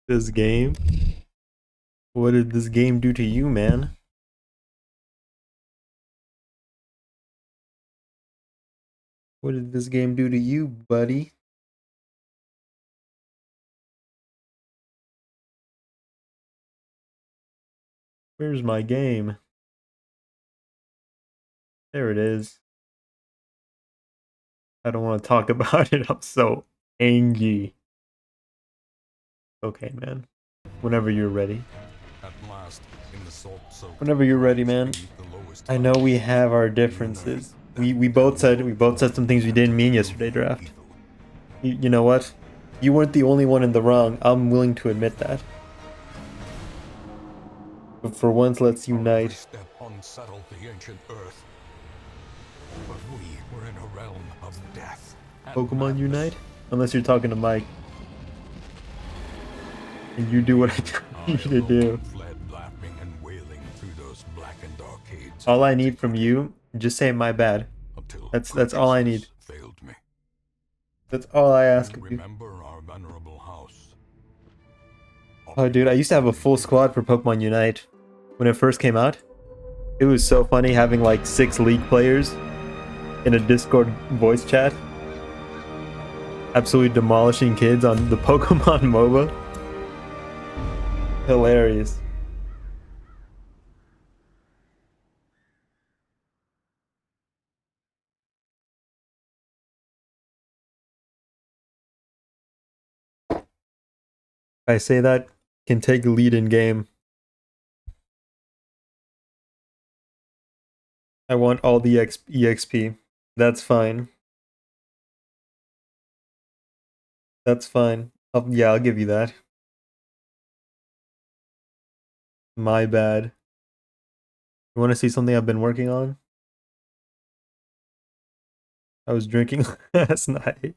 This game? What did this game do to you, man? What did this game do to you, buddy? Where's my game? There it is. I don't want to talk about it. I'm so angry. Okay, man. Whenever you're ready. Whenever you're ready, man. I know we have our differences. We both said some things we didn't mean yesterday, draft. You know what? You weren't the only one in the wrong. I'm willing to admit that. But for once, let's unite. Step unsettled the ancient earth. But we were in a realm of death. Pokemon Unite? Unless you're talking to Mike. And you do what I tell you to do. Fled laughing and wailing through those blackened arcades. All I need from you, just say my bad. That's all I need. Failed me. That's all I ask of you. Remember our venerable house. Oh, dude, I used to have a full squad for Pokemon Unite. When it first came out, it was so funny having like 6 League players in a Discord voice chat. Absolutely demolishing kids on the Pokemon MOBA. Hilarious. I say that can take the lead in game. I want all the EXP. That's fine. That's fine. Yeah, I'll give you that. My bad. You want to see something I've been working on? I was drinking last night.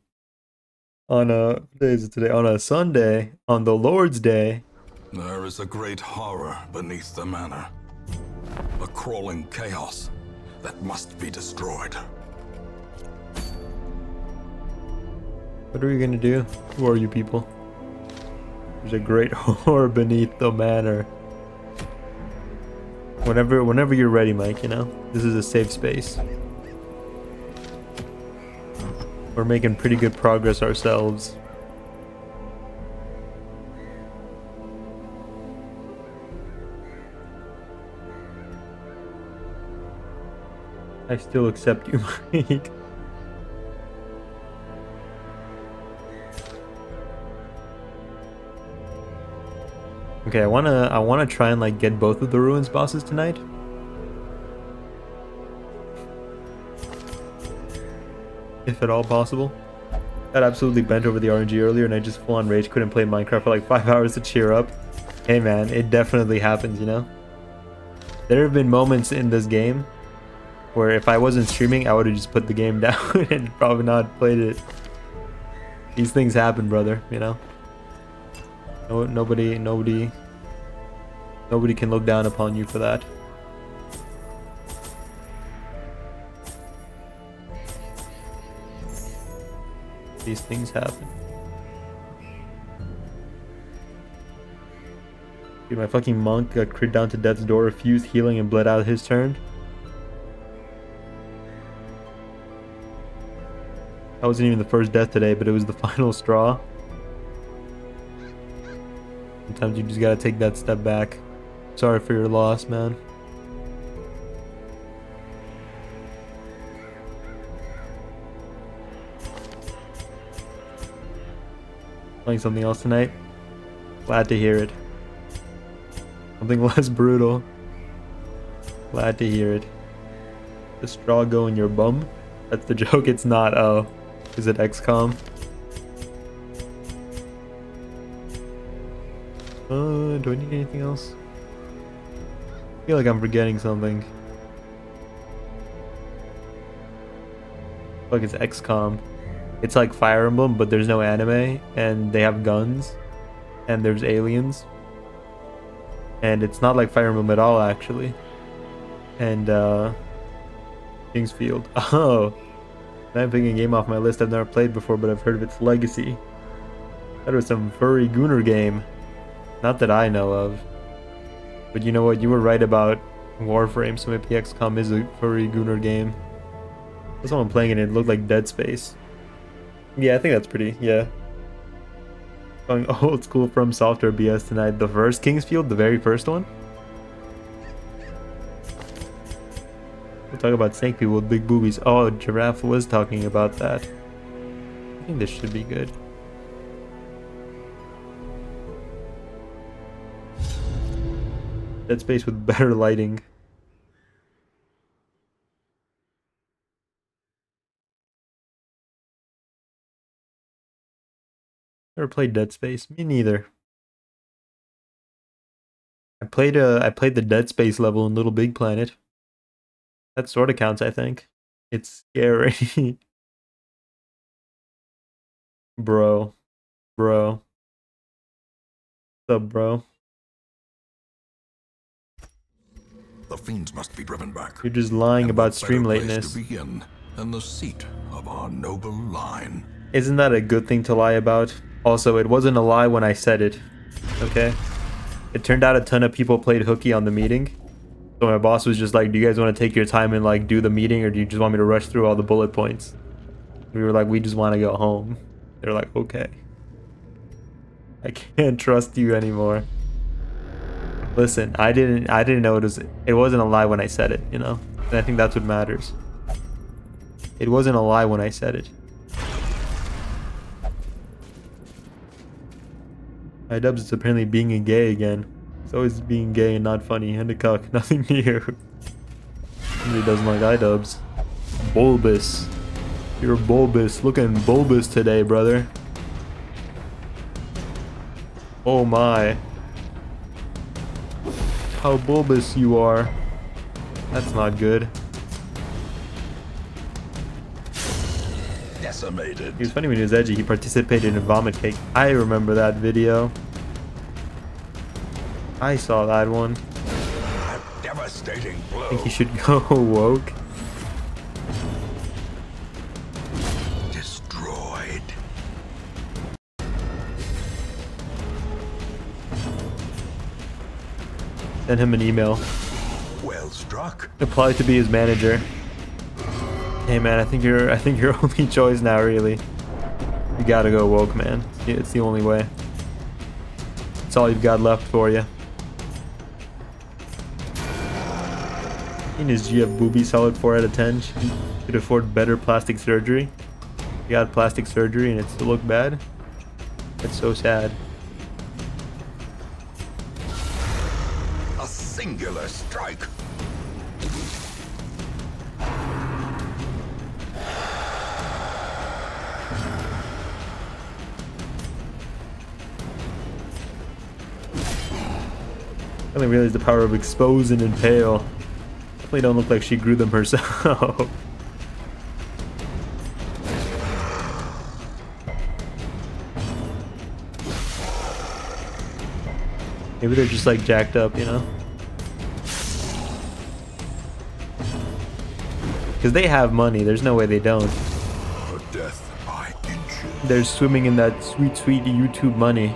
On what day is it today? On a Sunday, on the Lord's Day. There is a great horror beneath the manor. A crawling chaos that must be destroyed. What are we gonna do? Who are you people? There's a great horror beneath the manor. Whenever you're ready, Mike, you know? This is a safe space. We're making pretty good progress ourselves. I still accept you, Mike. Okay, I wanna try and like get both of the ruins bosses tonight. If at all possible. Got absolutely bent over the RNG earlier and I just full on rage couldn't play Minecraft for like 5 hours to cheer up. Hey man, it definitely happens, you know? There have been moments in this game where if I wasn't streaming, I would have just put the game down and probably not played it. These things happen, brother, you know? Nobody can look down upon you for that. These things happen. Dude, my fucking monk got crit down to death's door, refused healing, and bled out his turn. That wasn't even the first death today, but it was the final straw. Sometimes you just gotta take that step back. Sorry for your loss, man. Playing something else tonight? Glad to hear it. Something less brutal. Glad to hear it. The straw go in your bum? That's the joke, it's not. Oh. Is it XCOM? Do I need anything else? I feel like I'm forgetting something. Like it's XCOM. It's like Fire Emblem, but there's no anime, and they have guns, and there's aliens. And it's not like Fire Emblem at all, actually. And, Kingsfield. Oh! I'm picking a game off my list I've never played before, but I've heard of its legacy. That was some furry Gooner game. Not that I know of. But you know what? You were right about Warframe, so maybe XCOM is a furry Gunnar game. That's why I'm playing it. It looked like Dead Space. Yeah, I think that's pretty. Yeah. Going old school From Software BS tonight. The first Kingsfield, the very first one. We'll talk about snake people with big boobies. Oh, Giraffe was talking about that. I think this should be good. Dead Space with better lighting. Never played Dead Space. Me neither. I played the Dead Space level in Little Big Planet. That sort of counts, I think. It's scary. Bro. What's up, bro? The fiends must be driven back. You're just lying about what stream better place lateness. to begin than the seat of our noble line. Isn't that a good thing to lie about? Also, it wasn't a lie when I said it. Okay? It turned out a ton of people played hooky on the meeting. So my boss was just like, do you guys want to take your time and like do the meeting, or do you just want me to rush through all the bullet points? We were like, we just want to go home. They're like, okay. I can't trust you anymore. Listen, I didn't know it wasn't a lie when I said it, you know? And I think that's what matters. It wasn't a lie when I said it. iDubbbz is apparently being a gay again. It's always being gay and not funny. And a cuck, nothing new. Somebody doesn't like iDubbbz. Bulbous. You're bulbous. Looking bulbous today, brother. Oh my. How bulbous you are. That's not good. Decimated. He was funny when he was edgy. He participated in Vomit Cake. I remember that video. I saw that one. A devastating blow. I think he should go woke. Destroyed. Send him an email. Well struck. Apply to be his manager. Hey man, I think you're your only choice now, really. You gotta go woke, man. It's the only way. It's all you've got left for you. In his GF booby, solid 4 out of 10. Should afford better plastic surgery. You got plastic surgery and it still look bad. That's so sad. A singular strike. I only realized the power of expose and impale. Definitely don't look like she grew them herself. Maybe they're just like jacked up, you know? Because they have money, there's no way they don't. Her death by inches. They're swimming in that sweet, sweet YouTube money.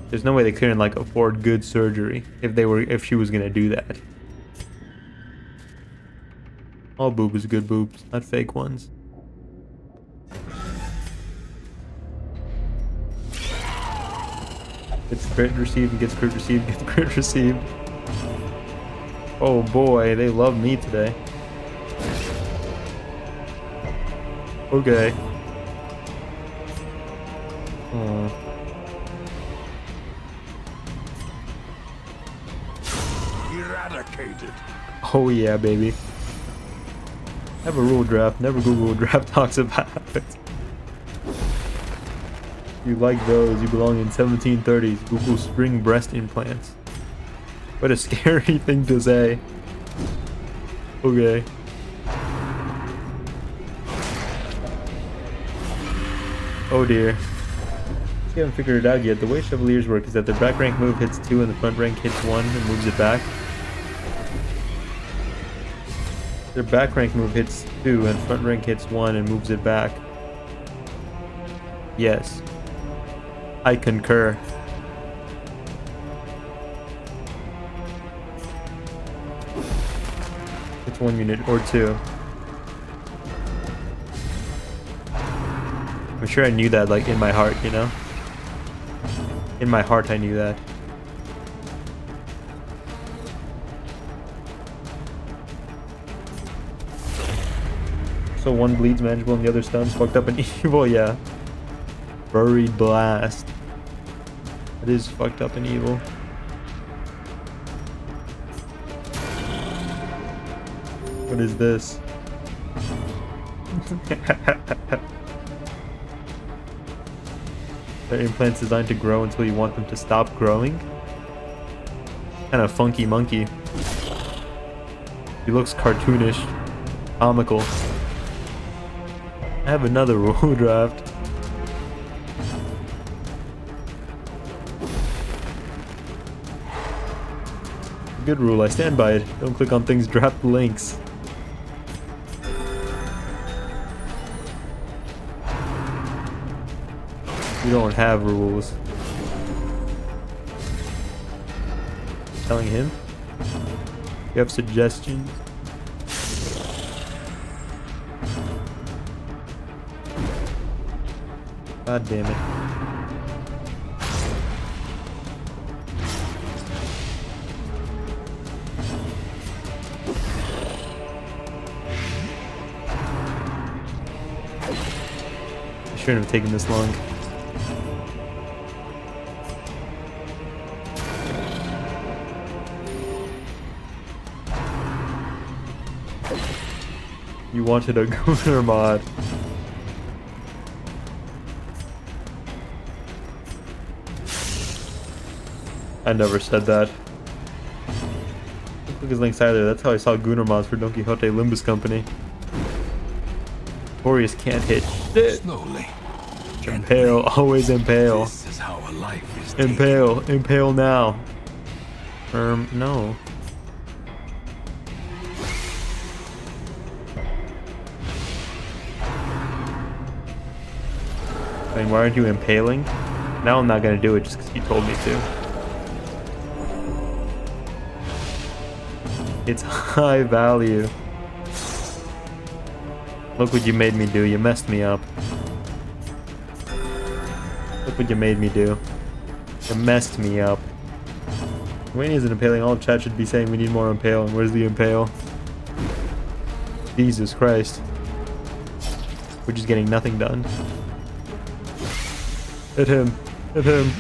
There's no way they couldn't like afford good surgery if she was gonna do that. All boobs good boobs, not fake ones. Gets crit received, gets crit received, gets crit received. Oh boy, they love me today. Okay. Oh. Eradicated. Oh yeah, baby. Never rule draft, never Google draft talks about it. You like those, you belong in 1730s. Google spring breast implants. What a scary thing to say. Okay. Oh dear. We haven't figured it out yet. The way Chevaliers work is that their back rank move hits 2 and the front rank hits 1 and moves it back. Their back rank move hits 2 and front rank hits 1 and moves it back. Yes. I concur. It's 1 unit or 2. I'm sure I knew that, like, in my heart, you know? In my heart, I knew that. So one bleeds manageable and the other stuns. Fucked up and evil, yeah. Buried blast. It is fucked up and evil. What is this? Their implants designed to grow until you want them to stop growing? Kind of funky monkey. He looks cartoonish. Comical. I have another rule draft. Good rule, I stand by it. Don't click on things, draft links. We don't have rules. Telling him? You have suggestions? God damn it. I shouldn't have taken this long. You wanted a Gunnar mod. I never said that. Look his links either. That's how I saw Gunnar mods for Don Quixote Limbus Company. Boreas can't hit shit. Slowly. Impale, always impale. This is how a life is Impale, impale now. No. I mean, why aren't you impaling? Now I'm not gonna do it just because you told me to. It's high value. Look what you made me do. You messed me up. Look what you made me do. You messed me up. Wayne isn't impaling. All chat should be saying we need more impale. And where's the impale? Jesus Christ. We're just getting nothing done. Hit him. Hit him.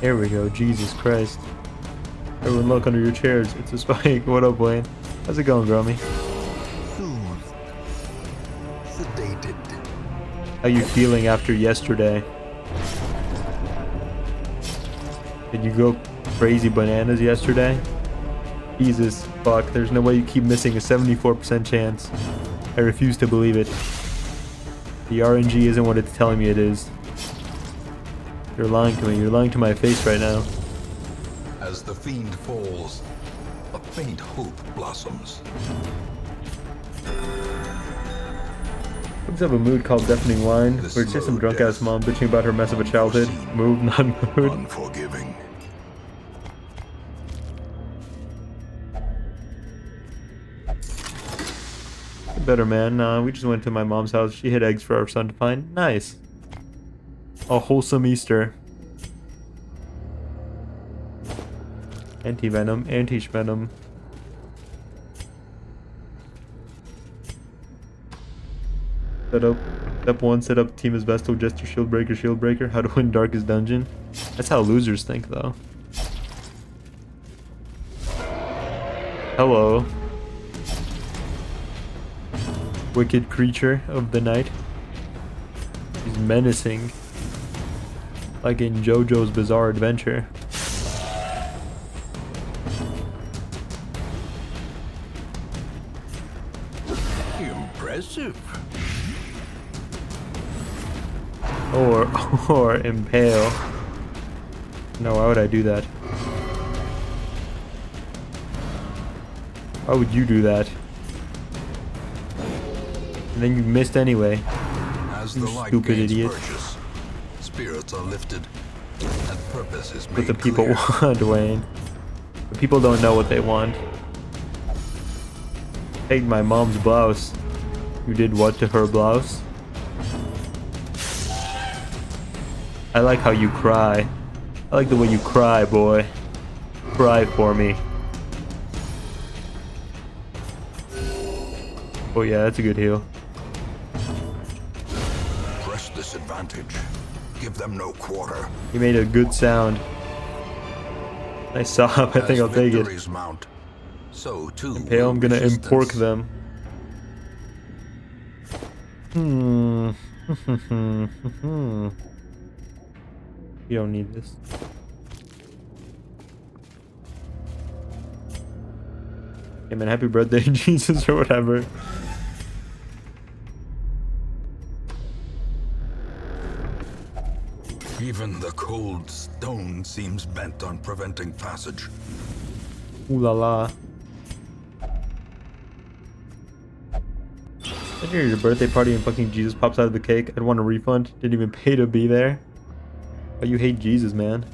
There we go. Jesus Christ. Everyone look under your chairs. It's a spike. What up, Wayne? How's it going, Grummy? soothed, sedated. How you feeling after yesterday? Did you go crazy bananas yesterday? Jesus fuck. There's no way you keep missing a 74% chance. I refuse to believe it. The RNG isn't what it's telling me it is. You're lying to me. You're lying to my face right now. As the fiend falls, a faint hope blossoms. Let's have a mood called Deafening Wine, The where it's just some slow drunk ass death, mom bitching about her mess of a childhood. Move, not mood. Unforgiving. Better man. We just went to my mom's house. She hid eggs for our son to find. Nice. A wholesome Easter. Anti-venom, anti-venom. Set up. Step 1, set up team as Vestal, Jester, Shield Breaker. How to win Darkest Dungeon. That's how losers think, though. Hello. Wicked creature of the night. He's menacing. Like in JoJo's Bizarre Adventure. Impressive. Or impale. No, why would I do that? Why would you do that? And then you missed anyway. As You the light stupid gains idiot. purchase, spirits are lifted, and purpose is made What the people clear. want, Wayne. The people don't know what they want. Take my mom's blouse. You did what to her blouse? I like how you cry. I like the way you cry, boy. Cry for me. Oh yeah, that's a good heal. Press this advantage. Give them no quarter. He made a good sound. Nice sob. I think As I'll take it. victories mount, so too Impale, will I'm gonna resistance. impork them. You don't need this. Hey man, happy birthday, Jesus, or whatever. Even the cold stone seems bent on preventing passage. Ooh la la. Imagine you're at your birthday party and fucking Jesus pops out of the cake. I'd want a refund. Didn't even pay to be there. Oh, you hate Jesus, man.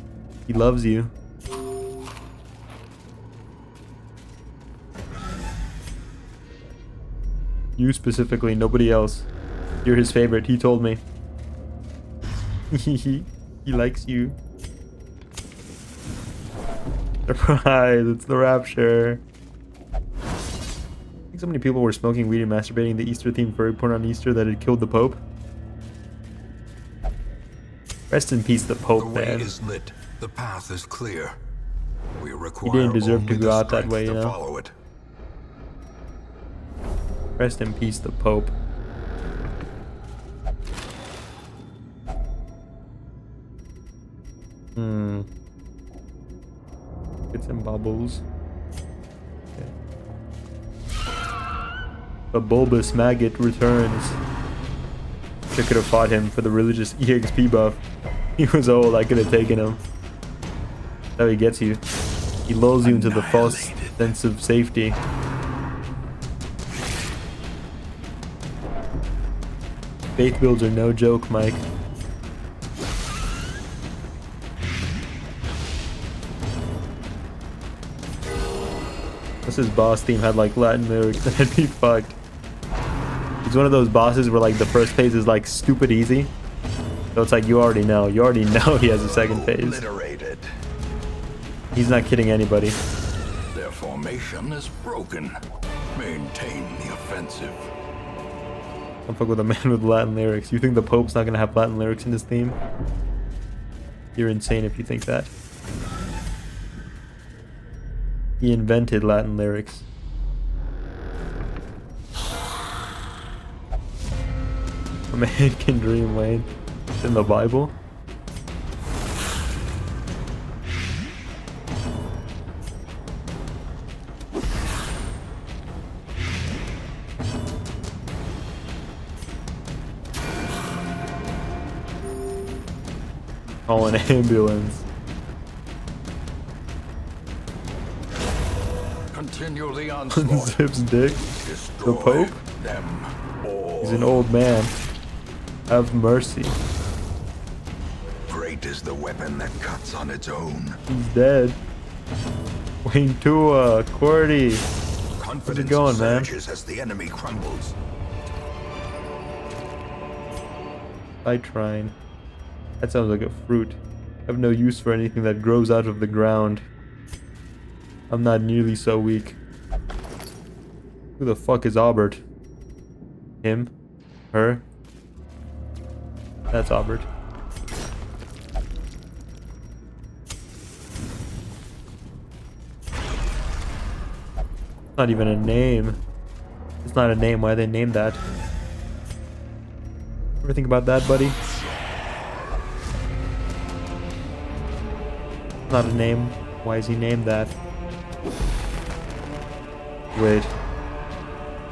He loves you. You specifically, nobody else. You're his favorite, he told me. He likes you. Surprise, it's the rapture. I think so many people were smoking weed and masturbating the Easter-themed furry porn on Easter that had killed the Pope. Rest in peace, the The Pope, way man. is lit. The path is clear. We require didn't deserve to only go the out that strength way, you to know? follow it. Rest in peace, the Pope. Get some bubbles. Okay. The bulbous maggot returns. I could have fought him for the religious EXP buff. He was old, I could have taken him. That's how he gets you. He lulls you into the false sense of safety. Faith builds are no joke, Mike. This his boss theme had like Latin lyrics, then I'd be fucked. He's one of those bosses where like the first phase is like stupid easy. So it's like you already know he has a second phase. Obliterated. He's not kidding anybody. Their formation is broken. Maintain the offensive. Don't fuck with a man with Latin lyrics. You think the Pope's not gonna have Latin lyrics in his theme? You're insane if you think that. He invented Latin lyrics. A man can dream, Wayne. It's in the Bible. Call an ambulance. Continue the onslaught. Unzips dick. Destroy The Pope? them all. He's an old man. Have mercy. Great is the weapon that cuts on its own. He's dead. Wayne Tua, Cordy. Confidence going, man? surges as the enemy crumbles. Citrine. That sounds like a fruit. I have no use for anything that grows out of the ground. I'm not nearly so weak. Who the fuck is Aubert? Him? Her? That's Aubert. Not even a name. It's not a name. Why they named that? Ever think about that, buddy? Not a name. Why is he named that? Wait.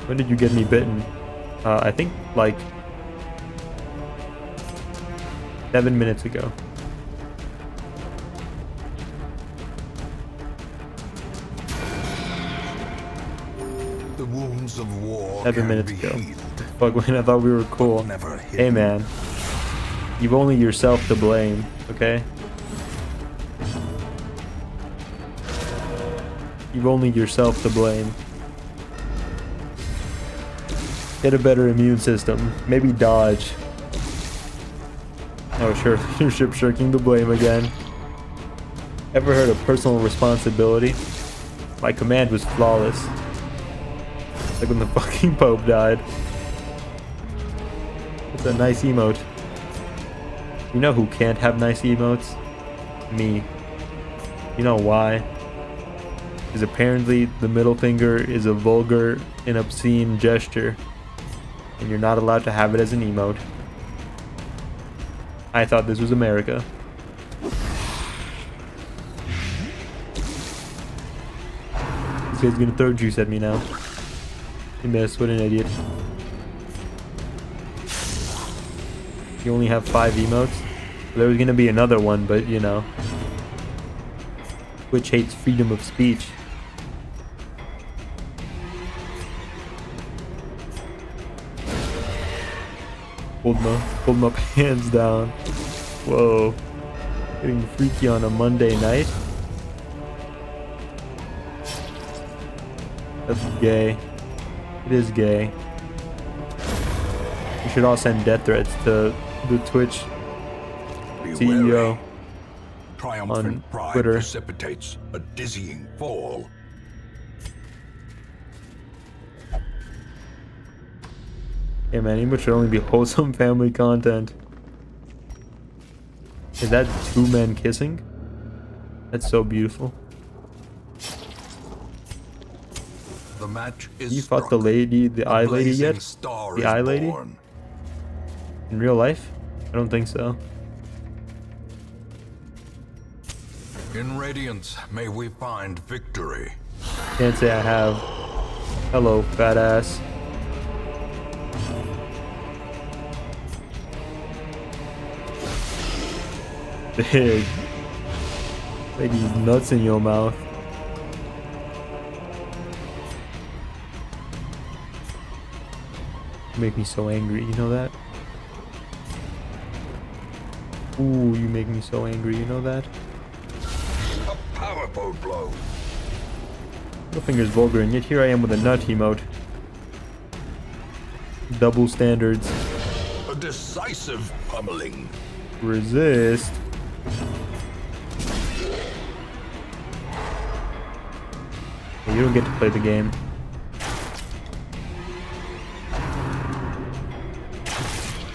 When did you get me bitten? I think like 7 minutes ago. wounds of war 7 can minutes be ago. healed, Fuck, man, I thought we were cool. never Hey, hidden. man. You've only yourself to blame, okay? You've only yourself to blame. Get a better immune system. Maybe dodge. Oh, sure. Leadership shirking the blame again. Ever heard of personal responsibility? My command was flawless. Like when the fucking Pope died. It's a nice emote. You know who can't have nice emotes? Me. You know why? Because apparently the middle finger is a vulgar and obscene gesture. And you're not allowed to have it as an emote. I thought this was America. This guy's gonna throw juice at me now. He missed, what an idiot. You only have 5 emotes? There was gonna be another one, but you know. Twitch hates freedom of speech. Hold my pants down. Whoa. Getting freaky on a Monday night? That's gay. It is gay. We should all send death threats to the Twitch Be CEO wary. Triumphant on pride Twitter. precipitates a dizzying fall. Hey man, emotes should only be wholesome family content. Is that 2 men kissing? That's so beautiful. The match is You fought the struck. lady, the eye lady blazing yet? star The is eye lady? born. In real life? I don't think so. In Radiance, may we find victory. Can't say I have. Hello, fat ass. Big. Like these nuts in your mouth. You make me so angry, you know that? Ooh, you make me so angry, you know that? A powerful blow. Middle finger's vulgar, and yet here I am with a nut emote. Double standards. A decisive pummeling. Resist. Well, you don't get to play the game.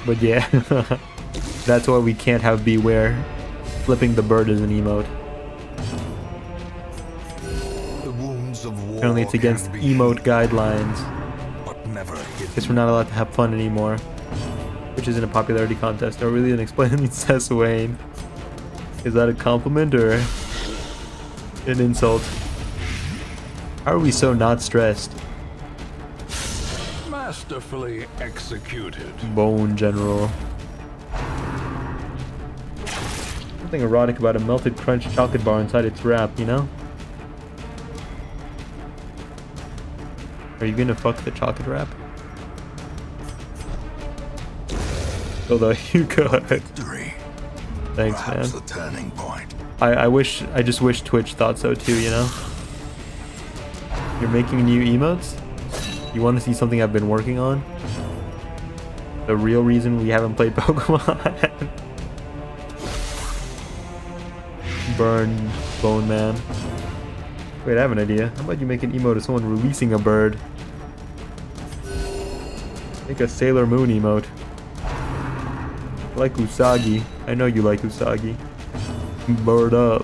But yeah, that's why we can't have Beware. Flipping the bird as an emote. The wounds of war Apparently it's against can be emote healed, guidelines. but never hidden. Guess we're not allowed to have fun anymore. Which isn't a popularity contest. No, really didn't explain Seth Wayne. Is that a compliment or an insult? How are we so not stressed? Masterfully executed. Bone General. Something erotic about a melted crunch chocolate bar inside its wrap, you know? Are you gonna fuck the chocolate wrap? Although you could. Victory. Thanks, Perhaps man. the turning point. I just wish Twitch thought so too, you know? You're making new emotes? You want to see something I've been working on? The real reason we haven't played Pokemon? Burn, Bone Man. Wait, I have an idea. How about you make an emote of someone releasing a bird? Make a Sailor Moon emote. I like Usagi. I know you like Usagi. Bird up.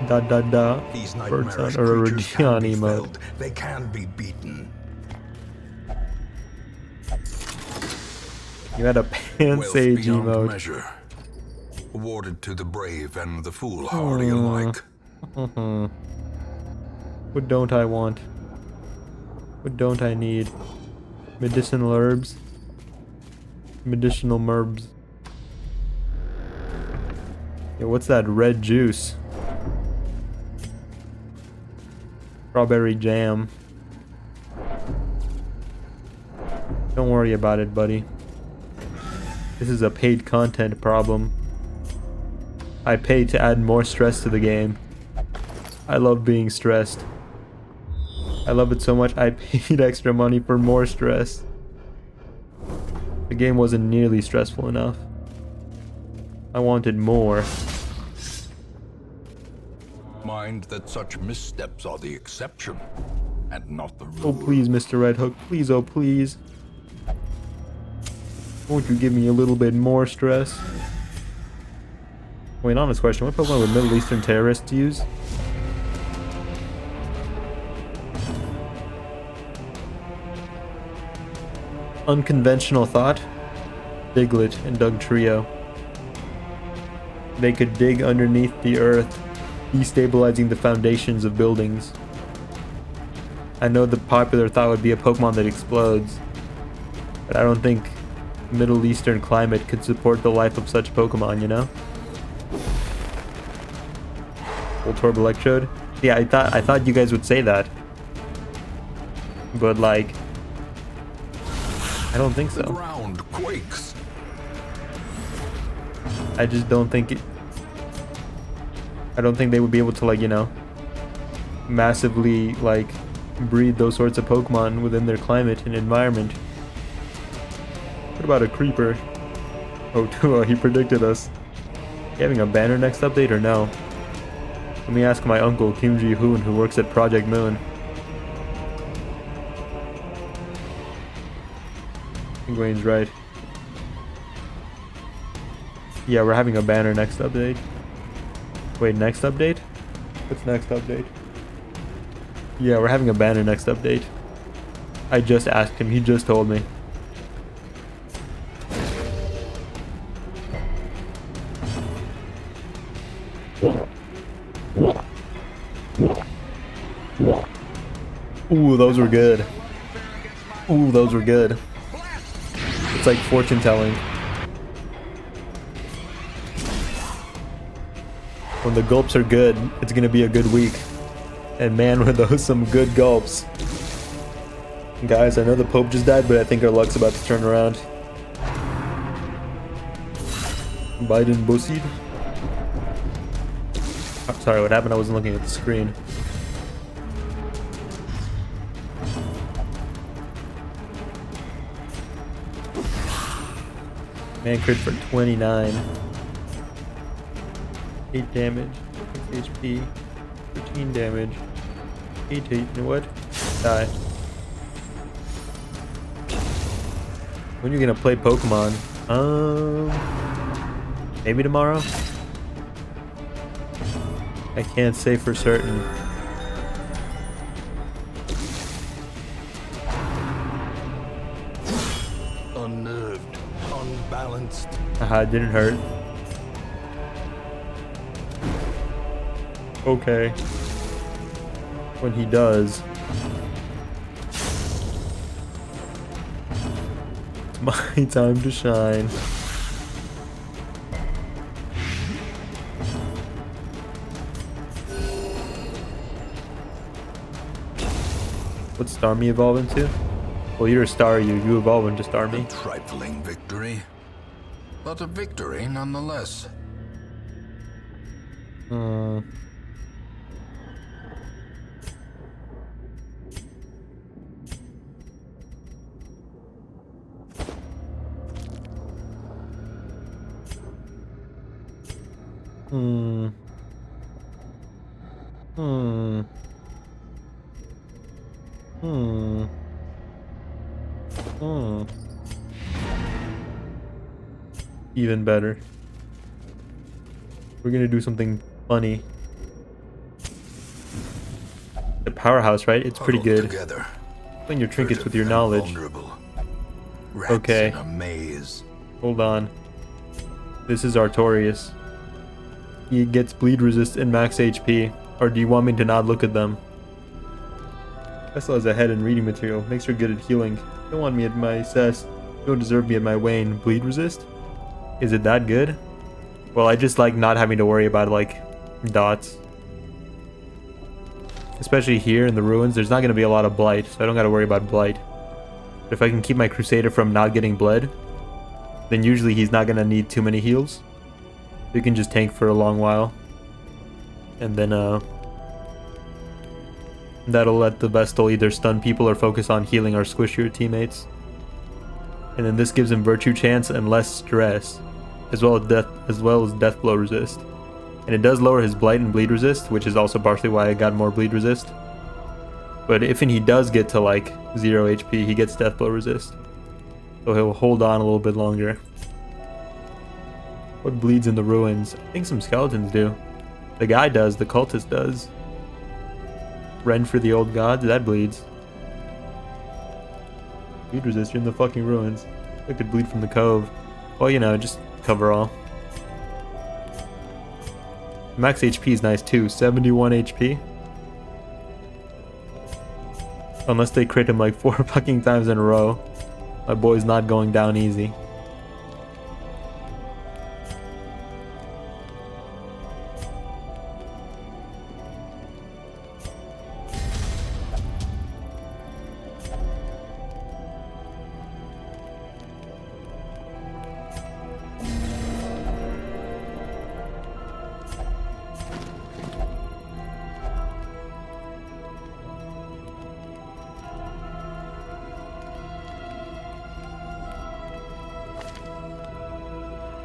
Da da da. These Bird nightmarish sound or a creatures can be Reggiani emote. felled. They can be beaten. You had a Wealth Pansage beyond emote. measure. Awarded to the brave and the foolhardy alike. What don't I want? What don't I need? Medicinal herbs. Medicinal merbs. Yeah, what's that red juice? Strawberry jam. Don't worry about it, buddy. This is a paid content problem. I pay to add more stress to the game. I love being stressed. I love it so much I paid extra money for more stress. The game wasn't nearly stressful enough. I wanted more. Mind that such missteps are the exception, and not the Oh rule. please, Mr. Red Hook. Please, oh please. Won't you give me a little bit more stress? Wait, honest question. What Pokemon would Middle Eastern terrorists use? Unconventional thought. Diglett and Dugtrio. They could dig underneath the earth, destabilizing the foundations of buildings. I know the popular thought would be a Pokemon that explodes, but I don't think Middle Eastern climate could support the life of such Pokemon, you know? Voltorb Electrode? Yeah, I thought you guys would say that. But like, I don't think The so. ground quakes. I just don't think it. I don't think they would be able to, like, you know, massively like breed those sorts of Pokemon within their climate and environment. What about a Creeper? Oh, he predicted us. You having a banner next update or no? Let me ask my uncle Kim Ji-hoon, who works at Project Moon. I think Wayne's right. Yeah, we're having a banner next update. Wait, next update? What's next update? Yeah, we're having a banner next update. I just asked him, he just told me. Ooh, those were good. Ooh, those were good. It's like fortune telling. When the gulps are good, it's gonna be a good week. And man, were those some good gulps. Guys, I know the Pope just died, but I think our luck's about to turn around. Biden bussied. Oh, sorry, what happened? I wasn't looking at the screen. Man crit for 29. 8 damage, 6 HP, 13 damage, 8 hit, you know what? Die. When are you gonna play Pokemon? Maybe tomorrow? I can't say for certain. Unnerved, unbalanced. Haha, it didn't hurt. Okay. When he does. It's my time to shine. What's Starmie evolve into? Well, you're a Staryu. You evolve into Starmie. A trifling victory, but a victory nonetheless. Even better. We're gonna do something funny. The powerhouse, right? It's pretty Huddled good. Together, Playing your trinkets with furtive your and knowledge. vulnerable. Rats Okay. in a maze. Hold on. This is Artorias. He gets bleed resist and max HP. Or do you want me to not look at them? Vessel has a head and reading material. Makes her good at healing. You don't want me at my cess. You don't deserve me at my wane. Bleed resist? Is it that good? Well, I just like not having to worry about like dots. Especially here in the ruins, there's not going to be a lot of blight, so I don't got to worry about blight. But if I can keep my crusader from not getting bled, then usually he's not going to need too many heals. You can just tank for a long while. And then that'll let the Vestal either stun people or focus on healing or squish your teammates. And then this gives him virtue chance and less stress, as well as death blow resist. And it does lower his blight and bleed resist, which is also partially why I got more bleed resist. But if he does get to like 0 HP, he gets death blow resist. So he'll hold on a little bit longer. What bleeds in the ruins? I think some skeletons do. The guy does, the cultist does. Rend for the old gods, that bleeds. Bleed resist, you're in the fucking ruins. I could bleed from the cove. Well, you know, just cover all. Max HP is nice too, 71 HP. Unless they crit him like 4 fucking times in a row. My boy's not going down easy.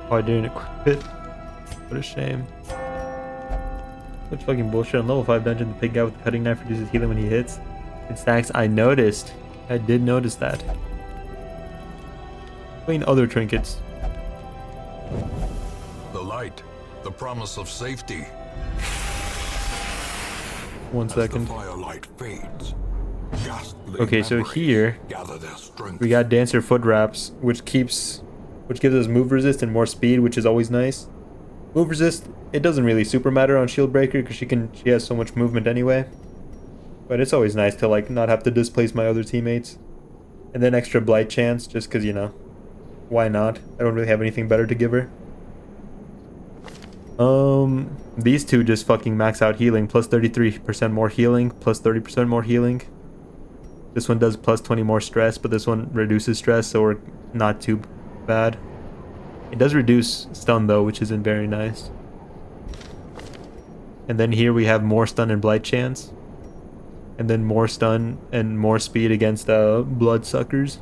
Oh, I didn't equip it. What a shame. Such fucking bullshit. On level 5 dungeon, the pig guy with the cutting knife reduces healing when he hits. It stacks. I noticed. I did notice that. Playing other trinkets. The light, the promise of safety. 1 second. As the firelight fades, ghastly Okay, so memories here gather their strength. we got Dancer Foot Wraps, which gives us move resist and more speed, which is always nice. Move resist, it doesn't really super matter on Shield Breaker because she has so much movement anyway. But it's always nice to like not have to displace my other teammates. And then extra blight chance, just because, you know, why not? I don't really have anything better to give her. These two just fucking max out healing. Plus 33% more healing, plus 30% more healing. This one does plus 20 more stress, but this one reduces stress, so we're not too bad. It does reduce stun though, which isn't very nice. And then here we have more stun and blight chance. And then more stun and more speed against bloodsuckers.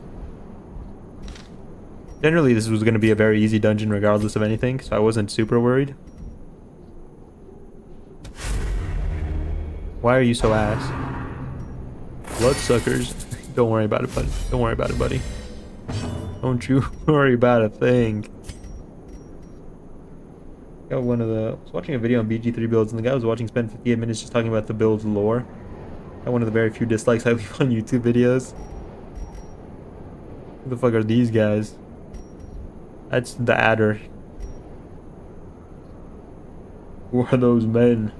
Generally this was going to be a very easy dungeon regardless of anything, so I wasn't super worried. Why are you so ass? Bloodsuckers. Don't worry about it, buddy. Don't worry about it, buddy. Don't you worry about a thing. I was watching a video on BG3 builds, and the guy I was watching spent 58 minutes just talking about the build's lore. One of the very few dislikes I leave on YouTube videos. Who the fuck are these guys? That's the Adder. Who are those men?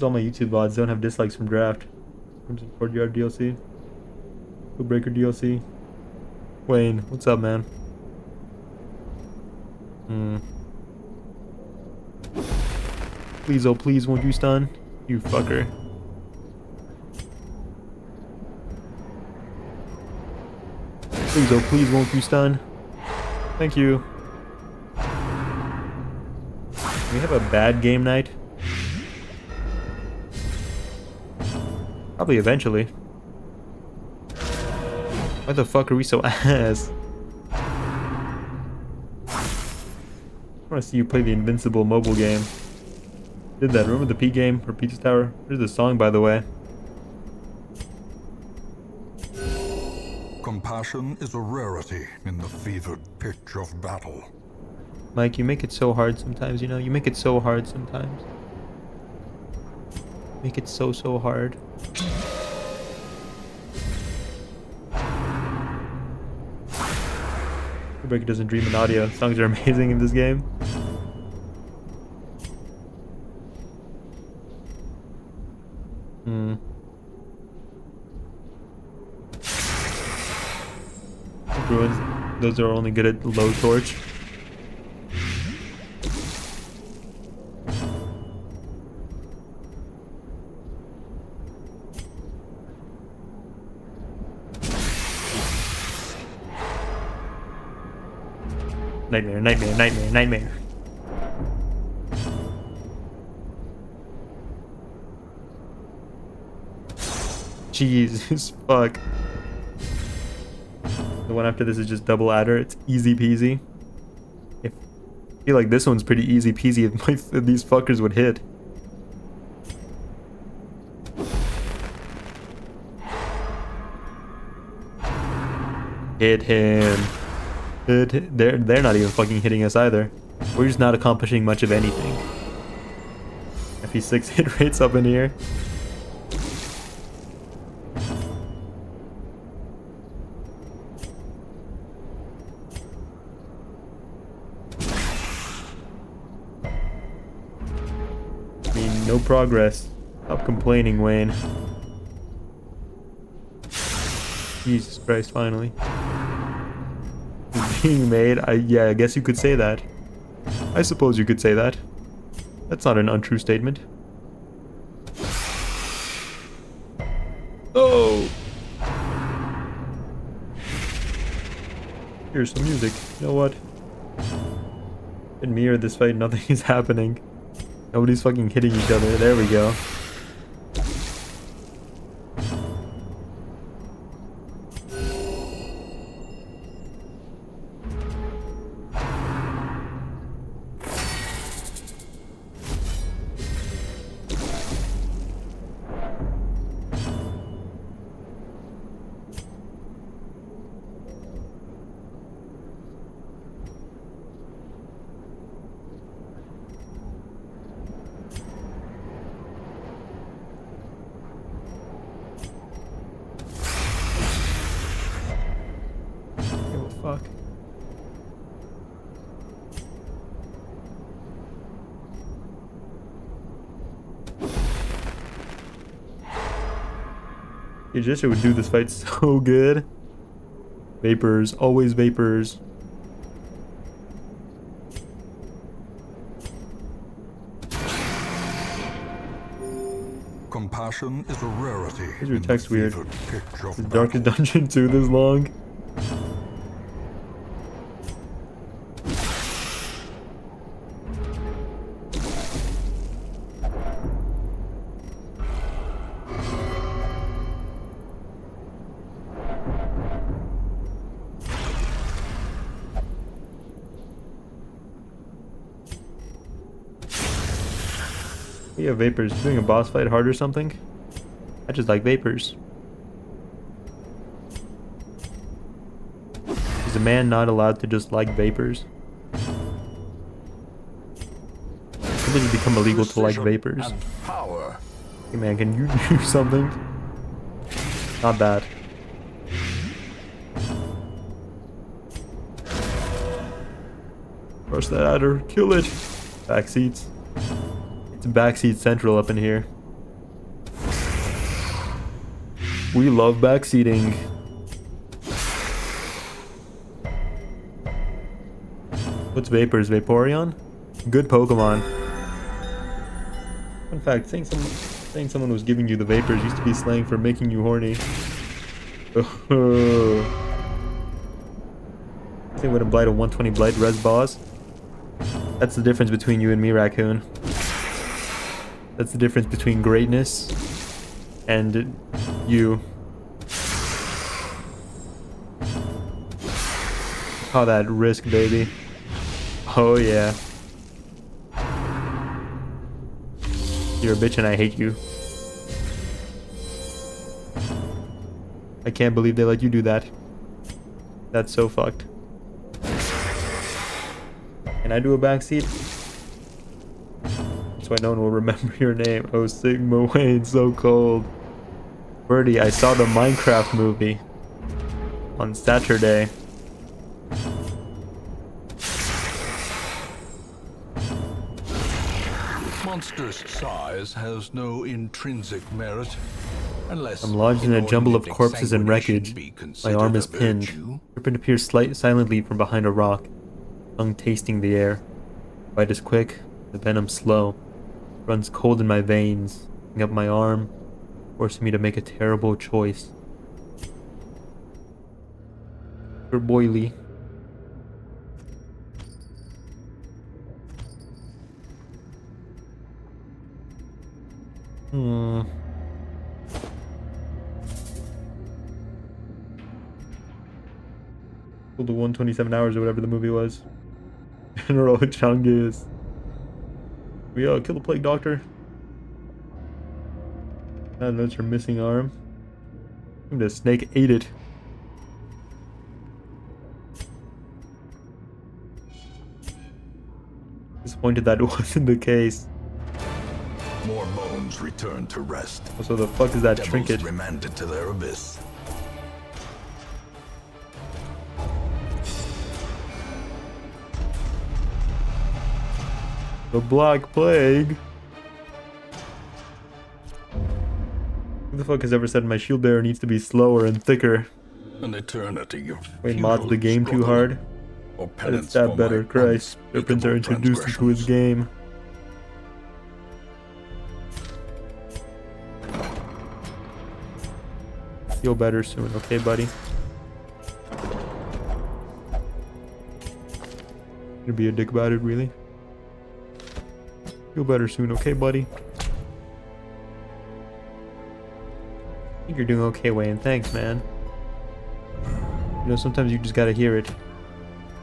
All my YouTube VODs don't have dislikes from draft. From some Courtyard DLC. Breaker DLC. Wayne, what's up, man? Please, oh please, won't you stun? You fucker. Please, oh please, won't you stun? Thank you. We have a bad game night. Probably eventually. Why the fuck are we so ass? I want to see you play the Invincible mobile game. Did that. Remember the P game or Pizza Tower? There's the song, by the way. Compassion is a rarity in the fevered pitch of battle. Mike, you make it so hard sometimes, you know? You make it so hard sometimes. Make it so hard. Heartbreak Doesn't Dream in audio. Songs are amazing in this game. Ruins, those are only good at low torch. Nightmare, nightmare, nightmare, nightmare. Jesus, fuck. The one after this is just double adder. It's easy peasy. I feel like this one's pretty easy peasy if these fuckers would hit. Hit him. They're not even fucking hitting us either. We're just not accomplishing much of anything. FE6 hit rates up in here. I mean, no progress. Stop complaining, Wayne. Jesus Christ, finally. Being made, yeah, I guess you could say that. I suppose you could say that. That's not an untrue statement. Oh! Here's some music. You know what? In me or this fight, nothing is happening. Nobody's fucking hitting each other. There we go. Fuck. Yujitsu would do this fight so good. Vapors, always vapors. Compassion is a rarity. Is your in the text weird? fevered pitch of Is Darkest Dungeon 2 this long? We have vapors. Doing a boss fight hard or something? I just like vapors. Is a man not allowed to just like vapors? When did it become illegal to like vapors? and power. Hey man, can you do something? Not bad. Crush that adder. Kill it. Back seats. It's backseat central up in here. We love backseating. What's Vapors? Vaporeon? Good Pokemon. In fact, saying someone was giving you the Vapors used to be slang for making you horny. Oh. I think would blight a 120 blight res boss. That's the difference between you and me, Raccoon. That's the difference between greatness and you. Call that risk, baby. Oh yeah. You're a bitch and I hate you. I can't believe they let you do that. That's so fucked. Can I do a backseat? So no one will remember your name. Oh, Sigma Wayne, so cold. Birdie, I saw the Minecraft movie on Saturday. monstrous size has no intrinsic merit, unless I'm lodged in a jumble of inordinate corpses and wreckage. exsanguination be My arm considered is a pinned. virtue. Serpent appears silently from behind a rock, tongue tasting the air. Bite is quick, the venom slow. Runs cold in my veins, up my arm, forcing me to make a terrible choice. For boily. Hmm. Well, the 127 hours or whatever the movie was. General Chungus. We kill the plague doctor. That's her missing arm. The snake ate it. Disappointed that wasn't the case. More bones returned to rest. So the fuck is that Devils trinket? remanded to their abyss. The Black Plague. Who the fuck has ever said my shield bearer needs to be slower and thicker? An eternity of Wait, mods the futile game too struggle, hard? or Let it penance stab for better, my Christ. Serpents are unspeakable introduced into his transgressions. game. Feel better soon, okay, buddy? Gonna be a dick about it, really? Feel better soon, okay, buddy? I think you're doing okay, Wayne. Thanks, man. You know, sometimes you just gotta hear it.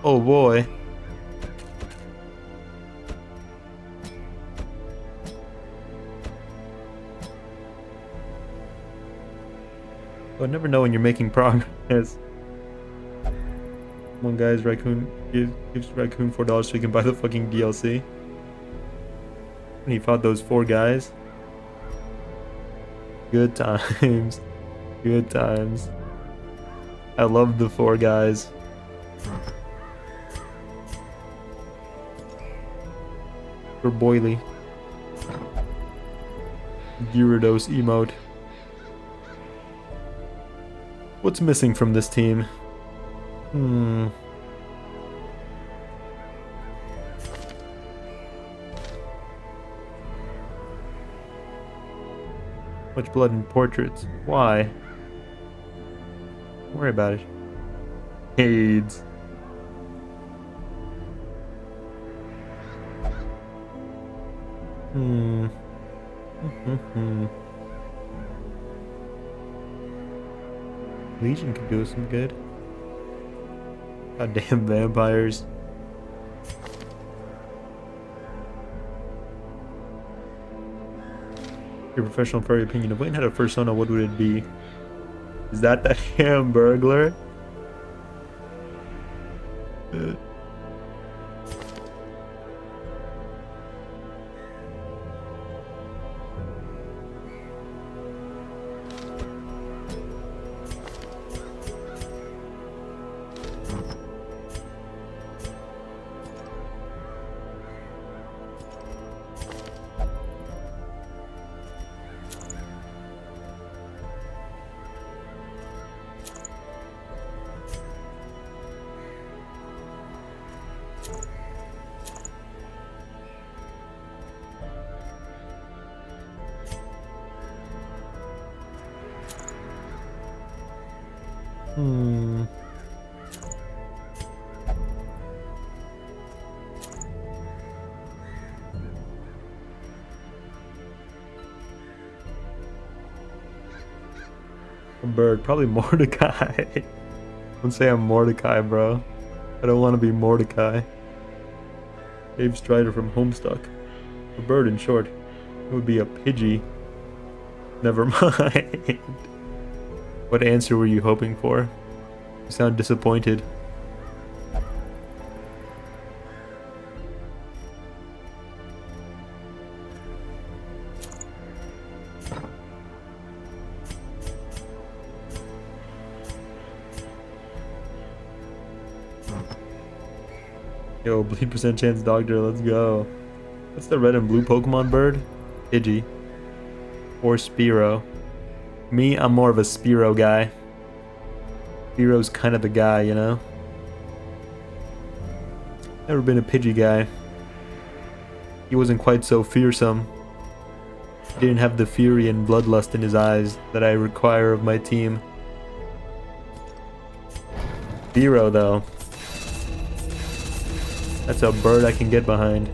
Oh boy. I never know when you're making progress. One guy's raccoon gives raccoon $4 so he can buy the fucking DLC. And he fought those 4 guys. Good times. Good times. I love the 4 guys. For boily. Gyarados emote. What's missing from this team? Much blood in portraits. Why? Don't worry about it. AIDS. Legion could do us some good. Goddamn vampires. Your professional furry opinion. If Wayne had a persona, what would it be? Is that Hamburglar? A bird, probably Mordecai. Don't say I'm Mordecai, bro. I don't want to be Mordecai. Dave Strider from Homestuck. A bird, in short. It would be a Pidgey. Never mind. What answer were you hoping for? You sound disappointed. Yo, bleed percent chance doctor, let's go. What's the red and blue Pokemon bird? Pidgey. Or Spearow. Me, I'm more of a Spearow guy. Spearow's kind of the guy, you know? Never been a Pidgey guy. He wasn't quite so fearsome. He didn't have the fury and bloodlust in his eyes that I require of my team. Spearow, though. That's a bird I can get behind.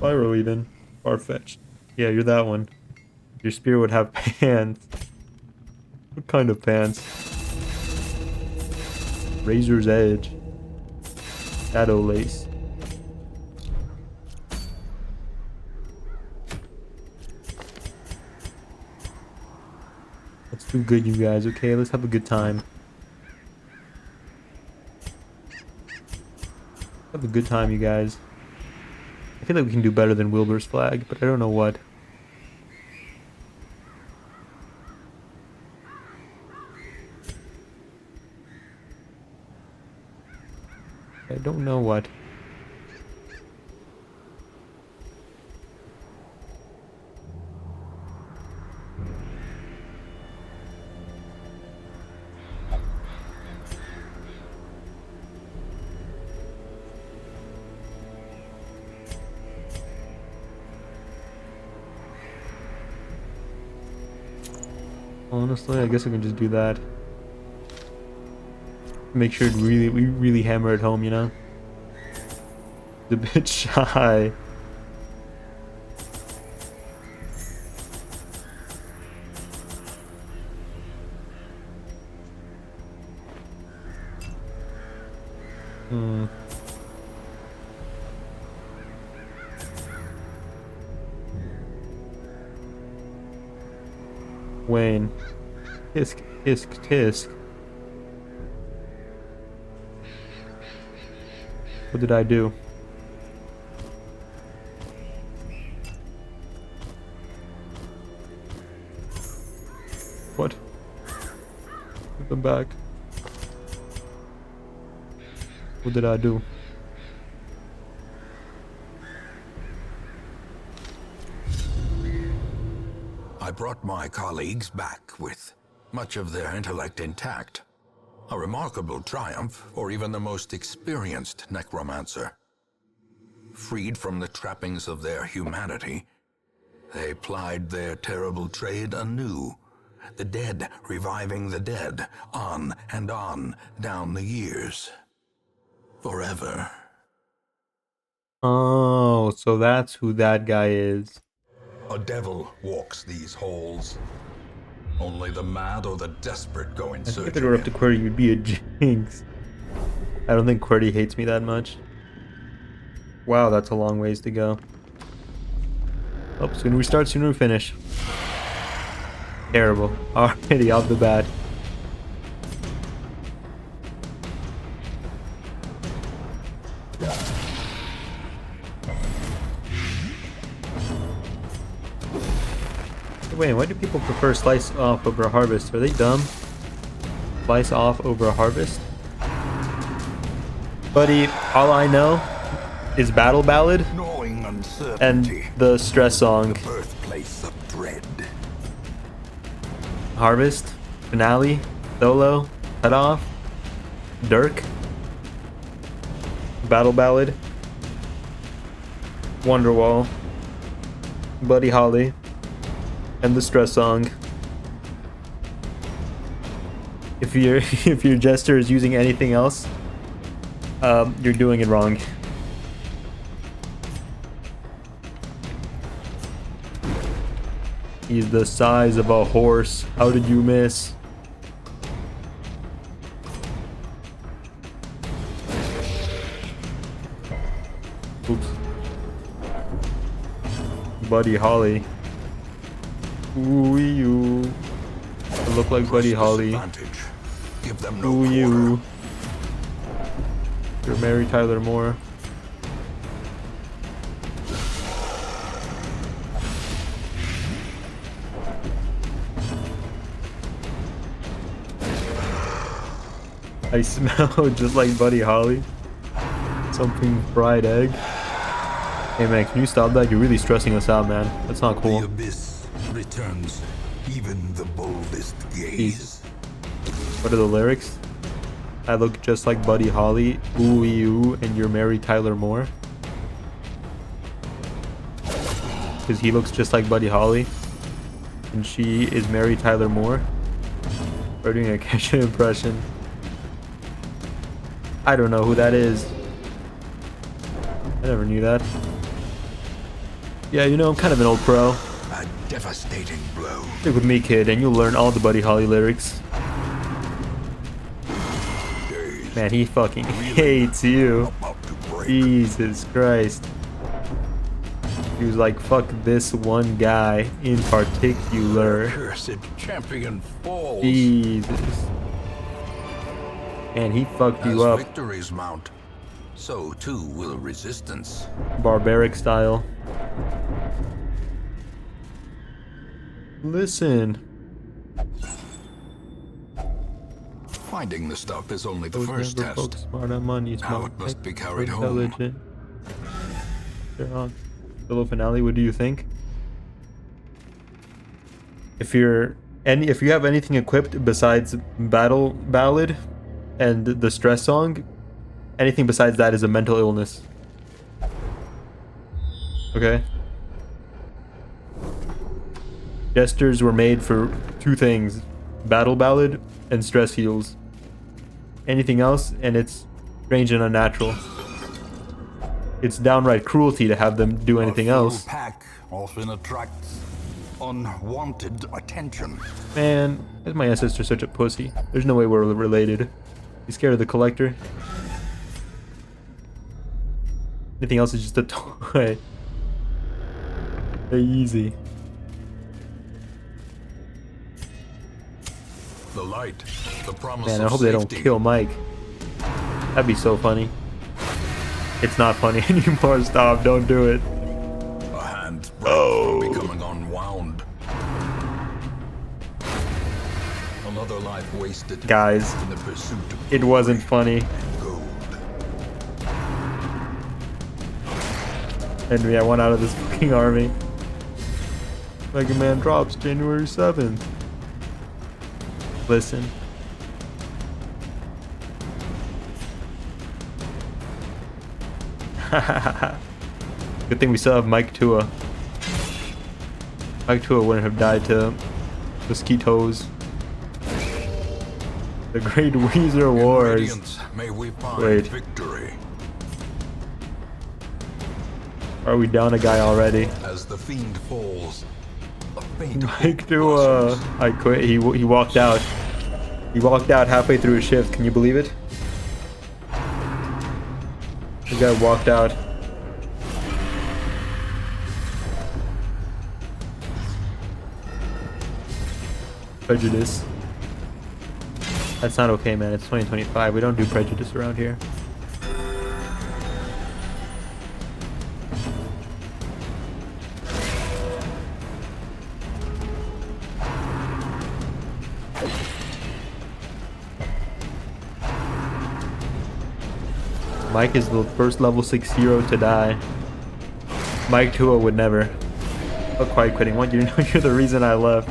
Spyro even. Farfetch'd. Yeah, you're that one. Your spear would have pants. What kind of pants? Razor's Edge. Shadow Lace. Let's do good, you guys, okay? Let's have a good time. Have a good time, you guys. I feel like we can do better than Wilbur's flag, but I don't know what. I don't know what. Honestly, I guess I can just do that. Make sure we really hammer it home, you know? It's a bit shy. Wayne. Tisk, tisk, tisk. What did I do? What? Put them back. What did I do? I brought my colleagues back with much of their intellect intact. A remarkable triumph for even the most experienced necromancer. Freed from the trappings of their humanity, they plied their terrible trade anew. The dead reviving the dead, on and on down the years. Forever. Oh, so that's who that guy is. A devil walks these halls. Only the mad or the desperate go in I think search if it of were up to him. QWERTY, you'd be a jinx. I don't think QWERTY hates me that much. Wow, that's a long ways to go. Oh, sooner we start, sooner we finish. Terrible. Already off the bat. Wait, why do people prefer slice off over harvest? Are they dumb? Slice off over harvest? Buddy, all I know is Battle Ballad Gnawing and uncertainty, the stress song. birthplace of dread. Harvest, Finale, Solo, Cut Off, Dirk, Battle Ballad, Wonderwall, Buddy Holly, and the stress song. If your jester is using anything else, you're doing it wrong. He's the size of a horse. How did you miss? Oops. Buddy Holly. Ooh you. I look like Buddy Holly. Give them no Ooh quarter. you. You're Mary Tyler Moore. I smell just like Buddy Holly. Something fried egg. Hey man, can you stop that? You're really stressing us out, man. That's not cool. The abyss returns even the boldest gaze. What are the lyrics? I look just like Buddy Holly, ooh ooh, and you're Mary Tyler Moore. Because he looks just like Buddy Holly, and she is Mary Tyler Moore. We're doing a Kesha impression. I don't know who that is. I never knew that. Yeah, you know, I'm kind of an old pro. A devastating blow. Stick with me, kid, and you'll learn all the Buddy Holly lyrics. Man, he fucking hates you. About to break. Jesus Christ. He was like, fuck this one guy in particular. Cursed champion falls. Jesus. And he fucked As you up. victories mount, so too will resistance. Barbaric style. Listen. Finding the stuff is only the Those first never test. focus smart on money, Now smart it must tech, be carried home. intelligent. They're on. Solo finale, what do you think? If you have anything equipped besides Battle Ballad and the stress song, anything besides that is a mental illness. Okay? Gestures were made for two things: Battle Ballad and stress heals. Anything else, and it's strange and unnatural. It's downright cruelty to have them do anything A full else. pack often attracts unwanted attention. Man, why is my ancestor such a pussy? There's no way we're related. You scared of the collector? Anything else is just a toy. Very easy. The light, the promise Man, I of hope they don't safety. kill Mike. That'd be so funny. It's not funny anymore. Stop, don't do it. A hand's breadth from becoming unwound. Another life wasted. Guys, in the pursuit of it wasn't funny. gold. Henry, I want out of this fucking army. Mega Man drops January 7th. Listen. Good thing we still have Mike Tua. Mike Tua wouldn't have died to mosquitoes. The Great Weezer In Wars. Radiance, may we find Wait. victory Are we down a guy already? as the fiend falls. A faint Mike hope Tua. blossoms. I quit. He walked out. He walked out halfway through his shift. Can you believe it? The guy walked out. Prejudice. That's not okay, man. It's 2025. We don't do prejudice around here. Mike is the first level 6 hero to die. Mike Tua would never. Fuck quiet quitting. What? You know you're the reason I left.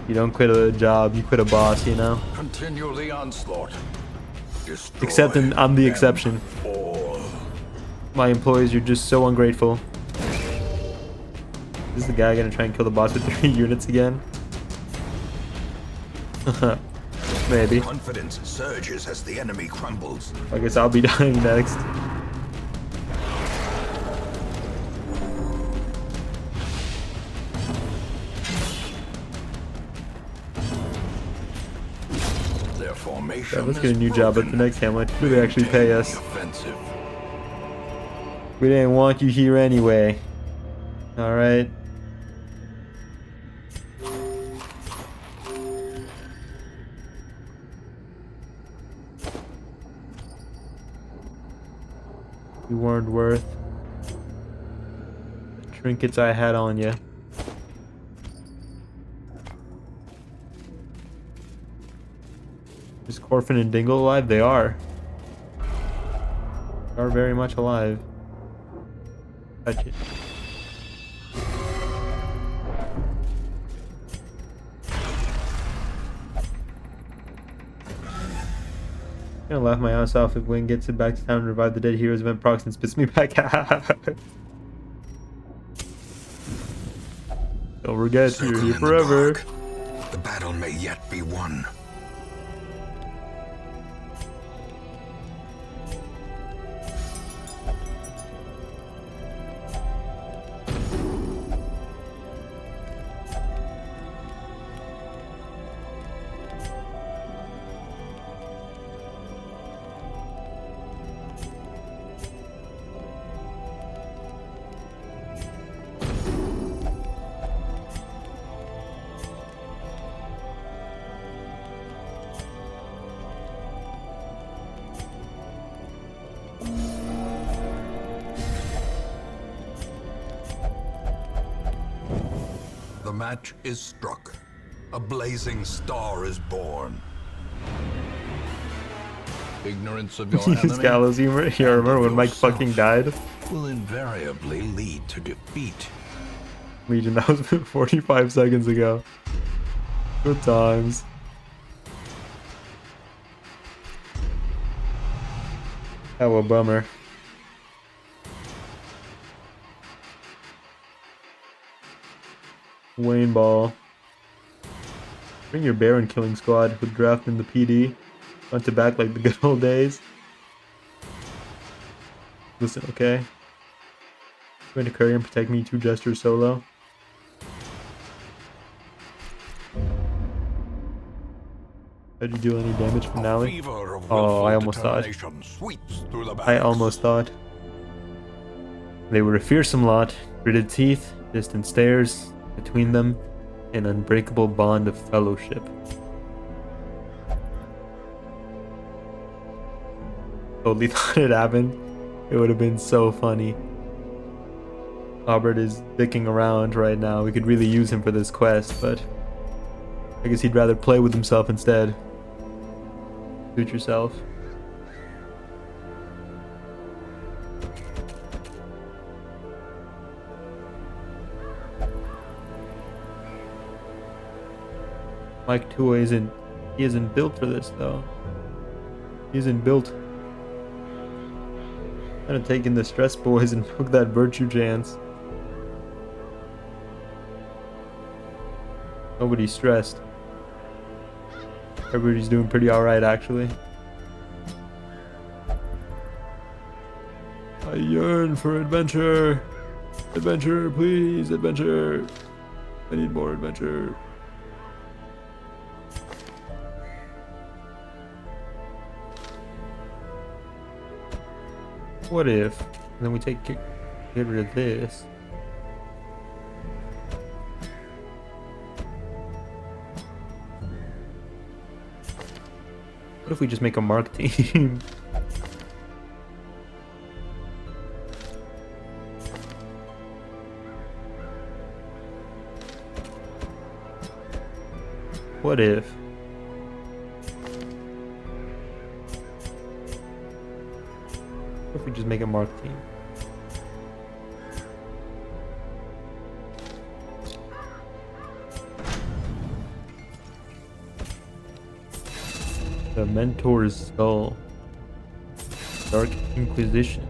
You don't quit a job, you quit a boss, you know? Continue the onslaught. Destroy Except I'm the them exception. all. My employees, you're just so ungrateful. Is the guy gonna try and kill the boss with 3 units again? Maybe. Confidence surges as the enemy crumbles. I guess I'll be dying next. Their formation Yeah, let's get a is new job at the broken. next Hamlet. Do they actually pay Maintain us? the offensive. We didn't want you here anyway. Alright. You weren't worth the trinkets I had on you. Is Corfin and Dingle alive? They are. They are very much alive. Touch it. I'm gonna laugh my ass off if Wayne gets it back to town and revive the dead heroes event procs and spits me back out. Don't forget, Circle you're here in the forever. dark. The battle may yet be won. The match is struck. A blazing star is born. Ignorance of your Use enemy gallows humor. Yeah, remember when Mike yourself fucking died? will invariably lead to defeat. Legion, that was 45 seconds ago. Good times. Oh, a bummer. Wayne Ball. Bring your Baron killing squad with draft in the PD. Front to back like the good old days. Listen, okay? Going to Courier and protect me 2 Jesters solo. Did you deal any damage from Nally? Oh, I almost thought. I almost thought. They were a fearsome lot. Gritted teeth, distant stares, between them, an unbreakable bond of fellowship. Totally thought it happened. It would have been so funny. Albert is dicking around right now. We could really use him for this quest, but I guess he'd rather play with himself instead. Suit yourself. Mike Tua he isn't built for this though. He isn't built. I'm gonna take in the stress boys and hook that virtue chance. Nobody's stressed. Everybody's doing pretty alright actually. I yearn for adventure. Adventure, please, adventure. I need more adventure. What if? And then we get rid of this. What if we just make a mark team? What if? What if we just make a mark team? The Mentor's Skull. Dark Inquisition.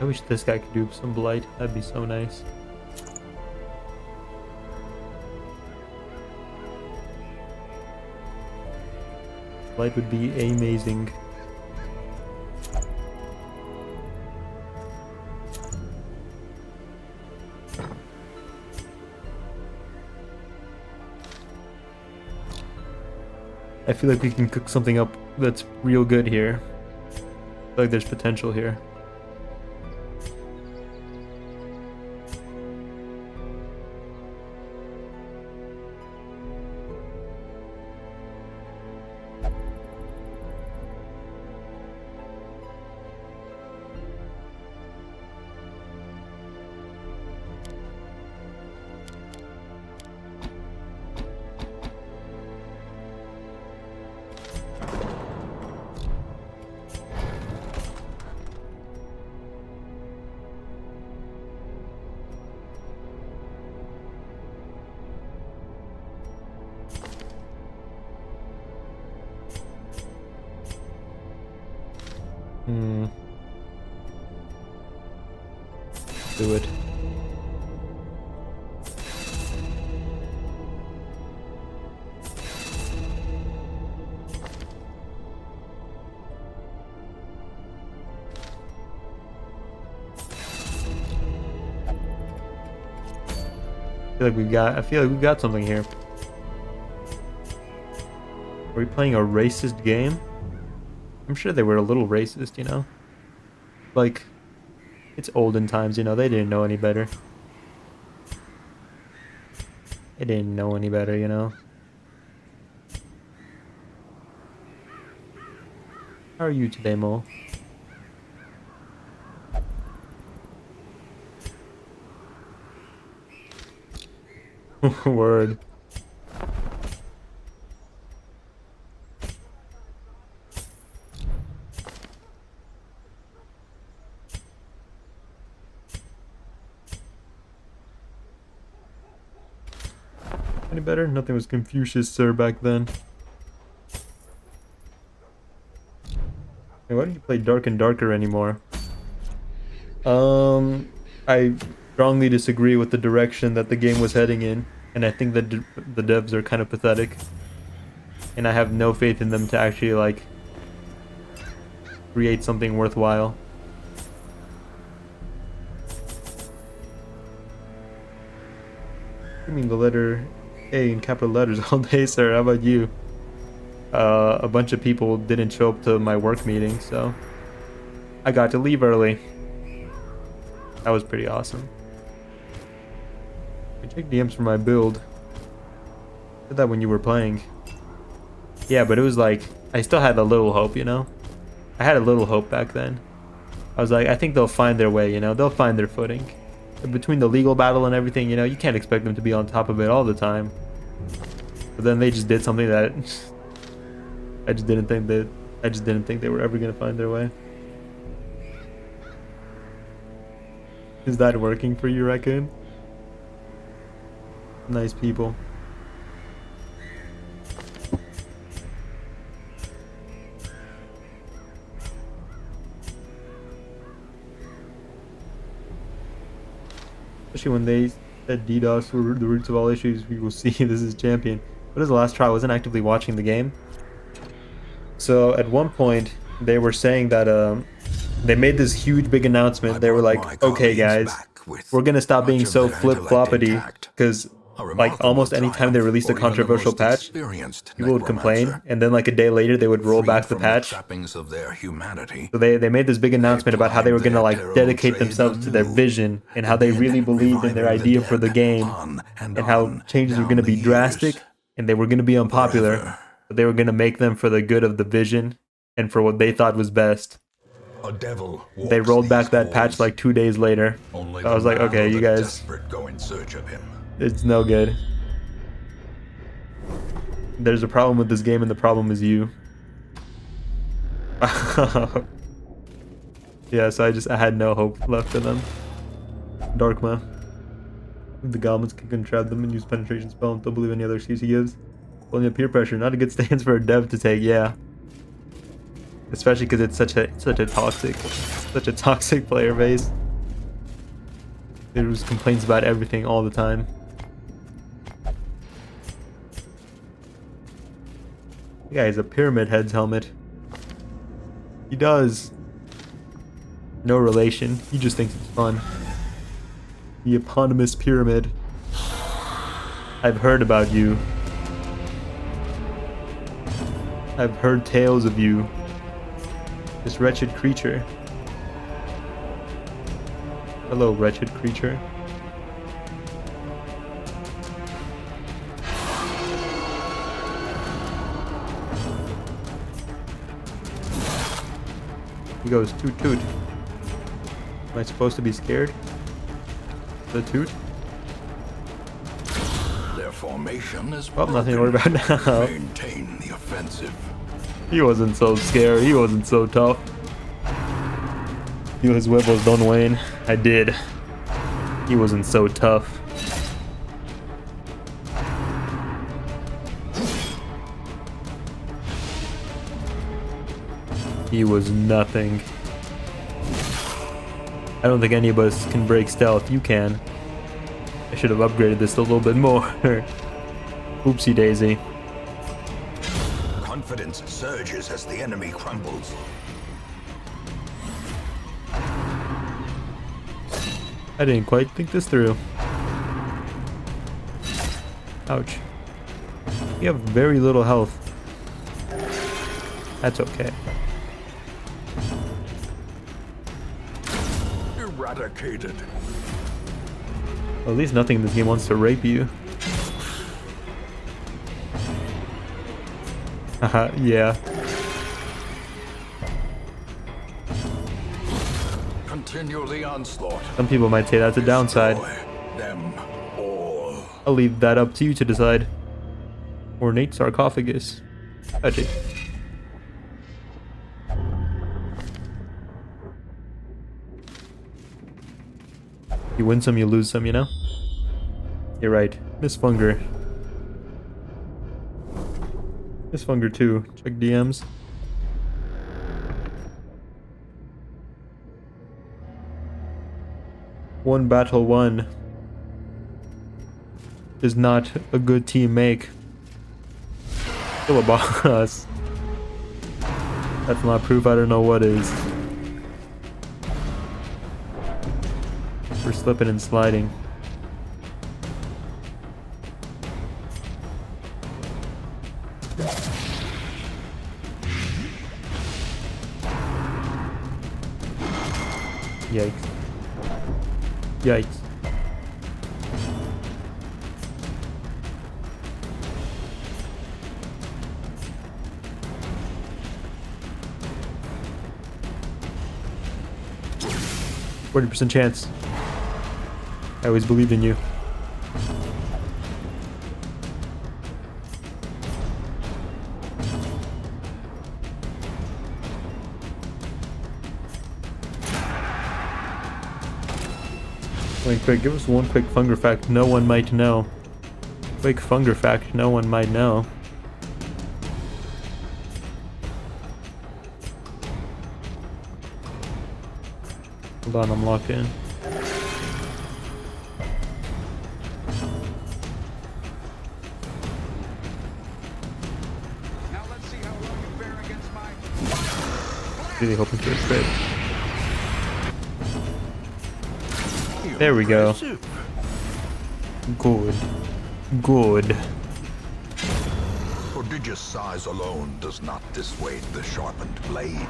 I wish this guy could do some blight. That'd be so nice. Blight would be amazing. I feel like we can cook something up that's real good here. I feel like there's potential here. Do it. I feel like we got something here. Are we playing a racist game? I'm sure they were a little racist, you know? Like, it's olden times, you know, they didn't know any better. They didn't know any better, you know? How are you today, Mo? Word. Any better? Nothing was Confucius, sir, back then. Hey, why don't you play Dark and Darker anymore? I strongly disagree with the direction that the game was heading in, and I think that the devs are kind of pathetic. And I have no faith in them to actually, like, create something worthwhile. I mean the letter A in capital letters all day, sir. How about you? A bunch of people didn't show up to my work meeting, so I got to leave early. That was pretty awesome. I checked DMs for my build. I did that when you were playing. Yeah, but it was like, I still had a little hope, you know? I had a little hope back then. I was like, I think they'll find their way, you know? They'll find their footing. And between the legal battle and everything, you know, you can't expect them to be on top of it all the time. But then they just did something that I just didn't think they were ever gonna find their way. Is that working for you, Raccoon? Nice people. Especially when they said DDoS were the roots of all issues, we will see this is champion. What is the last try? I wasn't actively watching the game. So at one point, they were saying that they made this huge big announcement. They were like, okay guys, we're gonna stop being so flip-floppity, because like almost any time they released a controversial patch, people would complain, and then like a day later they would roll back the patch. So they made this big announcement about how they were gonna like dedicate themselves to their vision, and how they really believed in their idea for the game, and how changes were gonna be drastic, and they were gonna be unpopular, but they were gonna make them for the good of the vision, and for what they thought was best. They rolled back that patch like 2 days later. I was like, okay, you guys, it's no good. There's a problem with this game, and the problem is you. Yeah, so I had no hope left in them. Darkma. The goblins can trap them and use penetration spell and don't believe any other excuse he gives. Only peer pressure, not a good stance for a dev to take, yeah. Especially because it's such a toxic player base. There's complaints about everything all the time. The guy has a Pyramid Head's helmet. He does. No relation. He just thinks it's fun. The eponymous pyramid. I've heard about you. I've heard tales of you. This wretched creature. Hello, wretched creature. He goes toot toot. Am I supposed to be scared? The toot? Their formation is Oh, nothing to worry about now. Maintain the offensive. He wasn't so scared. He wasn't so tough. Feel his huevos, Don Wayne. I did. He wasn't so tough. He was nothing. I don't think any of us can break stealth. You can. I should have upgraded this a little bit more. Oopsie daisy. Confidence surges as the enemy crumbles. I didn't quite think this through. Ouch. You have very little health. That's okay. Eradicated. Well, at least nothing in this game wants to rape you. Haha, yeah. Continue the onslaught. Some people might say that's a downside. Destroy them all. I'll leave that up to you to decide. Ornate sarcophagus. Touch it. You win some, you lose some, you know? You're right. Miss Funger. Miss Funger too. Check DMs. One battle won does not a good team make. Kill a boss. That's not proof. I don't know what is. We're slipping and sliding. Yikes. Yikes. %40 chance. I always believed in you. Wait, quick, give us one quick Funger fact no one might know. Quick Funger fact no one might know. Hold on, I'm locked in. Now let's see how well you fare against my... Really hoping for a crit. There we go. Good. Good. Prodigious size alone does not dissuade the sharpened blade.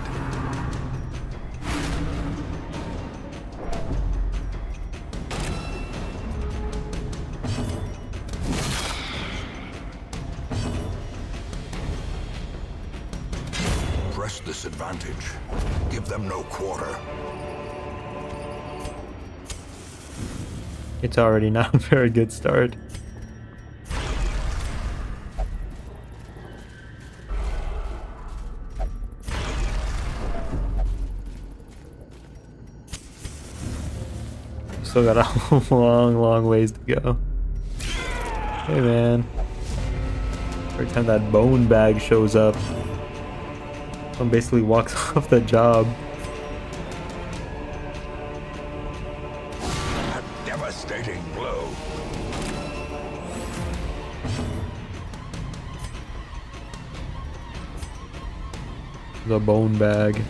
Press this advantage. Give them no quarter. It's already not a very good start. Still got a long ways to go. Hey man. Every time that bone bag shows up, someone basically walks off the job. A devastating blow. The bone bag.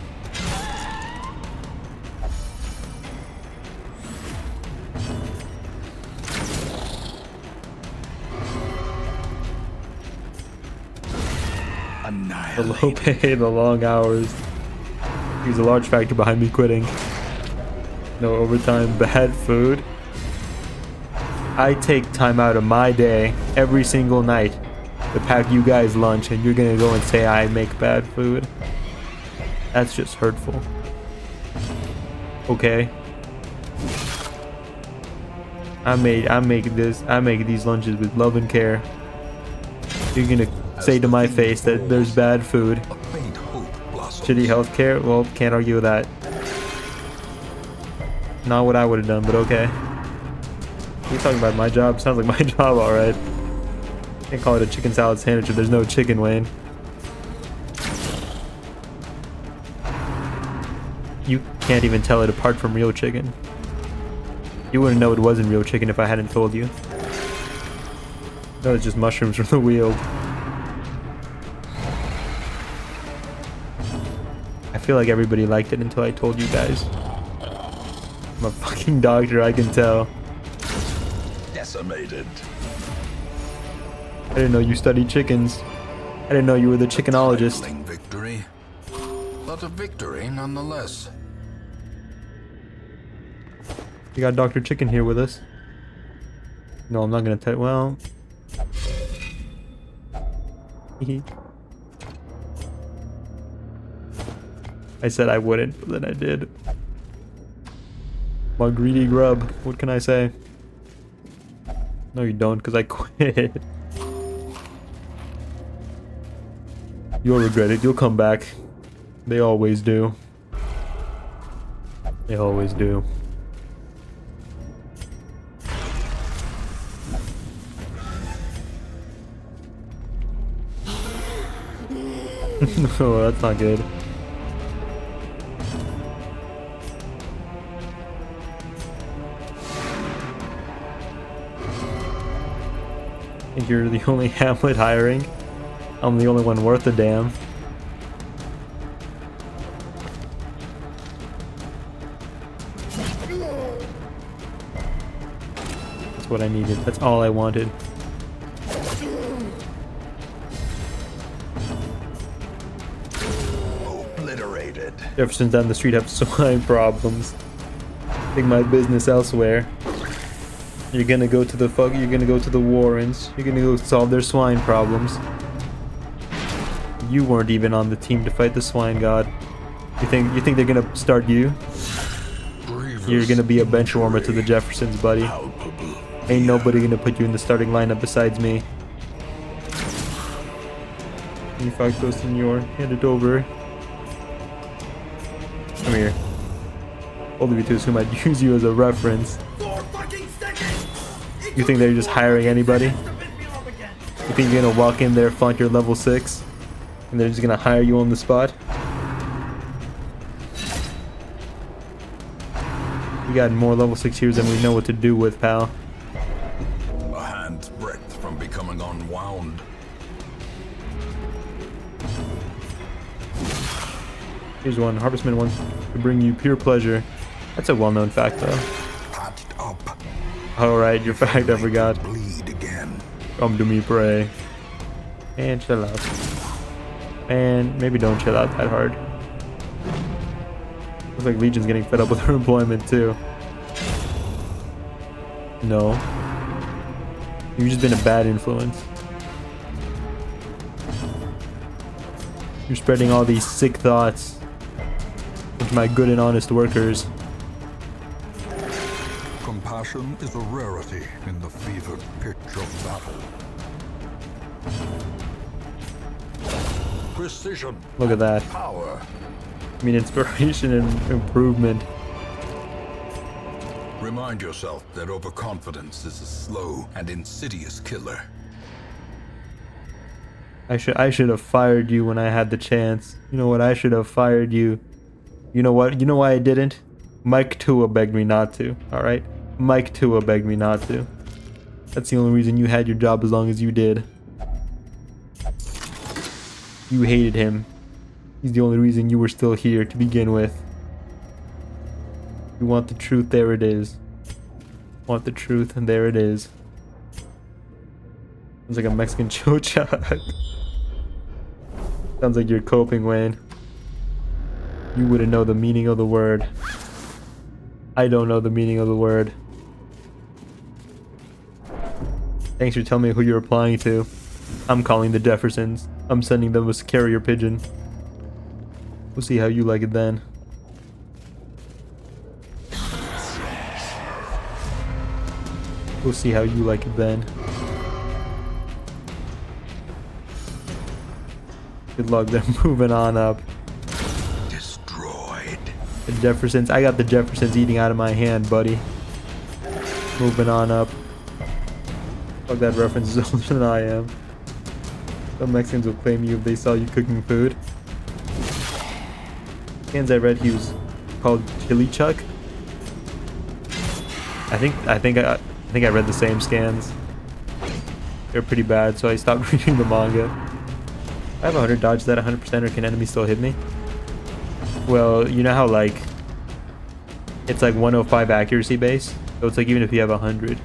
The low pay, the long hours. He's a large factor behind me quitting. No overtime, bad food. I take time out of my day every single night to pack you guys lunch, and you're gonna go and say I make bad food? That's just hurtful. Okay. I make these lunches with love and care. You're gonna say to my face that there's bad food, A faint hope blossoms. shitty healthcare? Well, can't argue with that. Not what I would have done, but okay. You're talking about my job? Sounds like my job, alright. Can't call it a chicken salad sandwich if there's no chicken, Wayne. You can't even tell it apart from real chicken. You wouldn't know it wasn't real chicken if I hadn't told you. No, it's just mushrooms from the wheel. I feel like everybody liked it until I told you guys. I'm a fucking doctor, I can tell. Decimated. I didn't know you studied chickens. I didn't know you were the chickenologist. Trifling victory, but a victory nonetheless. We got Dr. Chicken here with us. No, I'm not gonna tell. Well, I said I wouldn't, but then I did. My greedy grub. What can I say? No, you don't, because I quit. You'll regret it. You'll come back. They always do. They always do. Oh, that's not good. I think you're the only Hamlet hiring. I'm the only one worth a damn. That's what I needed. That's all I wanted. Obliterated. Jefferson's down the street have swine problems. Take my business elsewhere. You're gonna go to the you're gonna go to the Warrens. You're gonna go solve their swine problems. You weren't even on the team to fight the swine god. You think they're gonna start you? You're gonna be a bench warmer to the Jeffersons, buddy. Palpable. Ain't nobody gonna put you in the starting lineup besides me. You Facto Senor, hand it over. Come here. Olivia whom I'd use you as a reference. You think they're just hiring anybody? You think you're gonna walk in there, flaunt your level 6, and they're just gonna hire you on the spot? We got more level 6 heroes than we know what to do with, pal. A hand's breadth from becoming unwound. Here's one. Harvestman wants to bring you pure pleasure. That's a well-known fact, though. Patched up. Alright, your fact I forgot. Bleed again. Come to me, pray. And chill out. And maybe don't chill out that hard. Looks like Legion's getting fed up with her employment, too. No. You've just been a bad influence. You're spreading all these sick thoughts into my good and honest workers. Compassion is a rarity in the fevered pitch of battle. Precision. Look at that. Power. I mean, inspiration and improvement. Remind yourself that overconfidence is a slow and insidious killer. I should have fired you when I had the chance. You know what? I should have fired you. You know what? You know why I didn't? Mike Tua begged me not to. All right, Mike Tua begged me not to. That's the only reason you had your job as long as you did. You hated him. He's the only reason you were still here to begin with. You want the truth? There it is. Want the truth? And there it is. It's like a Mexican chocha. Sounds like you're coping, Wayne. You wouldn't know the meaning of the word. I don't know the meaning of the word. Thanks for telling me who you're applying to. I'm calling the Jeffersons. I'm sending them a carrier pigeon. We'll see how you like it then. We'll see how you like it then. Good luck, they're moving on up. Destroyed. The Jeffersons, I got the Jeffersons eating out of my hand, buddy. Moving on up. Fuck, that reference is older than I am. Some Mexicans will claim you if they saw you cooking food. Scans I read, he was called Chili Chuck. I think I read the same scans. They're pretty bad, so I stopped reading the manga. I have 100 dodge, is that 100% or can enemies still hit me? Well, you know how like it's like 105 accuracy base, so it's like even if you have 100, you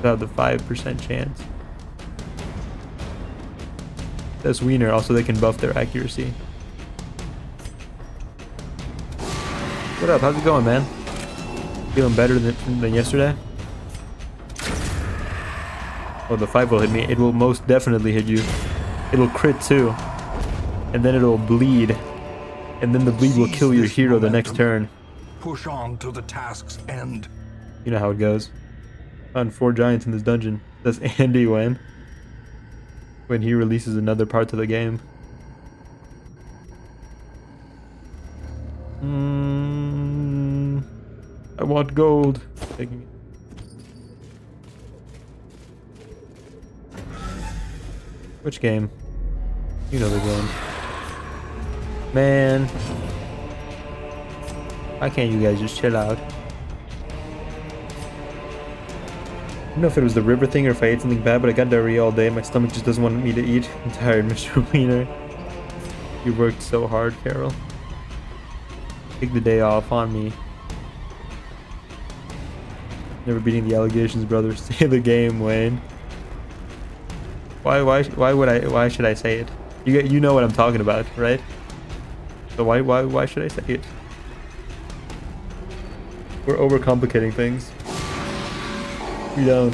have the 5% chance. That's Wiener. Also, they can buff their accuracy. What up? How's it going, man? Feeling better than yesterday? Oh, the 5 will hit me. It will most definitely hit you. It'll crit too. And then it'll bleed. And then the bleed will kill your hero the next turn. Push on to the task's end. You know how it goes. Found 4 giants in this dungeon. That's Andy when he releases another part to the game. I want gold. Taking it. Which game? You know the game. Man. Why can't you guys just chill out? I don't know if it was the river thing or if I ate something bad, but I got diarrhea all day. My stomach just doesn't want me to eat. I'm tired, Mr. Wiener. You worked so hard, Carol. Take the day off on me. Never beating the allegations, brother. Stay the game, Wayne. Why should I say it? You know what I'm talking about, right? So why should I say it? We're overcomplicating things. You don't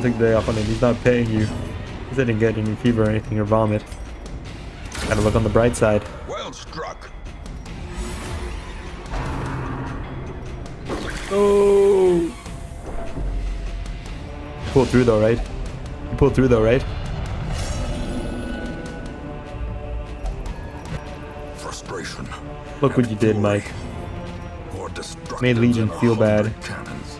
take the day off on him. He's not paying you. Because I didn't get any fever or anything or vomit. Gotta look on the bright side. Well struck. Oh! You pulled through though, right? You pulled through though, right? Frustration. Look what you did, Mike. More destructive Made Legion than feel bad. 100 cannons.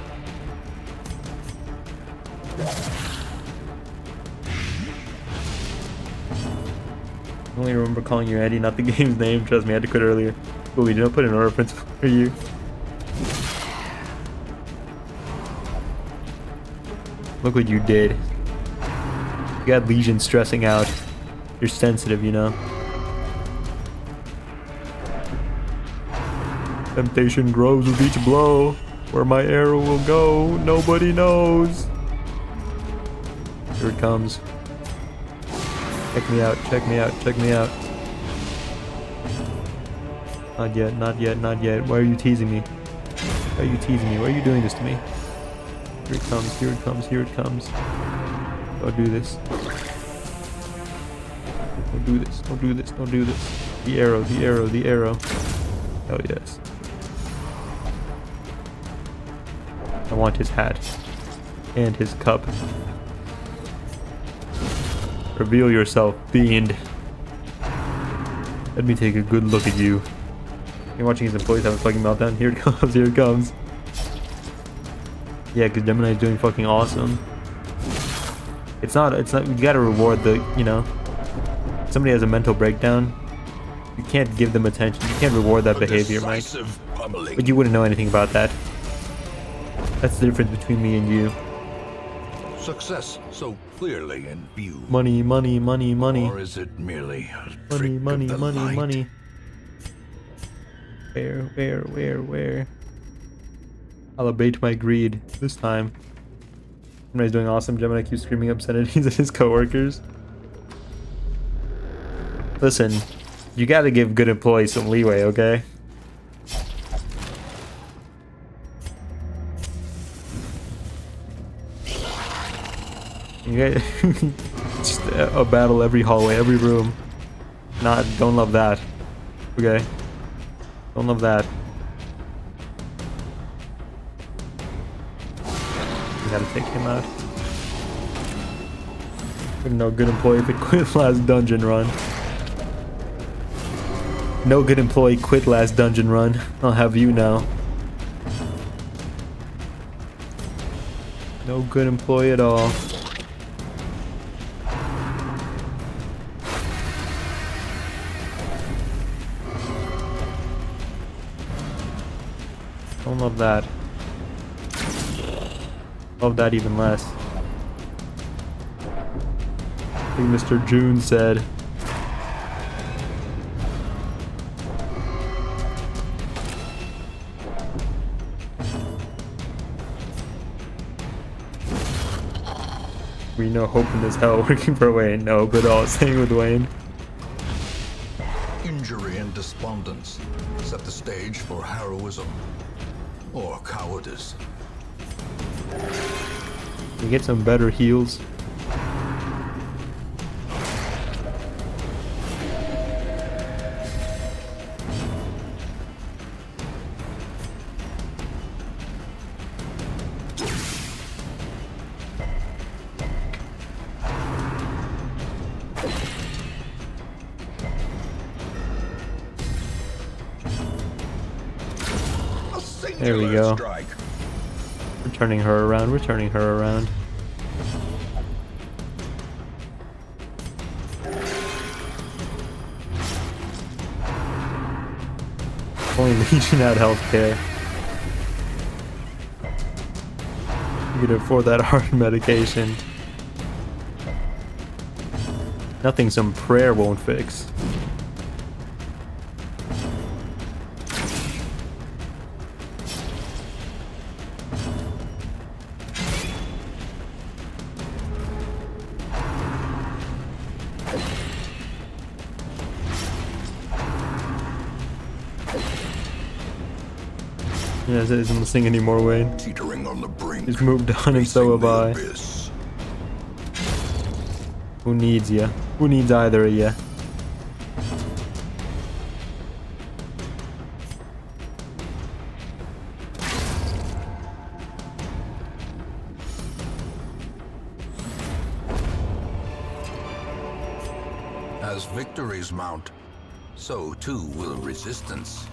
I only remember calling you Andy, not the game's name. Trust me, I had to quit earlier. But we didn't put an order principle for you. Look what you did. You got Legion stressing out. You're sensitive, you know. Temptation grows with each blow. Where my arrow will go, nobody knows. Here it comes. Check me out, check me out, check me out. Not yet, not yet, not yet. Why are you teasing me? Why are you teasing me? Why are you doing this to me? Here it comes, here it comes, here it comes. Don't do this. Don't do this, don't do this, don't do this. The arrow, the arrow, the arrow. Oh yes. I want his hat. And his cup. Reveal yourself, fiend. Let me take a good look at you. You're watching his employees have a fucking meltdown. Here it comes, here it comes. Yeah, because Gemini's doing fucking awesome. It's not, you gotta reward the, you know. If somebody has a mental breakdown, you can't give them attention. You can't reward that behavior, Mike. But you wouldn't know anything about that. That's the difference between me and you. Success so clearly in view. Money, money, money, money. Or is it merely a Money, trick money, of the money, light? money. Where? I'll abate my greed this time. Gemini's doing awesome. Gemini keeps screaming obscenities at his coworkers. Listen, You gotta give good employees some leeway, okay? You get just a battle every hallway, every room. Don't love that. Okay. Don't love that. You gotta take him out. No good employee if it quit last dungeon run. No good employee quit last dungeon run. I'll have you know. No good employee at all. Don't love that. Love that even less. I think Mr. June said. We know hoping as hell working for Wayne. No, but all staying with Wayne. Injury and despondence set the stage for heroism or cowardice. We get some better heals. There we go. Strike. We're turning her around. We're turning her around. Only Legion had healthcare. You could afford that hard medication. Nothing some prayer won't fix. Yeah, it isn't listening anymore, Wayne. Teetering on the brink. He's moved on and so have I. Abyss. Who needs ya? Who needs either of ya? As victories mount, so too will resistance.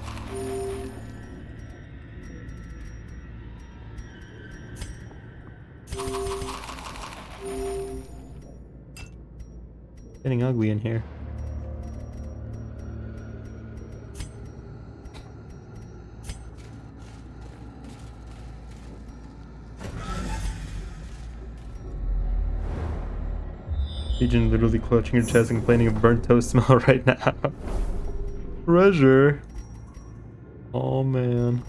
Getting ugly in here. Legion literally clutching her chest and complaining of burnt toast smell right now. Treasure. Oh man.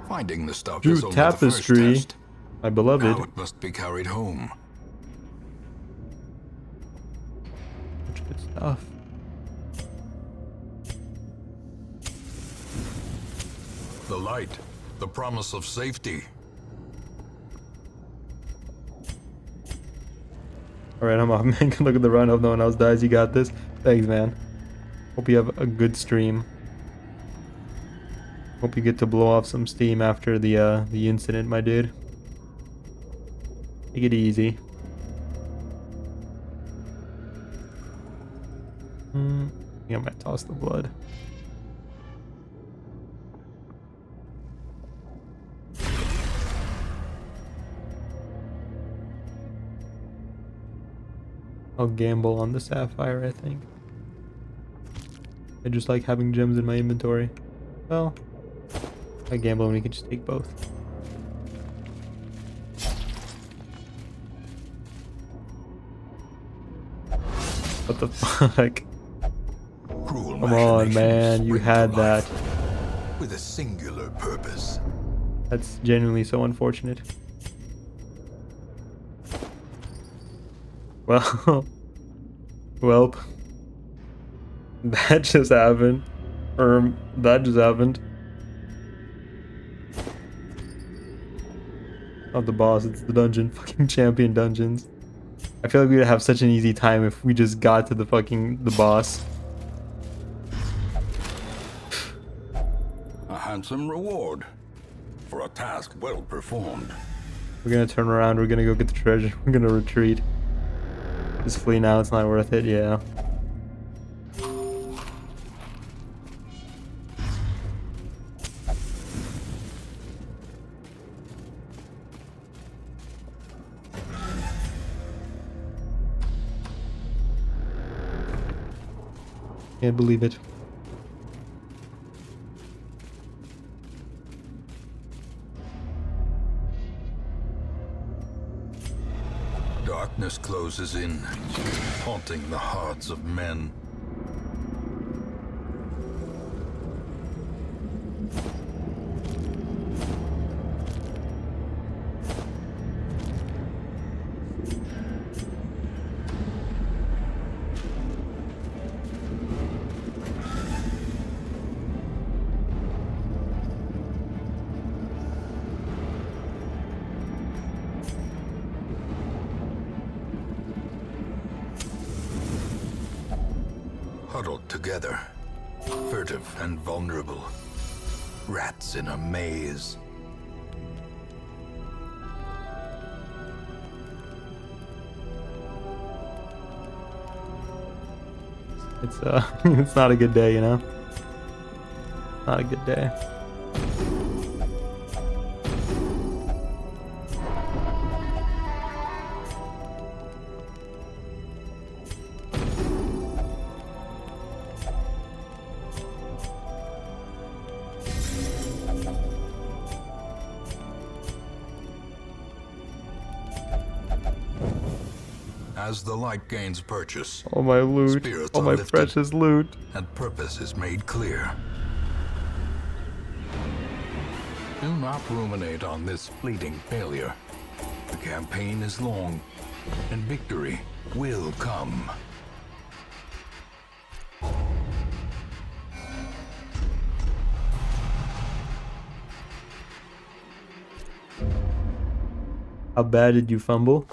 Finding the stuff Drew is only the first Tapestry, test. my beloved. Now it must be carried home. Such good stuff. The light, the promise of safety. Alright, I'm off, man. Good luck at the run. Hope no one else dies. You got this. Thanks, man. Hope you have a good stream. Hope you get to blow off some steam after the incident, my dude. Take it easy. I think I might toss the blood. I'll gamble on the sapphire, I think. I just like having gems in my inventory. Well, I gamble when we can just take both. What the fuck? Cruel Come on, machinations man. You spring had to that. life with a singular purpose. That's genuinely so unfortunate. Well, welp. That just happened. That just happened. Not the boss, it's the dungeon. Fucking champion dungeons. I feel like we would have such an easy time if we just got to the boss. A handsome reward for a task well performed. We're gonna turn around, we're gonna go get the treasure, we're gonna retreat. Just flee now, it's not worth it, yeah. Can't believe it. Darkness closes in, haunting the hearts of men. Huddled together, furtive and vulnerable, rats in a maze. It's it's not a good day, you know? Not a good day. As the light gains purchase, All my loot, spirits all are my lifted, precious loot. and purpose is made clear. Do not ruminate on this fleeting failure. The campaign is long, and victory will come. How bad did you fumble?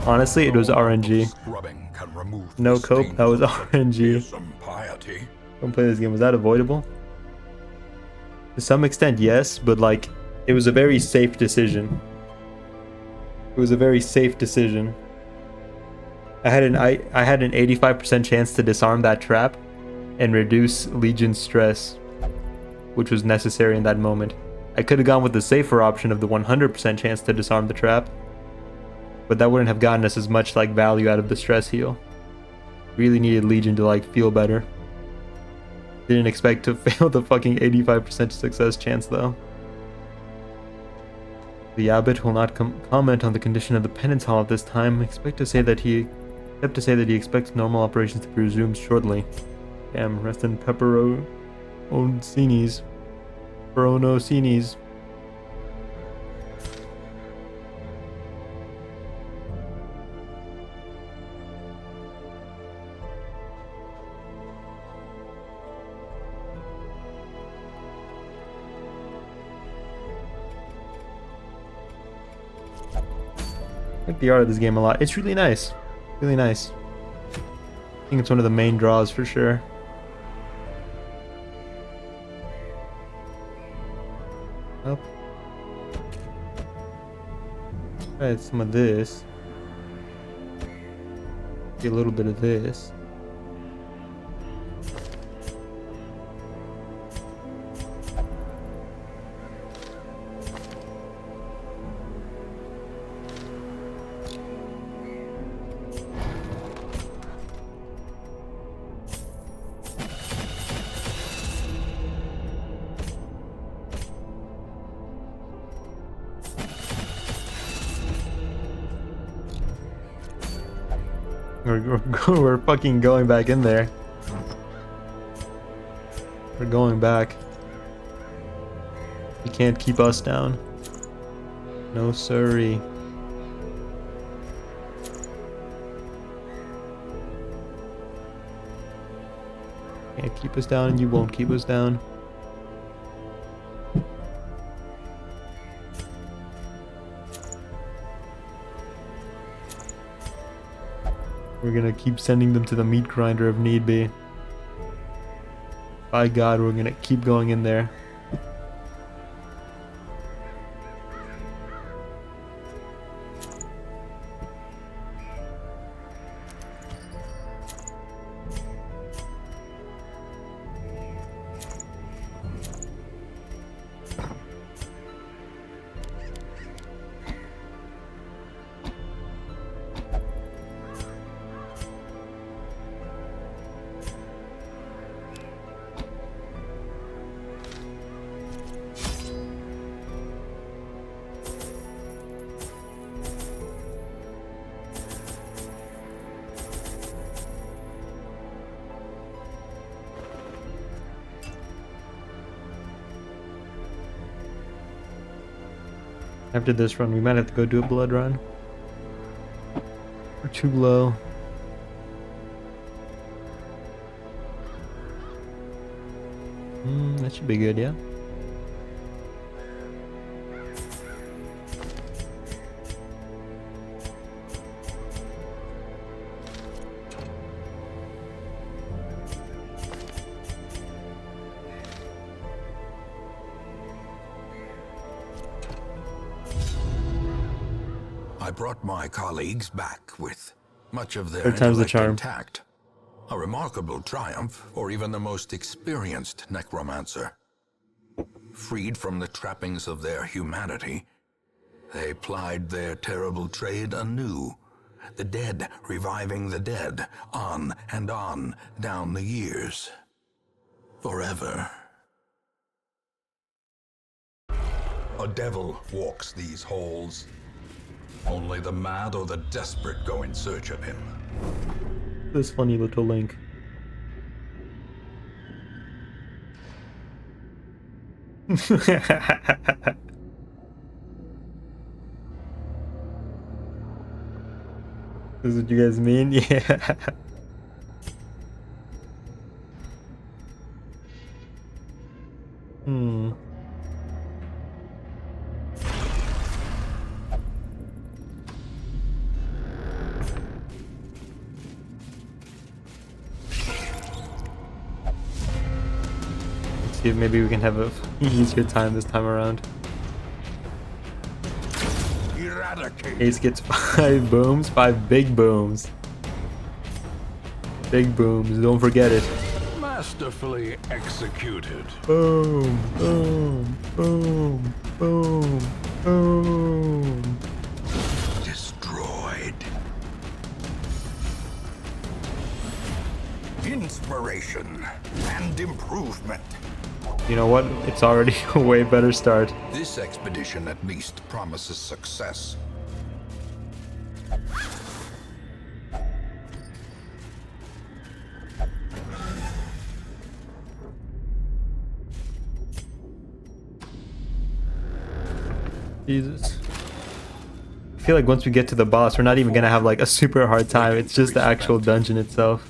Honestly, it was RNG. Scrubbing can remove No the cope, stain that was of RNG. fearsome piety. Don't play this game. Was that avoidable? To some extent, yes, but like, it was a very safe decision. It was a very safe decision. I had an 85% chance to disarm that trap and reduce Legion's stress, which was necessary in that moment. I could have gone with the safer option of the 100% chance to disarm the trap, but that wouldn't have gotten us as much like value out of the stress heal. Really needed Legion to like feel better. Didn't expect to fail the fucking 85% success chance though. The abbot will not comment on the condition of the penance hall at this time, except to say that he expects normal operations to be resumed shortly. Damn, rest in Peperoncinis. Peronocinis. I like the art of this game a lot. It's really nice. Really nice. I think it's one of the main draws for sure. Up. Try some of this. Get a little bit of this. We're fucking going back in there. We're going back. You can't keep us down. No siree. keep us down and you won't keep us down. We're gonna keep sending them to the meat grinder if need be. By God, we're gonna keep going in there. After this run, we might have to go do a blood run. We're too low. That should be good, yeah. I brought my colleagues back with much of their Third time's the intellect charm. intact. A remarkable triumph for even the most experienced necromancer. Freed from the trappings of their humanity, they plied their terrible trade anew. The dead reviving the dead, on and on down the years. Forever. A devil walks these halls. Only the mad or the desperate go in search of him. This funny little link. This is what you guys mean? Yeah. See if maybe we can have a easier time this time around. Eradicate. Ace gets 5 booms, 5 big booms. Big booms, don't forget it. Masterfully executed. Boom, boom, boom, boom, boom. Destroyed. Inspiration and improvement. You know what? It's already a way better start. This expedition at least promises success. Jesus. I feel like once we get to the boss, we're not even gonna have like a super hard time. It's just the actual dungeon itself.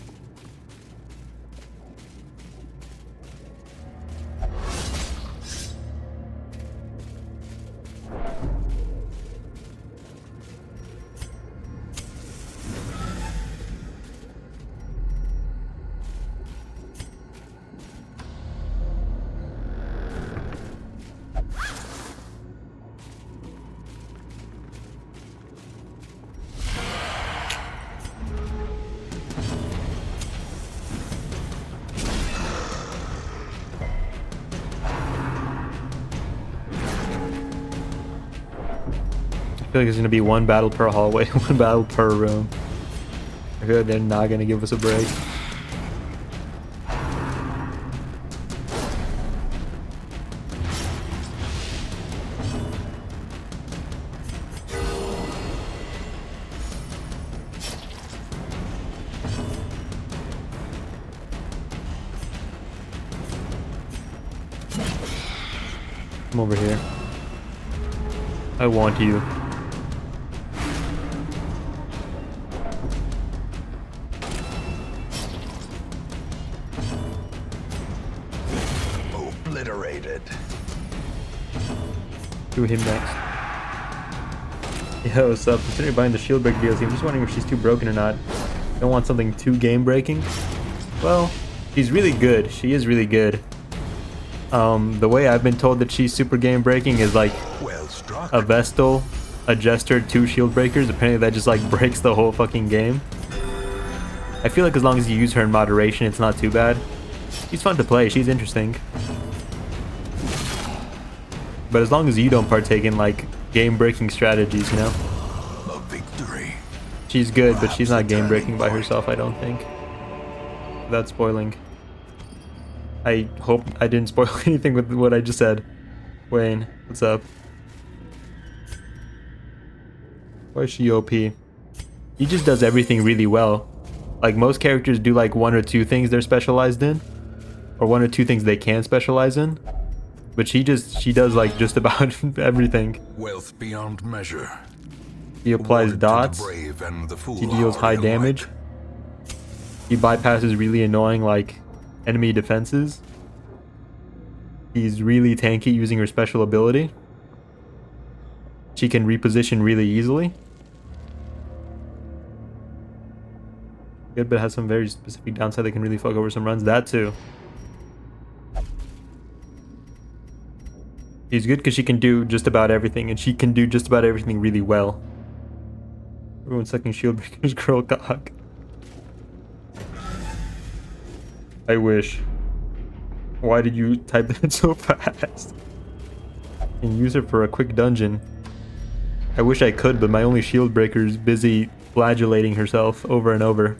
I feel like there's gonna be one battle per hallway, one battle per room. I feel like they're not gonna give us a break. Come over here. I want you. obliterated. Do him next. Yo, what's up? Considering buying the Shield Break DLC, I'm just wondering if she's too broken or not. Don't want something too game breaking. Well, she's really good. She is really good. The way I've been told that she's super game breaking is like Well struck. a Vestal, a Jester, 2 Shield Breakers. Apparently that just like breaks the whole fucking game. I feel like as long as you use her in moderation, it's not too bad. She's fun to play. She's interesting. But as long as you don't partake in like game-breaking strategies, you know? A victory. She's good, but she's not Perhaps a game-breaking by turning herself, I don't think. Without spoiling. I hope I didn't spoil anything with what I just said. Wayne, what's up? Why is she OP? He just does everything really well. Like most characters do like 1 or 2 things they're specialized in. Or 1 or 2 things they can specialize in. But she does like just about everything. Wealth beyond measure. He applies Awarded to the dots. brave and the He deals high foolhardy alike. damage. He bypasses really annoying like enemy defenses. He's really tanky using her special ability. She can reposition really easily. Good, but has some very specific downside that can really fuck over some runs. That too. She's good because she can do just about everything, and she can do just about everything really well. Everyone's sucking Shield Breaker's girl cock. I wish. Why did you type that so fast? And use her for a quick dungeon. I wish I could, but my only Shield Breaker is busy flagellating herself over and over.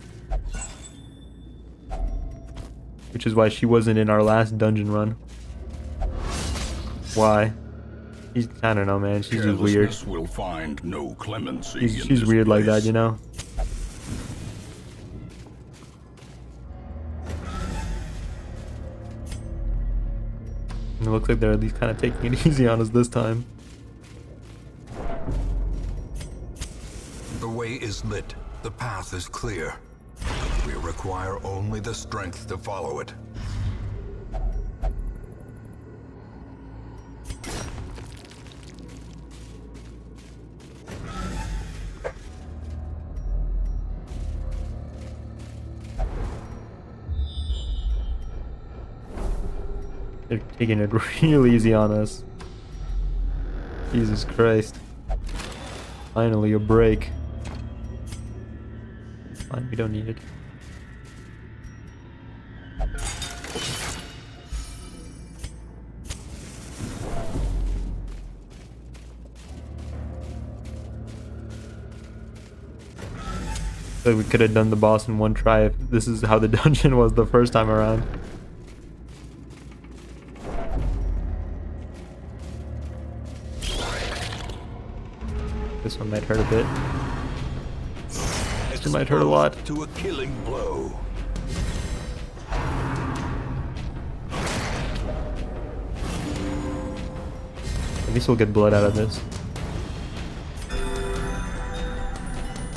Which is why she wasn't in our last dungeon run. Why? I don't know, man. She's just weird. Carelessness will find no clemency in She's this weird like that, place. you know? And it looks like they're at least kind of taking it easy on us this time. The way is lit. The path is clear. We require only the strength to follow it. They're taking it real easy on us. Jesus Christ. Finally, a break. Fine, we don't need it. So we could have done the boss in one try if this is how the dungeon was the first time around. This one might hurt a bit. This one might hurt a lot. To a killing blow. At least we'll get blood out of this.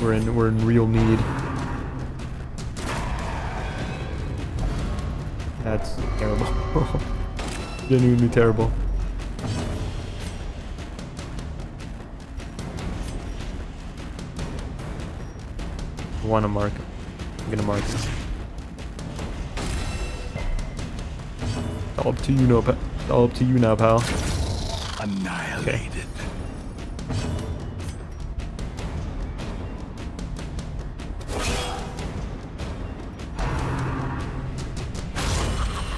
We're in real need. That's terrible. Genuinely terrible. I want to mark. I'm gonna mark this. All up to you now, all up to you now, pal. Annihilated.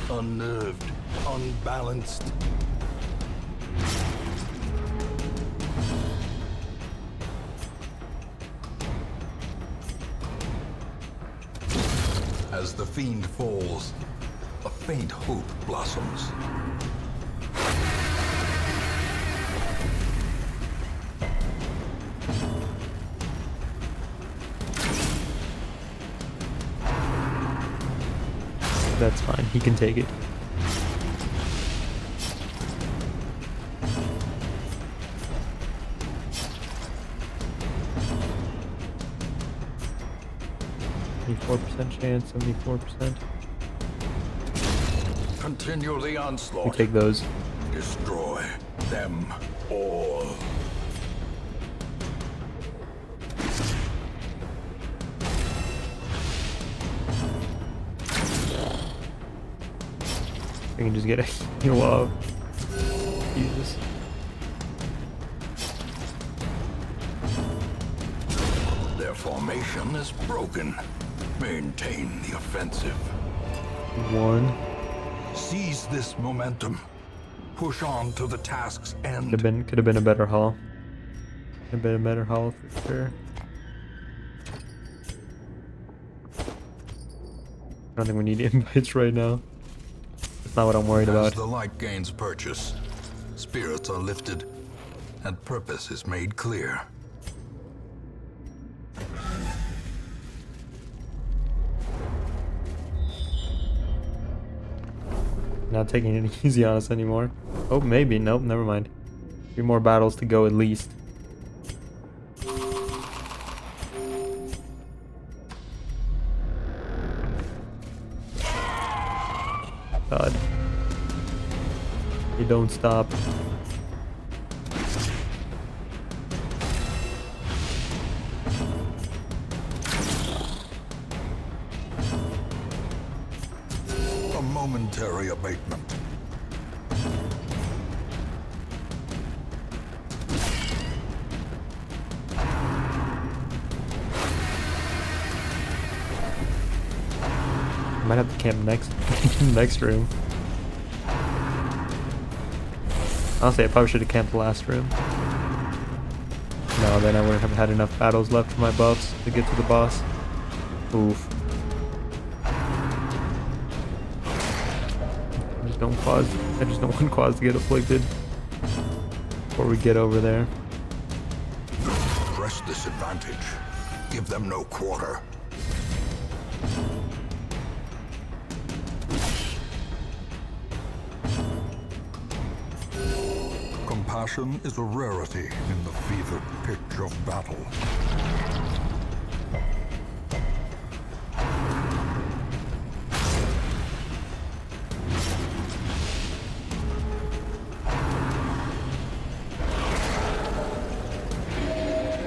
Unnerved, unbalanced. As the fiend falls, a faint hope blossoms. That's fine. He can take it. %, chance, 74%. Continue the We onslaught. take those. Destroy them all. We can just get a heal off. Jesus. Their formation is broken. Maintain the offensive. One. Seize this momentum. Push on to the task's end. Could have been a better haul. Could have been a better haul for sure. I don't think we need invites right now. That's not what I'm worried As about. the light gains purchase, spirits are lifted, and purpose is made clear. Not taking it easy on us anymore. Oh, maybe. Nope, never mind. 3 more battles to go at least. God. They don't stop. A momentary abatement. Might have to camp next next room. Honestly, I probably should have camped the last room. No, then I wouldn't have had enough battles left for my buffs to get to the boss. Oof. I just don't want Quaz to get afflicted before we get over there. Press this advantage. Give them no quarter. Compassion is a rarity in the fevered pitch of battle.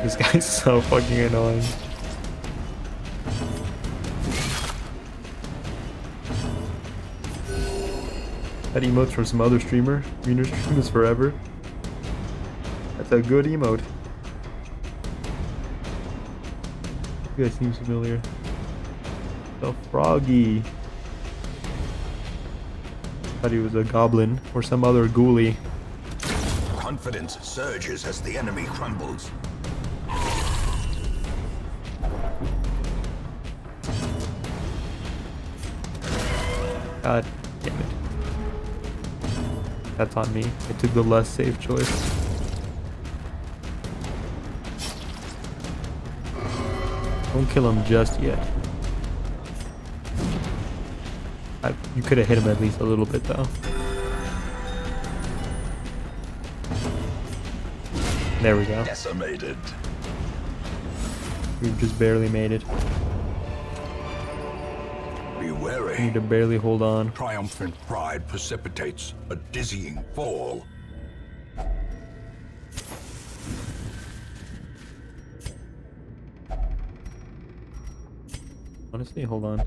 This guy's so fucking annoying. That emote's from some other streamer. Greener stream is forever. That's a good emote. You guys seem familiar. The Froggy. Thought he was a goblin or some other ghoulie. Confidence surges as the enemy crumbles. God damn it. That's on me. I took the less safe choice. Don't kill him just yet. You could have hit him at least a little bit though. There we go. Decimated. We've just barely made it. Be We wary. need to barely hold on. Triumphant pride precipitates a dizzying fall. Honestly, hold on.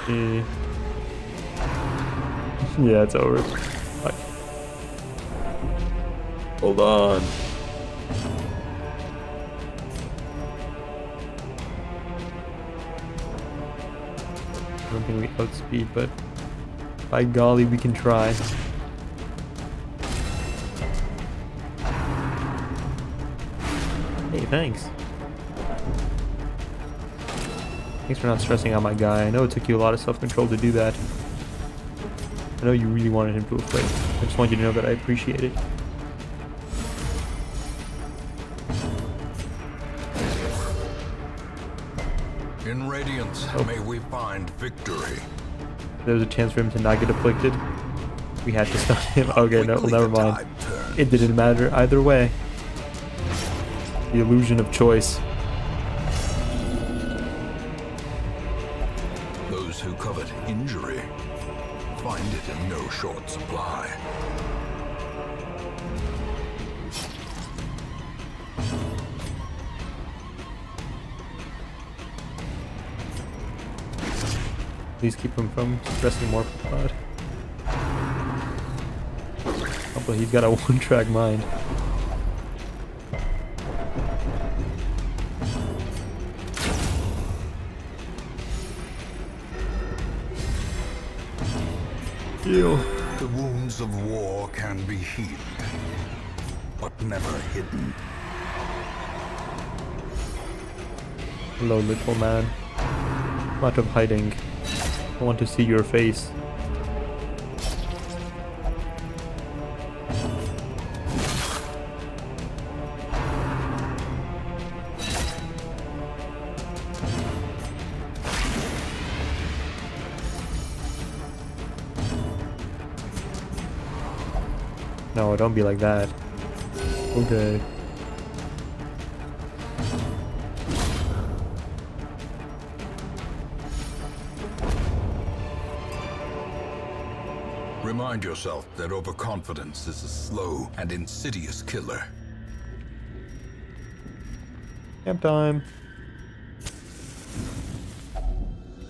Eh. Yeah, it's over. Fuck. Hold on. I don't think we outspeed, but by golly, we can try. Hey, thanks. Thanks for not stressing out my guy. I know it took you a lot of self-control to do that. I know you really wanted him to afflict. I just want you to know that I appreciate it. In Radiance, may we find victory. There was a chance for him to not get afflicted. We had to stun him. Okay, no, Quickly never the mind. tide turned. It didn't matter either way. The illusion of choice. Those who covet injury find it in no short supply. Please keep him from stressing more pod. Oh, but he's got a one-track mind. Heal. The wounds of war can be healed, but never hidden. Hello, little man. Lot of hiding. I want to see your face. No, don't be like that. Okay. Remind yourself that overconfidence is a slow and insidious killer. Camp time.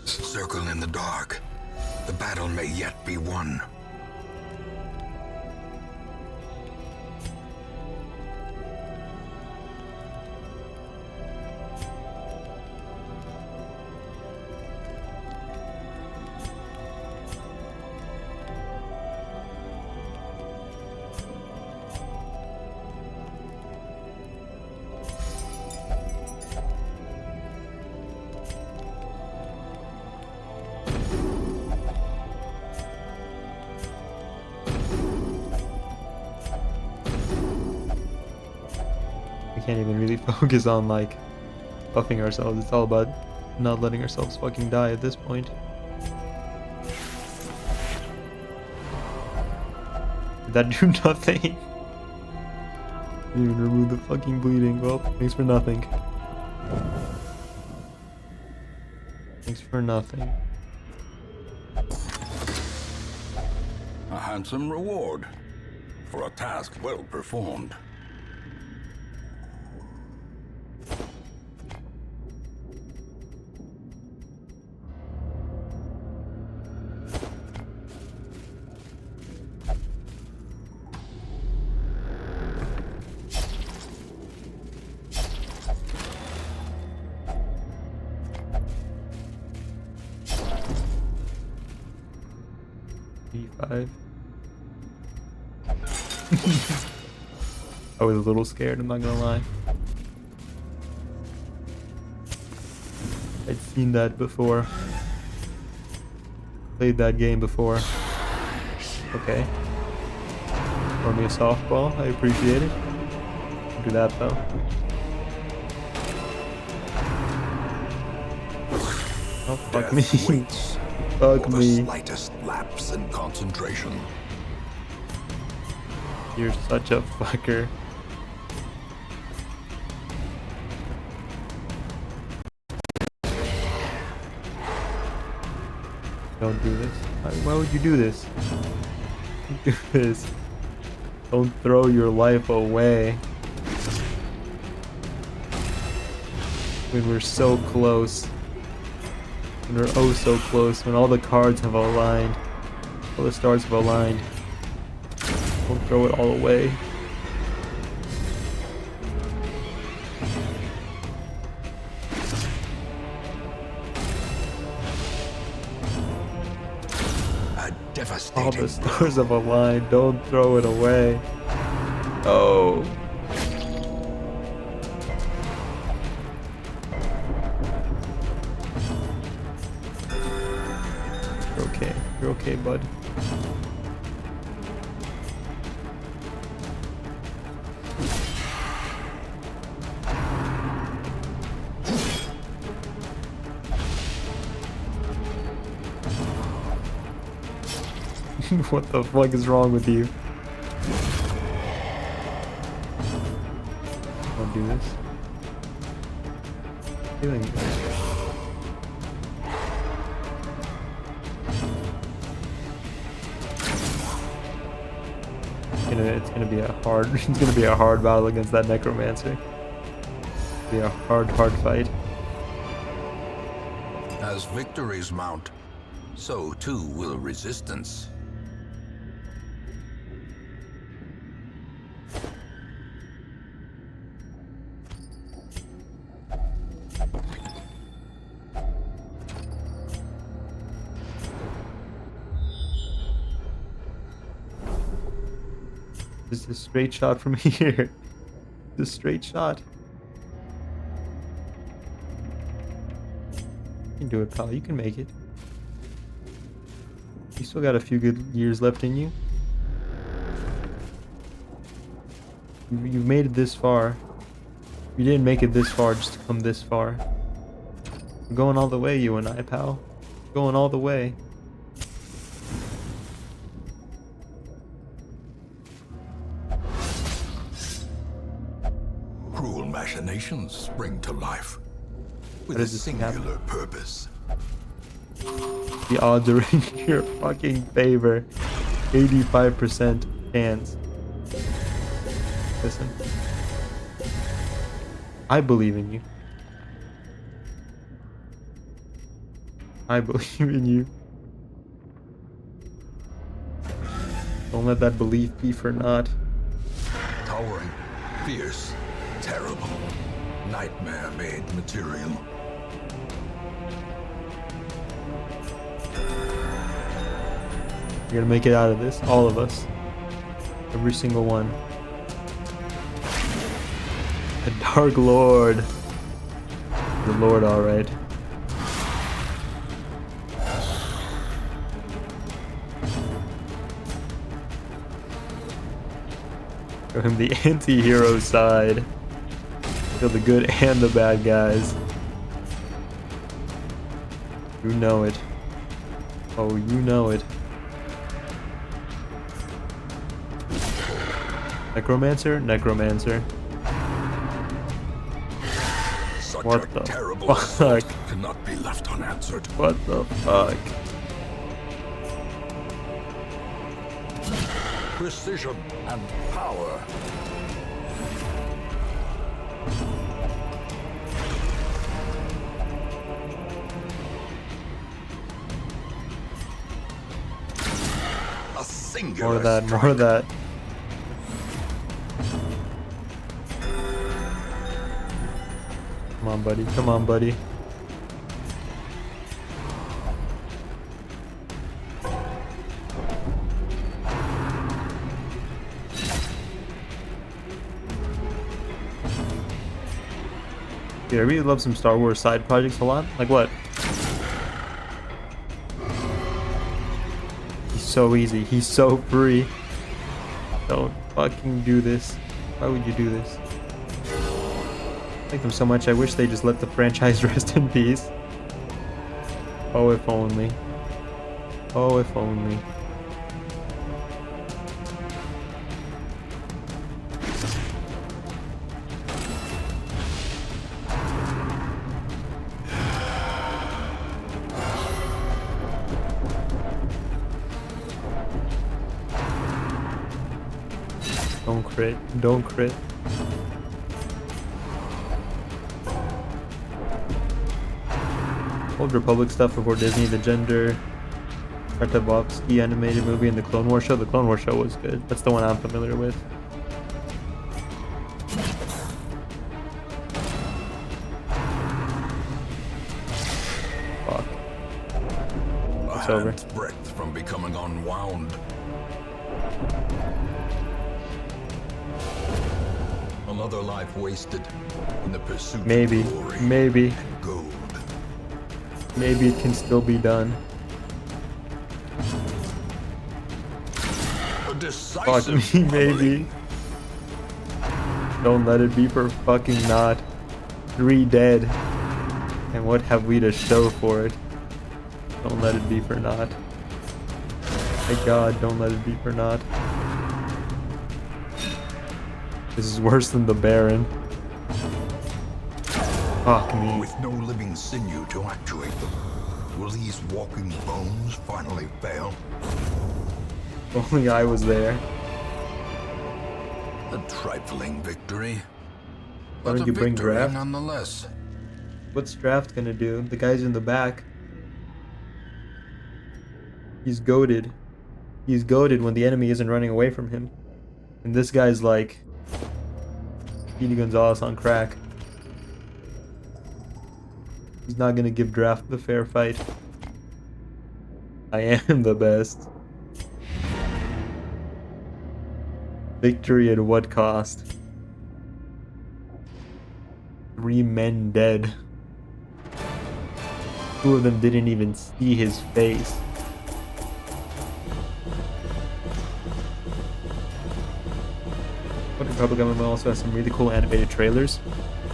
Circle in the dark. The battle may yet be won. We can't even really focus on like buffing ourselves. It's all about not letting ourselves fucking die at this point. Did that do nothing? Didn't even remove the fucking bleeding. Well, thanks for nothing. Thanks for nothing. A handsome reward for a task well performed. E5. I was a little scared, I'm not gonna lie. I'd seen that before. Played that game before. Okay. Throw me a softball, I appreciate it. Don't do that though. Oh, fuck me. Death waits Fuck for the me. slightest lapse in concentration. You're such a fucker. Don't do this. Why would you do this? Don't do this. Don't throw your life away. When we're so close. When we're oh so close. When all the cards have aligned. All the stars have aligned. Don't throw it all away. A All devastating the stars have aligned. Don't throw it away. Oh. You're okay. You're okay, bud. What the fuck is wrong with you? I'll do this. Feeling good. It's gonna be a hard it's gonna be a hard battle against that necromancer. Be a hard fight. As victories mount, so too will resistance. This is a straight shot from here. This straight shot. You can do it, pal. You can make it. You still got a few good years left in you. You've made it this far. You didn't make it this far just to come this far. We're going all the way, you and I, pal. Going all the way. Cruel machinations spring to life with How a does this thing happen? singular purpose. The odds are in your fucking favor. 85% chance. Listen. I believe in you. I believe in you. Don't let that belief be for naught. Towering, fierce, terrible, nightmare-made material. We're gonna make it out of this, all of us. Every single one. The Dark Lord. The Lord, alright. Show him the anti-hero side. Show the good and the bad guys. You know it. Oh, you know it. Necromancer? Necromancer. Such What a the terrible fuck? assault cannot be left unanswered. What the fuck? Precision and power. A singular More of that, more strike. of that. Come on, buddy. Come on, buddy. Dude, I really love some Star Wars side projects a lot. Like what? He's so easy. He's so free. Don't fucking do this. Why would you do this? I like them so much, I wish they just let the franchise rest in peace. Oh, if only. Oh, if only. Don't crit. Don't crit. Old Republic stuff before Disney, the Gender, Tartakovsky animated movie, and the Clone Wars show. The Clone Wars show was good. That's the one I'm familiar with. Fuck. A It's over. hand's breadth from becoming unwound. Another life wasted in the pursuit Maybe. of glory Maybe. and gold. Maybe it can still be done. A Fuck decisive me, maybe. pummeling. Don't let it be for fucking not. 3 dead. And what have we to show for it? Don't let it be for not. My god, don't let it be for naught. This is worse than the Baron. Fuck me. With no living sinew to actuate them, will these walking bones finally fail? If only I was there. A trifling victory, Why but don't a you bring victory draft? nonetheless. What's Draft gonna do? The guy's in the back. He's goaded. He's goaded when the enemy isn't running away from him. And this guy's like Speedy Gonzalez on crack. He's not gonna give Draft the fair fight. I am the best. Victory at what cost? 3 men dead. 2 of them didn't even see his face. What Republic MMO also has some really cool animated trailers.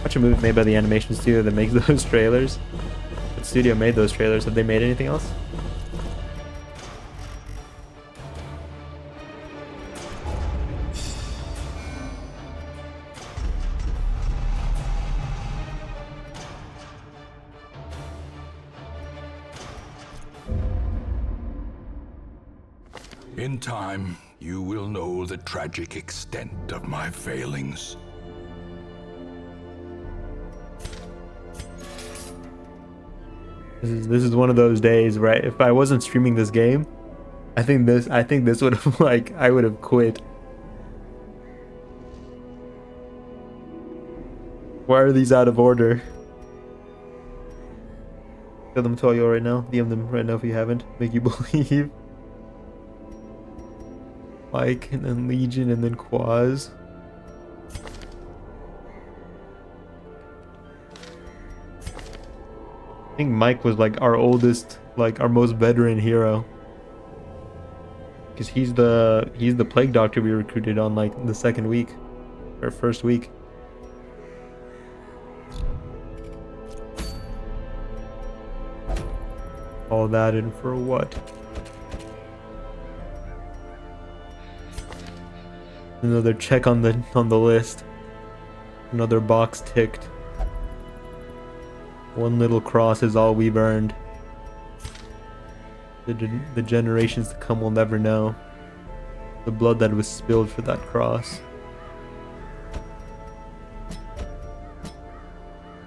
Watch a movie made by the animation studio that makes those trailers. What studio made those trailers? Have they made anything else? In time, you will know the tragic extent of my failings. This is one of those days, right? If I wasn't streaming this game, I think this would have like I would have quit. Why are these out of order? Tell them to you right now. DM them right now if you haven't. Make you believe. Mike and then Legion and then Quaz. I think Mike was like our oldest, like our most veteran hero. Cause he's the plague doctor we recruited on like the second week. Or first week. All that in for what? Another check on the list. Another box ticked. One little cross is all we've earned. The generations to come will never know the blood that was spilled for that cross.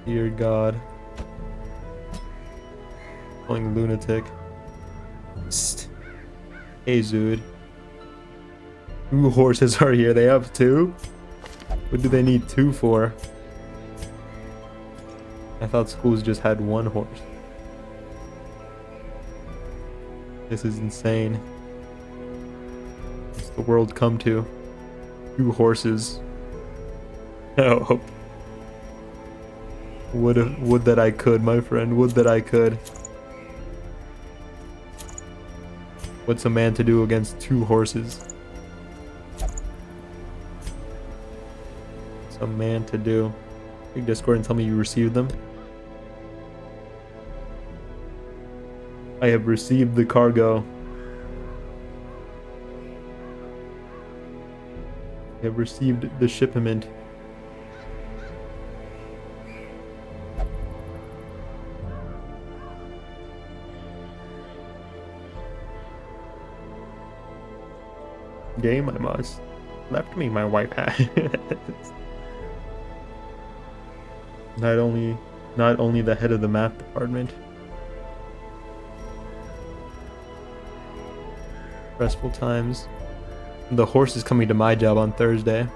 Dear God. Calling lunatic. Psst. Hey, Zood. 2 horses are here. They have 2? What do they need 2 for? I thought schools just had 1 horse. This is insane. What's the world come to? 2 horses. Oh. Would that I could, my friend. Would that I could. What's a man to do against 2 horses? What's a man to do? Big Discord and tell me you received them. I have received the cargo. I have received the shipment. Game I must. Left me my wife has. Not only the head of the math department. Stressful times. The horse is coming to my job on Thursday.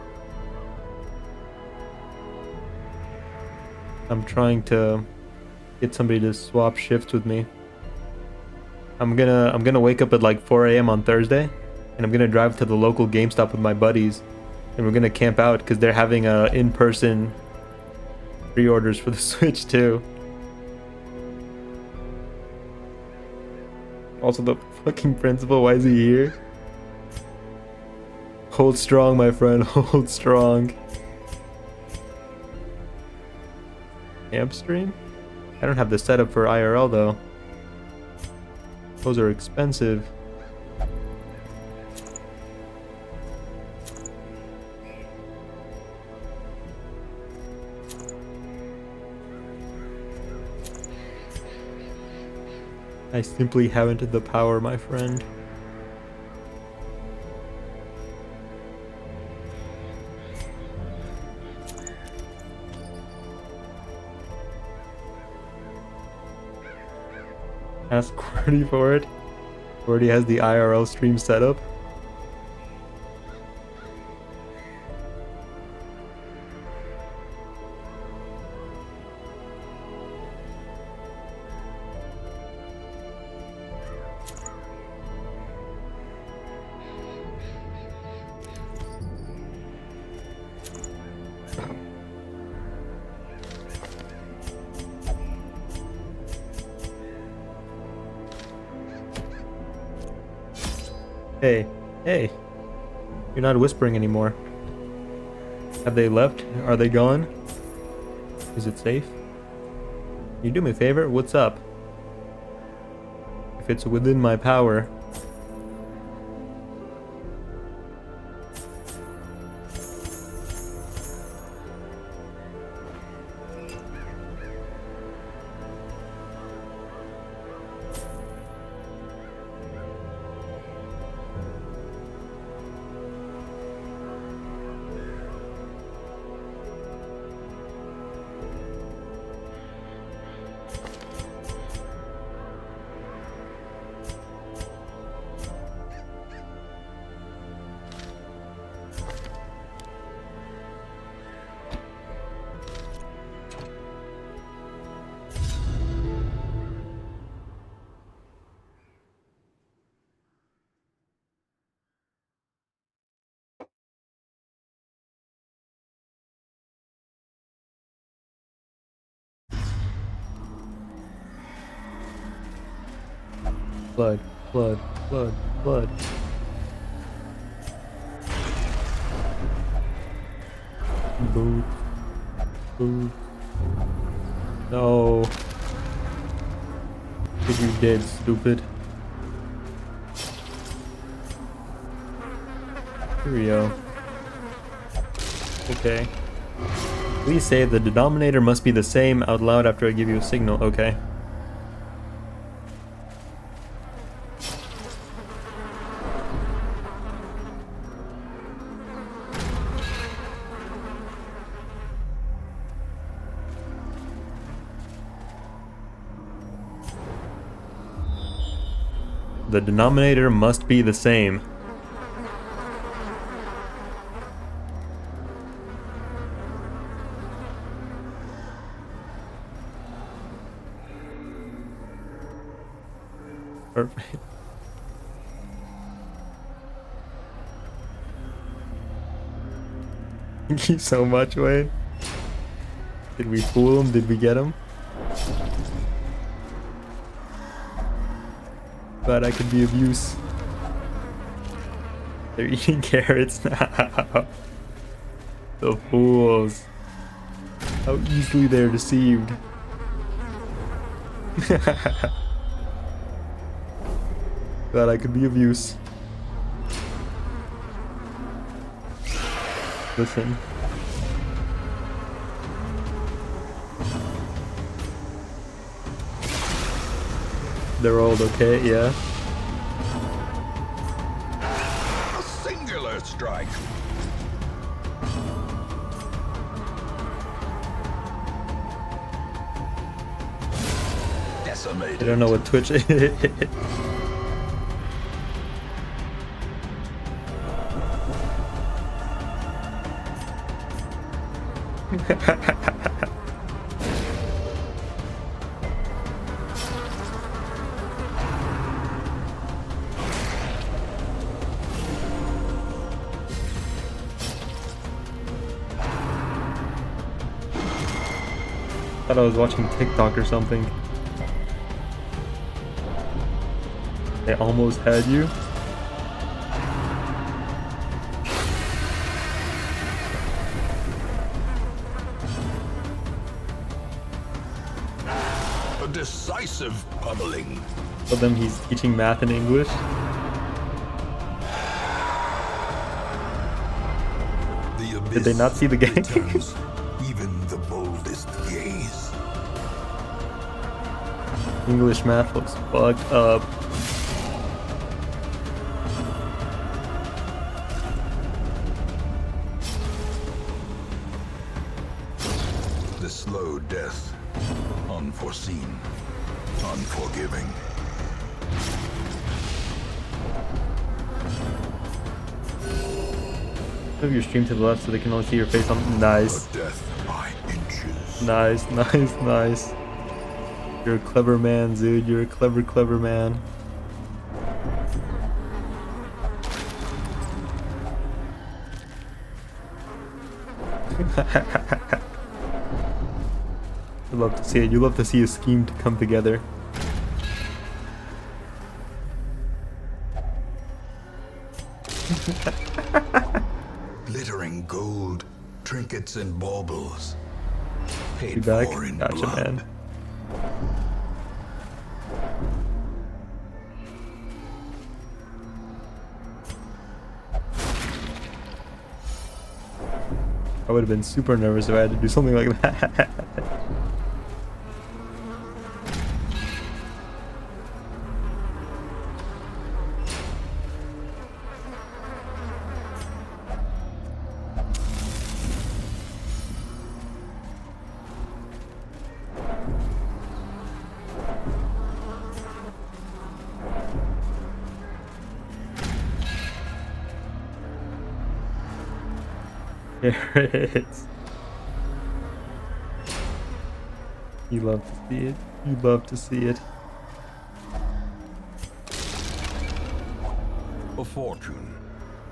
I'm trying to get somebody to swap shifts with me. I'm gonna wake up at like 4 a.m. on Thursday, and I'm gonna drive to the local GameStop with my buddies, and we're gonna camp out because they're having in-person pre-orders for the Switch too. Also the fucking principal, why is he here? Hold strong, my friend, hold strong. Camp stream? I don't have the setup for IRL though. Those are expensive. I simply haven't the power, my friend. Ask QWERTY for it. QWERTY has the IRL stream set up. Hey, hey. You're not whispering anymore. Have they left? Are they gone? Is it safe? You do me a favor? What's up? If it's within my power. Blood, blood, blood, blood. Boo. Boo. No. I think you're dead, stupid. Here we go. Okay. Please say the denominator must be the same out loud after I give you a signal. Okay. The denominator must be the same. Perfect. Thank you so much, Wayne. Did we fool him? Did we get him? Glad I could be of use. They're eating carrots now. The fools. How easily they're deceived. Glad I could be of use. Listen. They're all okay, yeah. A singular strike. Decimated. I don't know what Twitch is. Thought I was watching TikTok or something. They almost had you. A decisive pummeling. For them, he's teaching math and English. The abyss Did they not see the game? returns even the boldest gaze. English math looks fucked up. The slow death. Unforeseen. Unforgiving. Move your stream to the left so they can only see your face on. Nice. A death by inches. Nice, nice, nice. You're a clever man, dude. You're a clever, clever man. You love to see it. You love to see a scheme to come together. Glittering gold, trinkets and baubles. Be Paid back. for in Gotcha, blood. man. I would have been super nervous if I had to do something like that. There it is. You love to see it. You love to see it. A fortune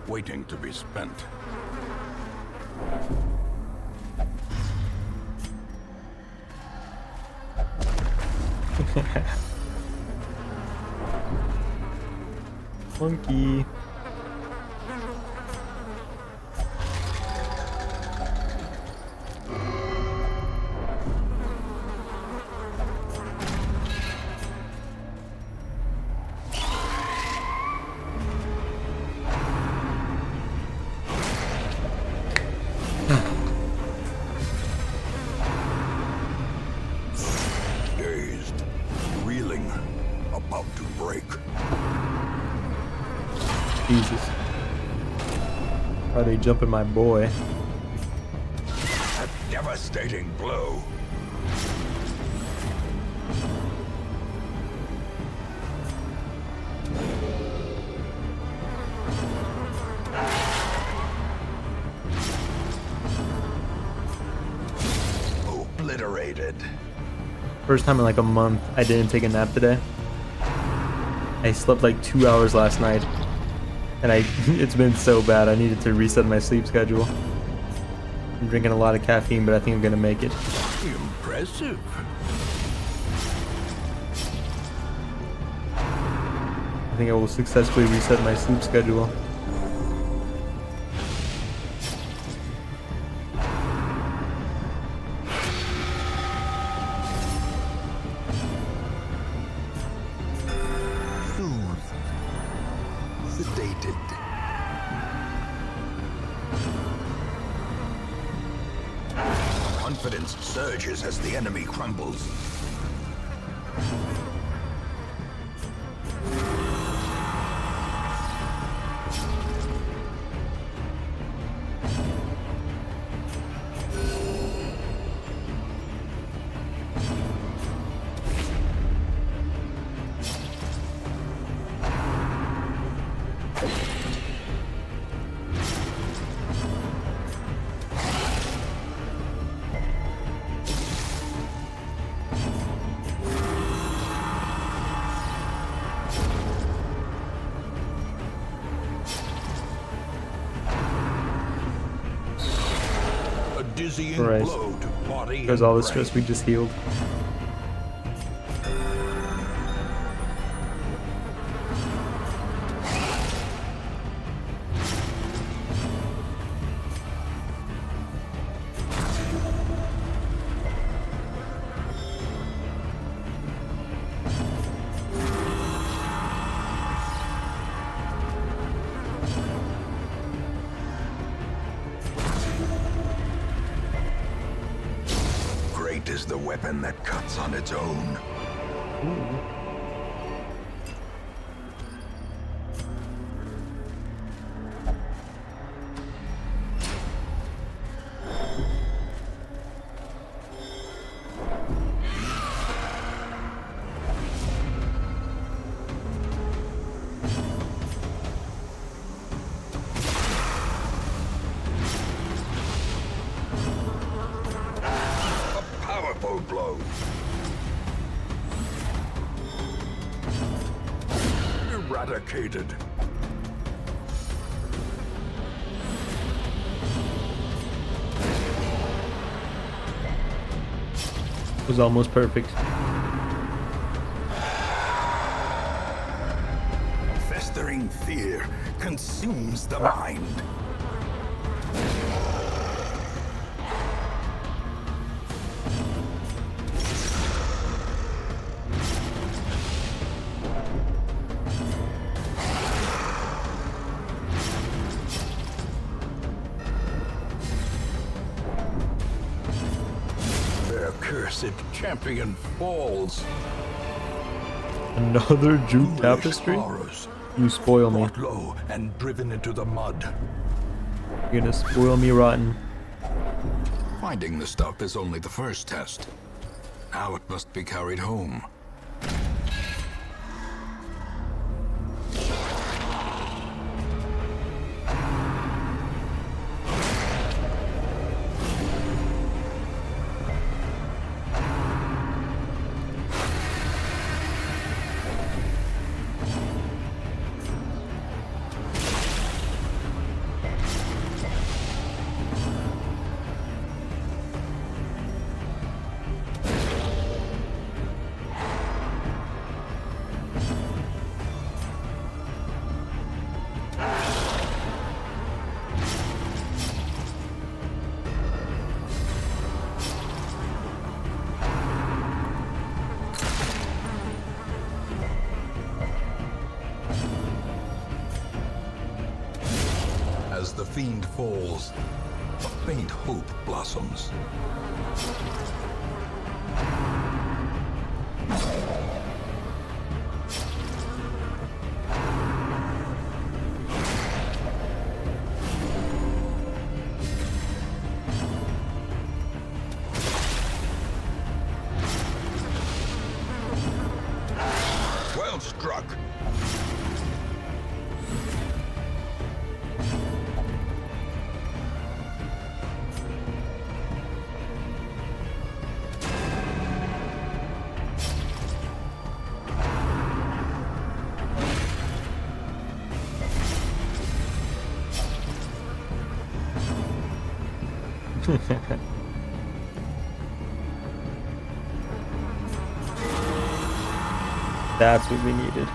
waiting to be spent. Monkey. Dazed, reeling, about to break. Jesus. Are they jumping my boy? A devastating blow. Obliterated. First time in like a month I didn't take a nap today. I slept like 2 hours last night. And it's been so bad. I needed to reset my sleep schedule. I'm drinking a lot of caffeine, but I think I'm gonna make it. Impressive. I think I will successfully reset my sleep schedule. Soothed. Sedated. Confidence surges as the enemy crumbles. A dizzying Right. blow to body Because and all the brain. stress we just healed. Great is the weapon that cuts on its own. Ooh. A powerful blow. Eradicated. Was almost perfect. Festering fear consumes the mind. Their cursed champion falls. Another jute Foolish tapestry? horrors, You spoil me. brought low and driven into the mud. You're gonna spoil me rotten. Finding the stuff is only the first test. Now it must be carried home. As the fiend falls, a faint hope blossoms. Well struck. That's what we needed.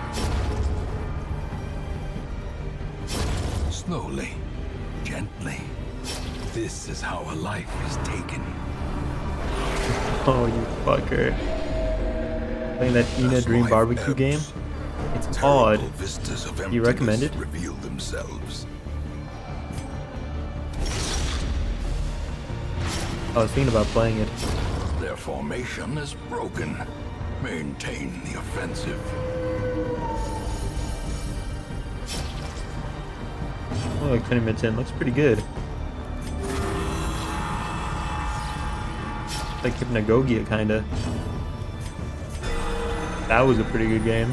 Slowly, gently. This is how a life is taken. Oh, you fucker. Playing that Ina As Dream life Barbecue ebbs, game? It's terrible odd. vistas of You recommend emptiness it? reveal themselves. I was thinking about playing it. Their formation is broken. Maintain the offensive. Oh, like 20 minutes in. Looks pretty good. Like Hypnagogia, kinda. That was a pretty good game.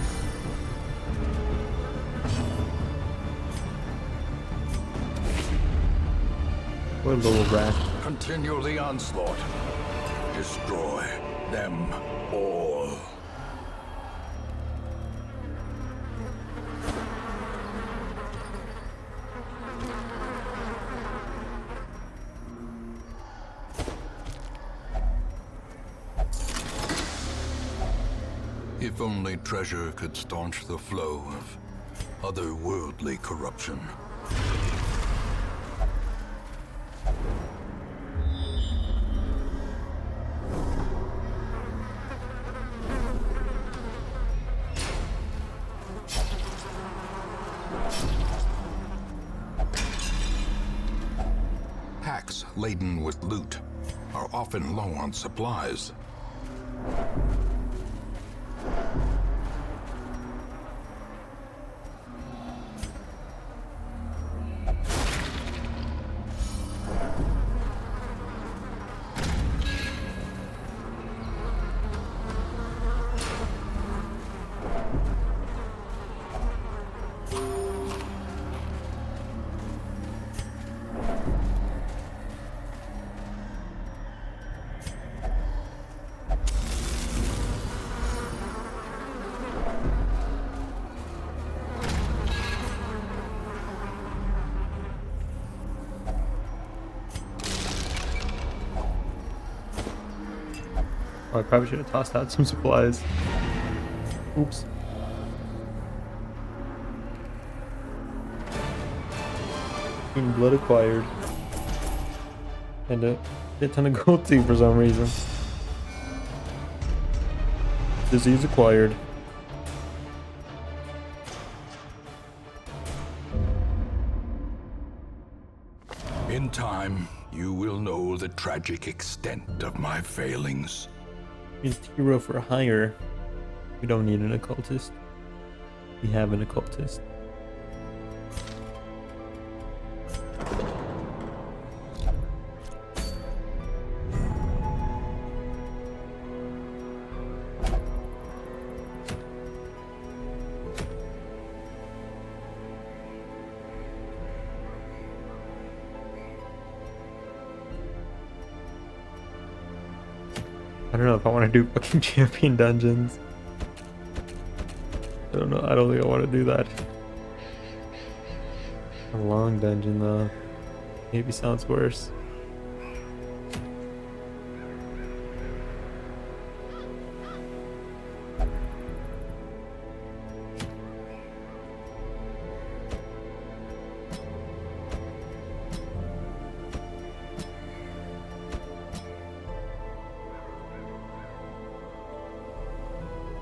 What a little rat. Continue the onslaught. Destroy them all. If only treasure could staunch the flow of otherworldly corruption. Packs laden with loot are often low on supplies. Oh, I probably should have tossed out some supplies. Oops. Blood acquired. And a shit ton of gold too for some reason. Disease acquired. In time, you will know the tragic extent of my failings. Used hero for hire. We don't need an occultist. We have an occultist. I don't know if I want to do fucking champion dungeons. I don't know. I don't think I want to do that. A long dungeon though. Maybe sounds worse.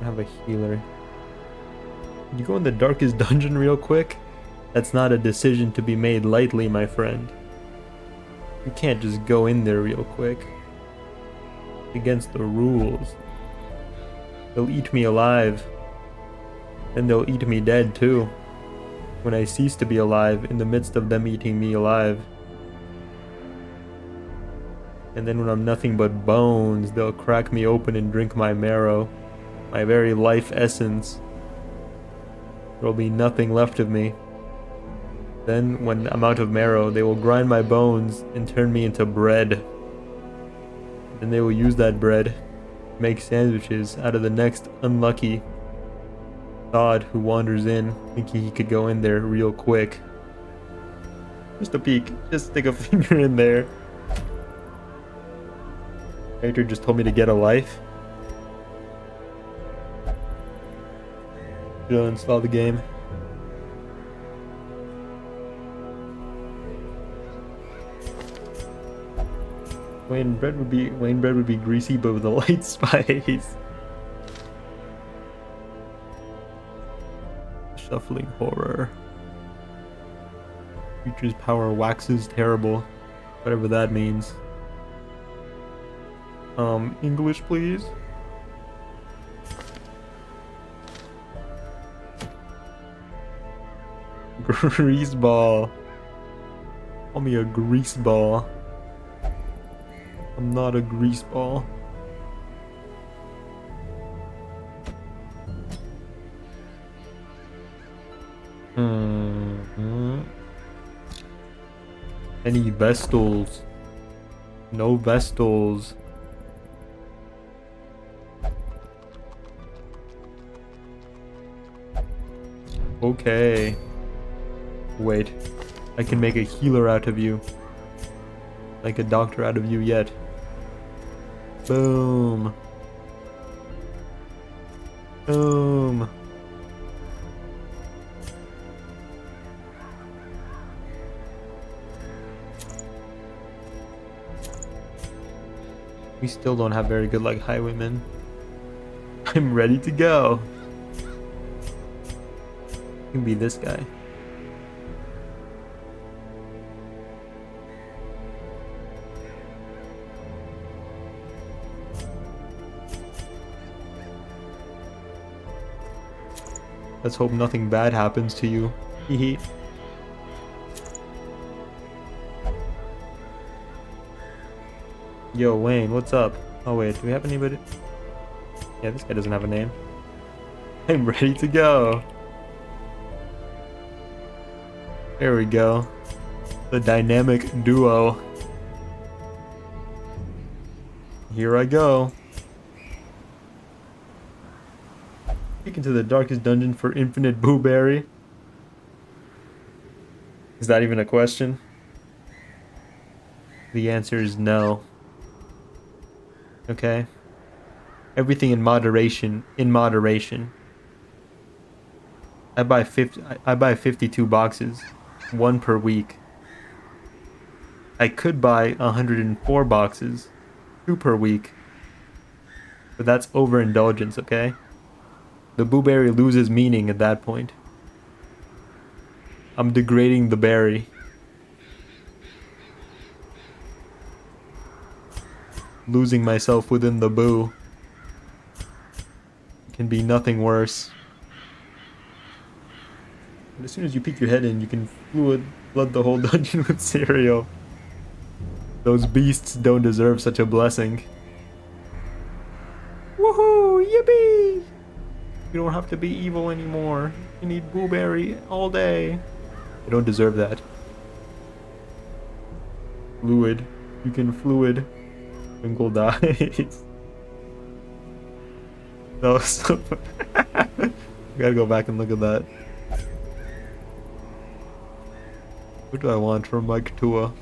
I have a healer. You go in the darkest dungeon real quick? That's not a decision to be made lightly, my friend. You can't just go in there real quick. It's against the rules. They'll eat me alive. And they'll eat me dead too. When I cease to be alive in the midst of them eating me alive. And then when I'm nothing but bones, they'll crack me open and drink my marrow. My very life essence. There'll be nothing left of me. Then, when I'm out of marrow, they will grind my bones and turn me into bread. Then they will use that bread to make sandwiches out of the next unlucky sod who wanders in, thinking he could go in there real quick. Just a peek. Just stick a finger in there. Character just told me to get a life. Should uninstall the game. Wayne bread would be greasy but with a light spice. Shuffling horror. Creature's power waxes terrible. Whatever that means. English please. Grease ball. Call me a grease ball. I'm not a grease ball. Any Vestals? No Vestals. Okay. Wait. I can make a healer out of you. Like a doctor out of you yet. Boom. Boom. We still don't have very good like highwaymen. I'm ready to go. You can be this guy. Let's hope nothing bad happens to you. Hehe. Yo, Wayne, what's up? Oh wait, do we have anybody? Yeah, this guy doesn't have a name. I'm ready to go. There we go. The dynamic duo. Here I go. Into the darkest dungeon for infinite booberry. Is that even a question? The answer is no. Okay. Everything in moderation. In moderation. I buy 52 boxes, one per week. I could buy 104 boxes, 2 per week. But that's overindulgence, okay? The Boo Berry loses meaning at that point. I'm degrading the berry. Losing myself within the boo. It can be nothing worse. And as soon as you peek your head in, you can flood the whole dungeon with cereal. Those beasts don't deserve such a blessing. Woohoo! Yippee! You don't have to be evil anymore. You need Boo Berry all day. You don't deserve that. Fluid. You can fluid. Twinkle dies. No, so I gotta go back and look at that. What do I want from Mike Tua? What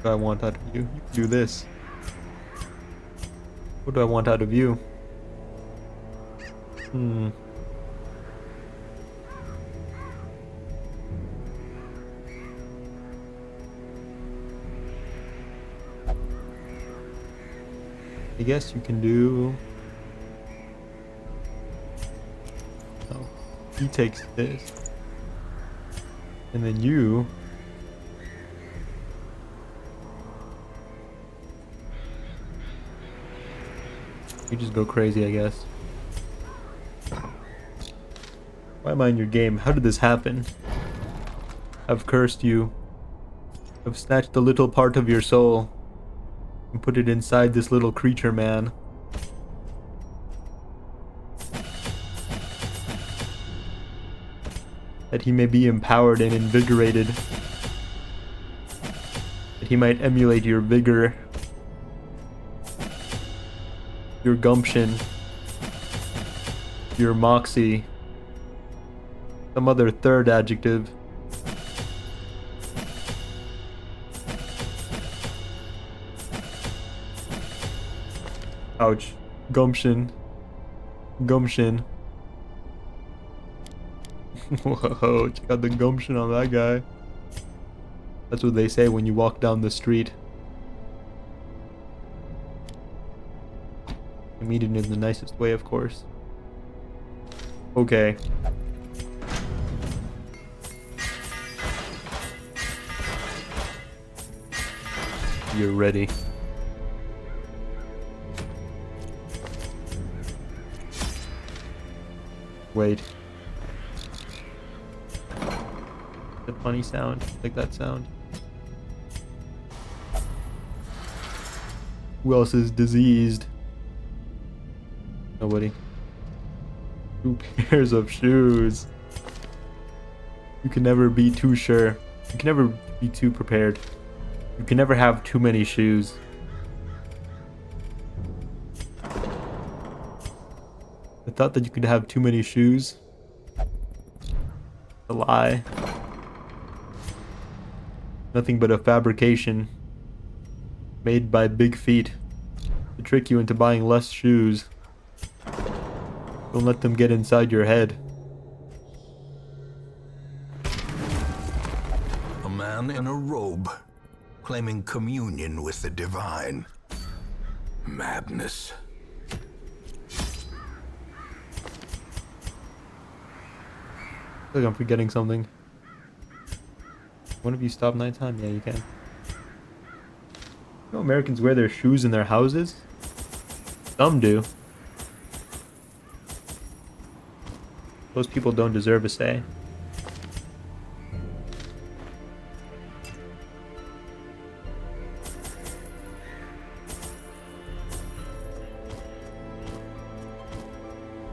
do I want out of you? You can do this. What do I want out of you? I guess you can do... Oh, he takes this. And then you... You just go crazy, I guess. Why am I in your game? How did this happen? I've cursed you. I've snatched a little part of your soul and put it inside this little creature, man. That he may be empowered and invigorated. That he might emulate your vigor. Your gumption. Your moxie. Some other third adjective. Ouch. Gumption. Gumption. Whoa, check out the gumption on that guy. That's what they say when you walk down the street. I mean it in the nicest way, of course. Okay. You're ready. Wait. The funny sound. Like that sound. Who else is diseased? Nobody. 2 pairs of shoes. You can never be too sure. You can never be too prepared. You can never have too many shoes. I thought that you could have too many shoes. A lie. Nothing but a fabrication made by big feet to trick you into buying less shoes. Don't let them get inside your head. A man in a robe, claiming communion with the divine. Madness. I feel like I'm forgetting something. One of you stop nighttime? Yeah, you can. You know Americans wear their shoes in their houses? Some do. Those people don't deserve a say.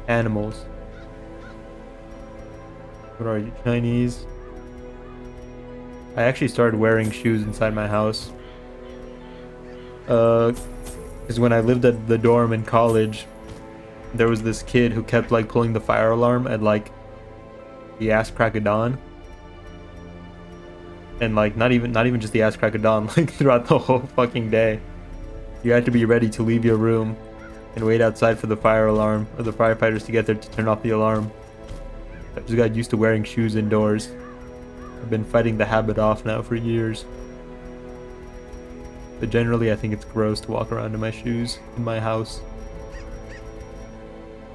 Animals. What are you, Chinese? I actually started wearing shoes inside my house. Because when I lived at the dorm in college, there was this kid who kept like pulling the fire alarm at like the ass crack of dawn. And like not even just the ass crack of dawn, like throughout the whole fucking day. You had to be ready to leave your room and wait outside for the fire alarm or the firefighters to get there to turn off the alarm. I just got used to wearing shoes indoors. I've been fighting the habit off now for years. But generally, I think it's gross to walk around in my shoes in my house.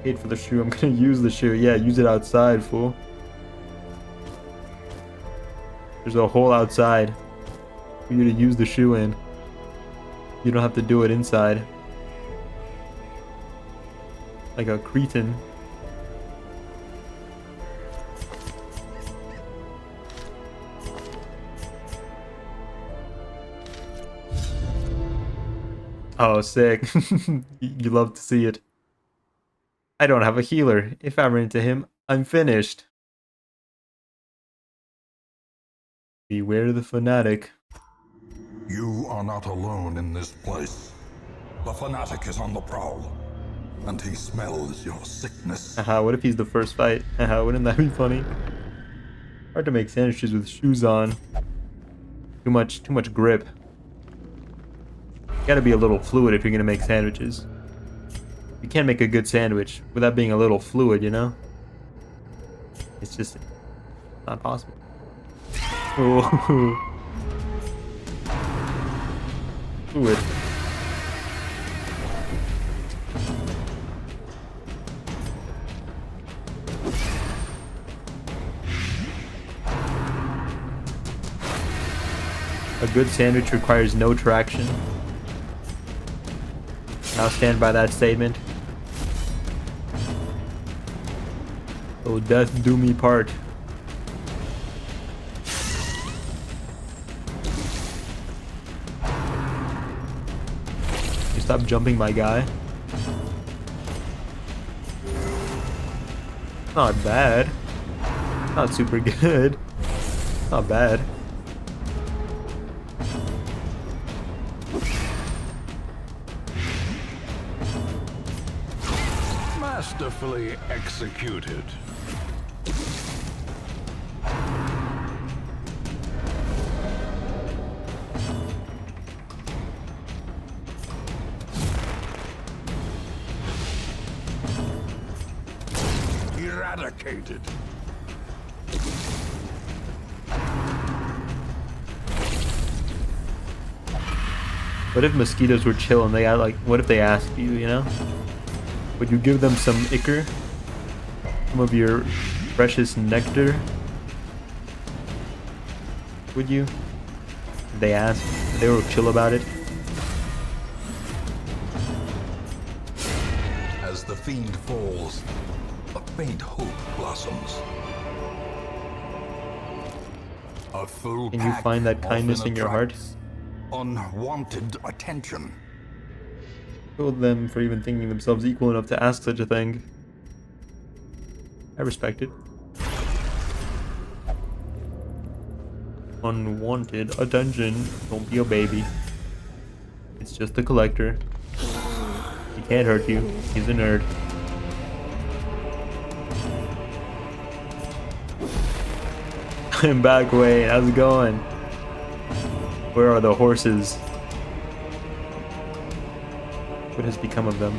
Paid for the shoe. I'm gonna use the shoe. Yeah, use it outside, fool. There's a hole outside for you to use the shoe in. You don't have to do it inside. Like a cretin. Oh, sick. You love to see it. I don't have a healer. If I run into him, I'm finished. Beware the fanatic. You are not alone in this place. The fanatic is on the prowl, and he smells your sickness. Haha, what if he's the first fight? Haha, wouldn't that be funny? Hard to make sandwiches with shoes on. Too much grip. Gotta be a little fluid if you're gonna make sandwiches. You can't make a good sandwich without being a little fluid, you know? It's just not possible. Ooh. Fluid. A good sandwich requires no traction. I'll stand by that statement. Till death do me part. You stop jumping, my guy. Not bad. Not super good. Not bad. Masterfully executed. Eradicated. What if mosquitoes were chill and they got like, what if they asked you, you know? Would you give them some ichor? Some of your precious nectar? Would you? Did they ask? They were chill about it? As the fiend falls, a faint hope blossoms. A full Can you pack find that kindness often in your heart? attracts unwanted attention. Killed them for even thinking themselves equal enough to ask such a thing. I respect it. Unwanted attention. Don't be a baby. It's just a collector. He can't hurt you. He's a nerd. I'm back, Wayne. How's it going? Where are the horses? What has become of them?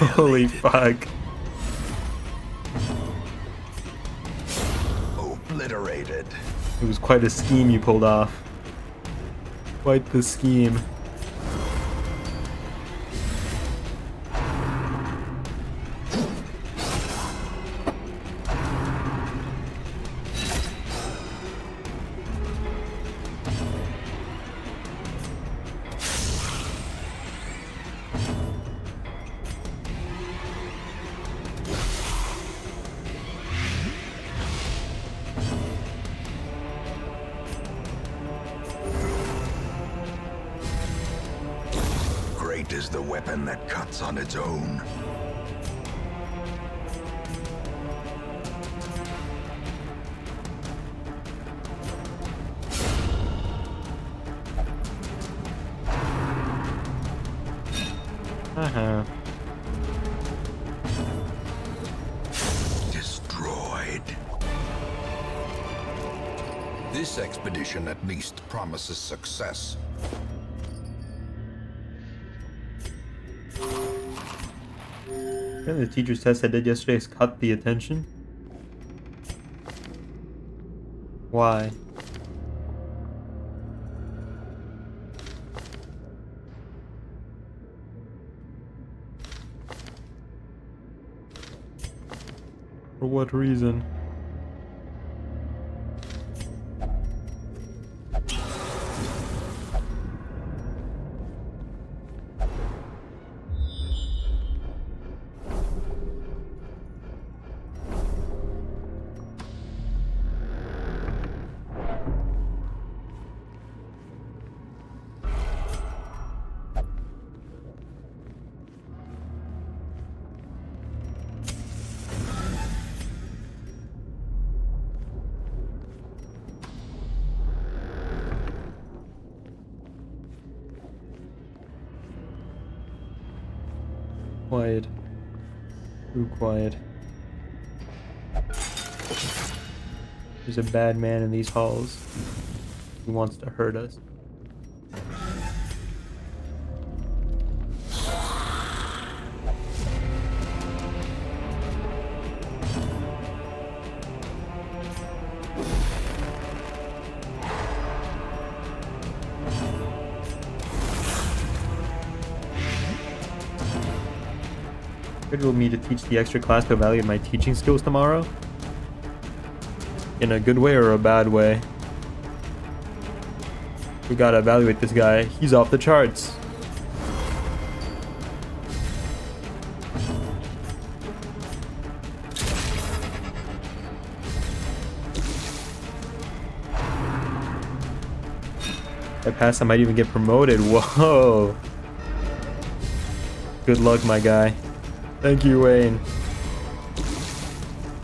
Holy fuck. Obliterated. It was quite a scheme you pulled off. Quite the scheme. Great is the weapon that cuts on its own. Uh-huh. Destroyed. This expedition at least promises success. Apparently the teacher's test I did yesterday has caught the attention. Why? For what reason? Quiet. Too quiet. There's a bad man in these halls. He wants to hurt us. Scheduled me to teach the extra class to evaluate my teaching skills tomorrow. In a good way or a bad way? We gotta evaluate this guy. He's off the charts. If I pass, I might even get promoted. Whoa. Good luck, my guy. Thank you, Wayne.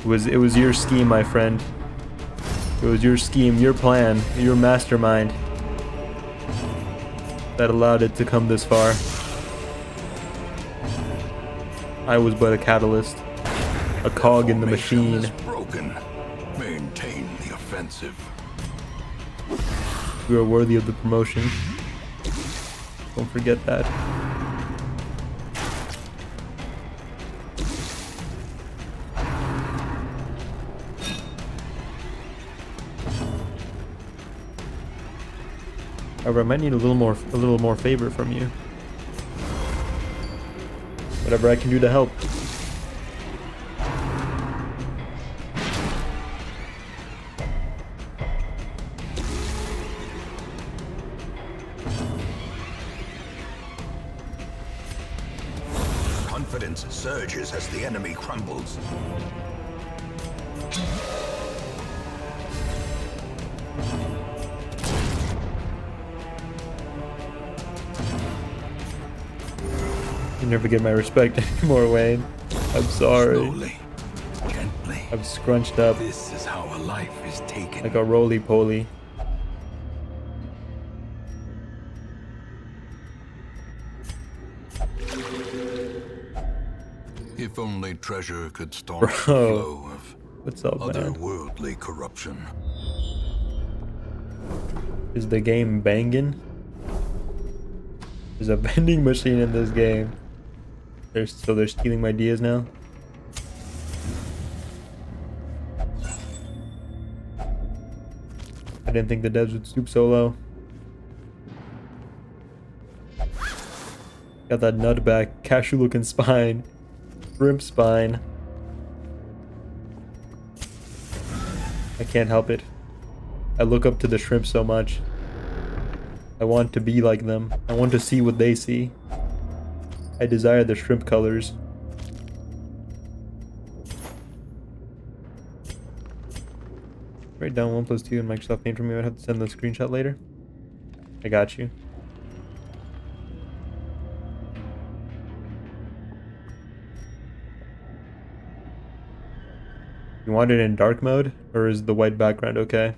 It was your scheme, my friend. It was your scheme, your plan, your mastermind that allowed it to come this far. I was but a catalyst, a cog in the Formation machine. is broken. Maintain the offensive. You are worthy of the promotion. Don't forget that. However, I might need a little more favor from you. Whatever I can do to help. Confidence surges as the enemy crumbles. You never get my respect anymore, Wayne. I'm sorry. Slowly, gently. I'm scrunched up This is how a life is taken. like a roly-poly. If only treasure could staunch Bro. the flow of What's up, man? otherworldly corruption. Is the game banging? There's a vending machine in this game. They're stealing my ideas now. I didn't think the devs would stoop so low. Got that nut back, cashew looking spine, shrimp spine. I can't help it. I look up to the shrimp so much. I want to be like them. I want to see what they see. I desire the shrimp colors. Write down 1 + 2 in Microsoft Paint for me. I have to send the screenshot later. I got you. You want it in dark mode, or is the white background okay?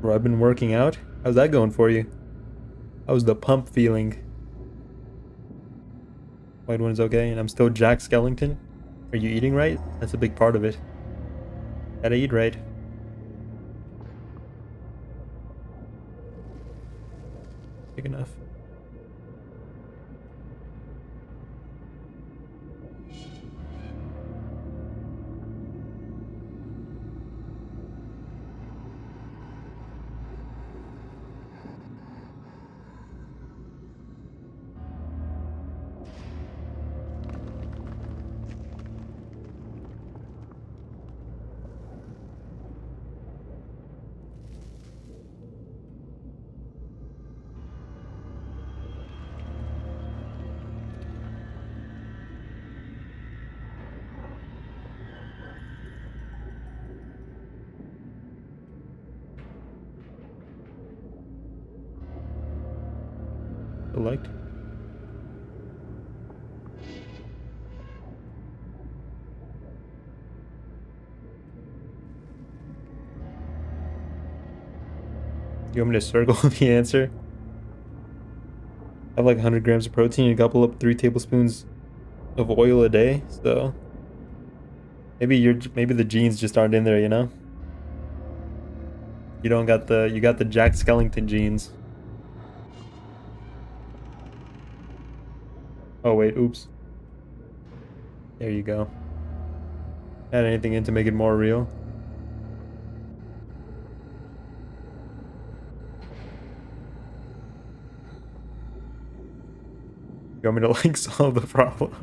Bro, I've been working out. How's that going for you? How's the pump feeling? White one is okay, and I'm still Jack Skellington. Are you eating right? That's a big part of it. Gotta eat right. Big enough. Collect. You want me to circle the answer? I have like 100 grams of protein and gobble up 3 tablespoons of oil a day, so maybe the genes just aren't in there, you know? You got the Jack Skellington genes. Oh wait, oops. There you go. Add anything in to make it more real. You want me to like solve the problem?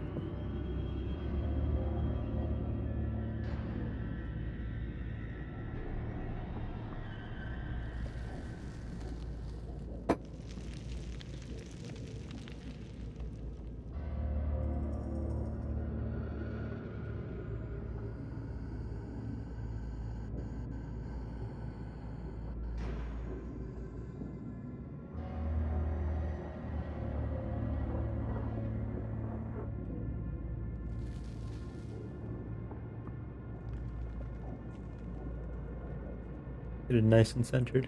Get it nice and centered.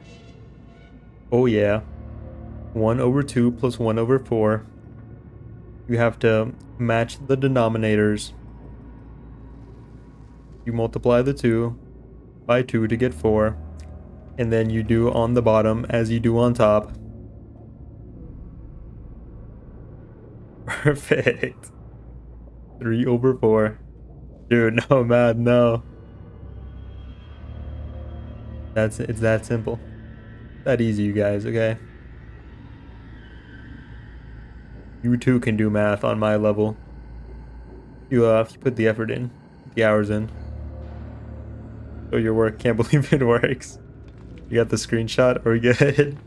Oh yeah. 1/2 plus 1/4. You have to match the denominators. You multiply the 2 by 2 to get 4. And then you do on the bottom as you do on top. Perfect. 3/4. Dude, no, man, no. It's that simple. That easy, you guys, okay? You too can do math on my level. If you put the effort in, the hours in. Show your work. Can't believe it works. You got the screenshot? Are we good?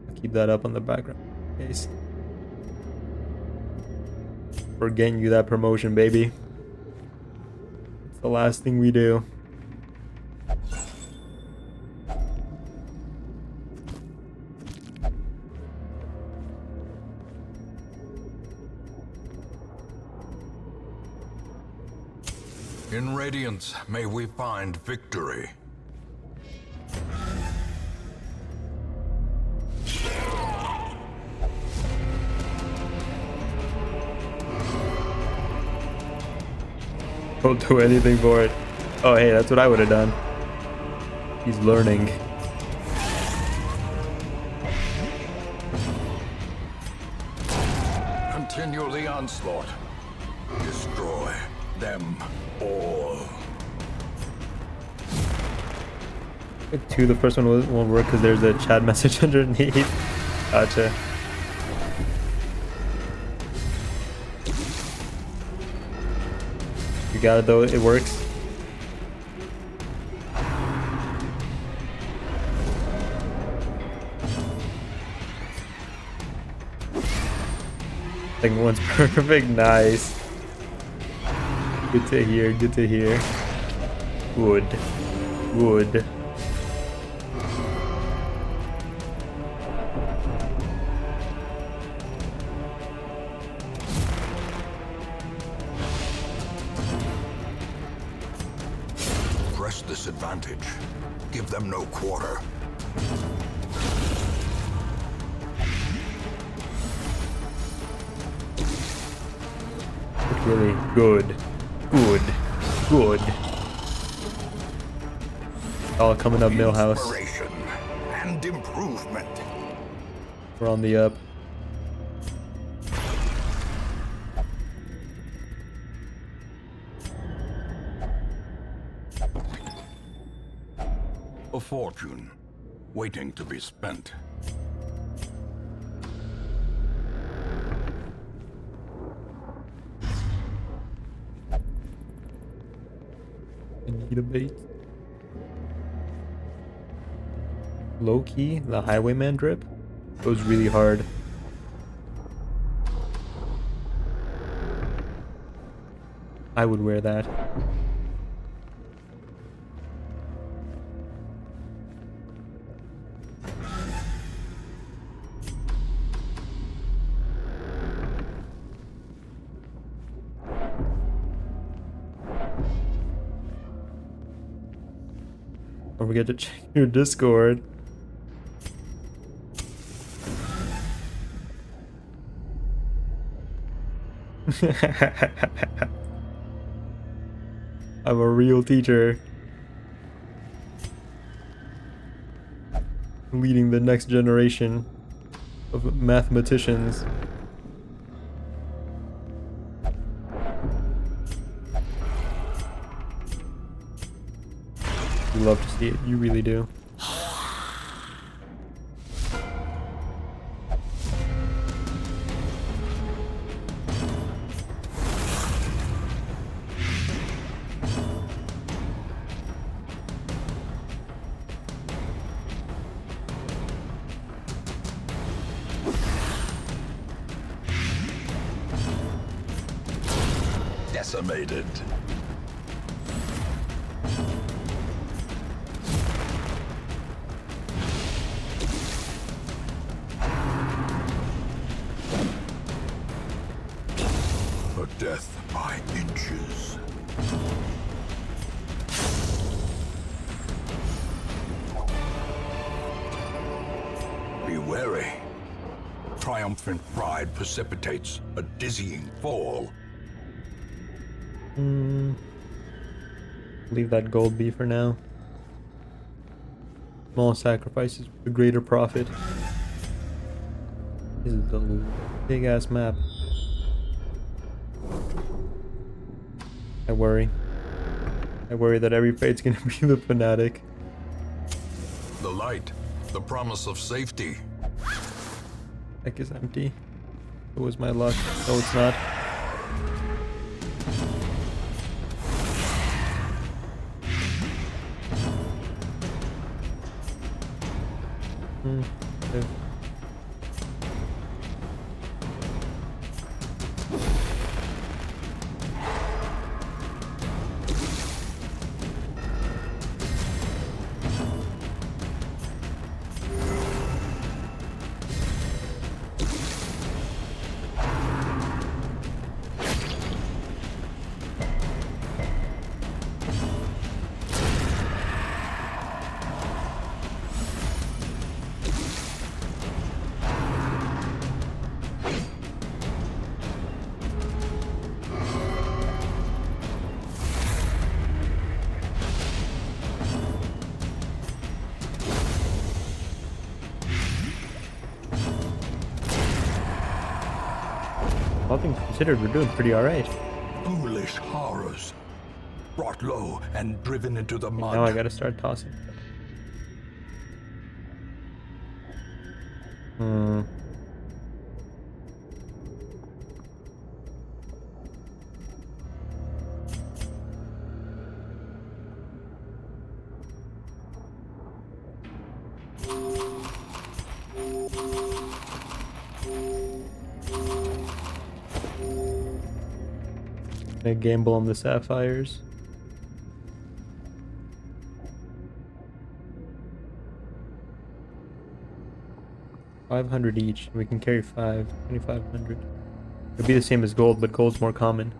I'll keep that up on the background in case. We're getting you that promotion, baby. It's the last thing we do. In Radiance, may we find victory. Don't do anything for it. Oh, hey, that's what I would have done. He's learning. Continue the onslaught. Destroy them all. Pick 2, the first one won't work because there's a chat message underneath. Gotcha. You got it though, it works. Second one's perfect, nice. Good to hear, good to hear. Good. Good. Press this advantage. Give them no quarter. Really good. Good. Good. All coming up, Millhouse. Inspiration and improvement. We're on the up. A fortune waiting to be spent. I need a bait. Low key, the Highwayman drip goes really hard. I would wear that. Don't forget to check your Discord. I'm a real teacher. Leading the next generation of mathematicians. You love to see it, you really do. Decimated. A death by inches. Be wary. Triumphant pride precipitates a dizzying fall. Leave that gold be for now. Small sacrifices for greater profit. This is the big ass map. I worry. I worry that every fate's gonna be the fanatic. The light, the promise of safety. Deck is empty. It was my luck. No, it's not. Okay. All things considered, we're doing pretty alright. Foolish horrors. Brought low and driven into the mud. Now I gotta start tossing. I gamble on the sapphires. $500 each. We can carry 2,500. It'll be the same as gold, but gold's more common.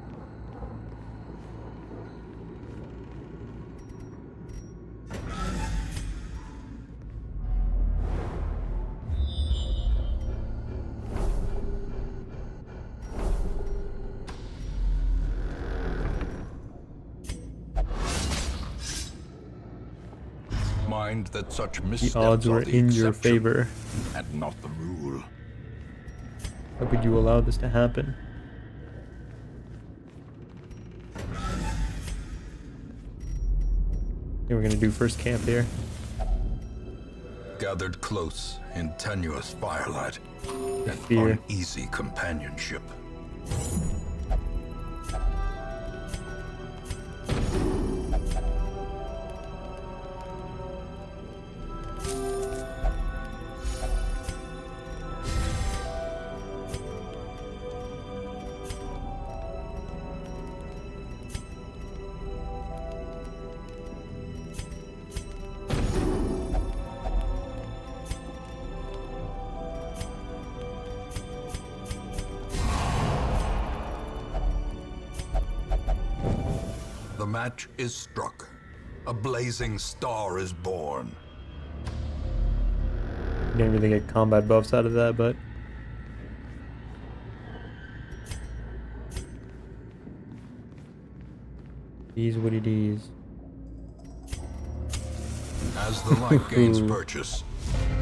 Mind that such The missteps odds were are the in your exception favor. and not the rule. How could you allow this to happen? Okay, we're gonna do first camp here. Gathered close in tenuous firelight and Fear. uneasy companionship. The match is struck. a blazing star is born. Didn't really get combat buffs out of that, but these what it is. As the light gains purchase,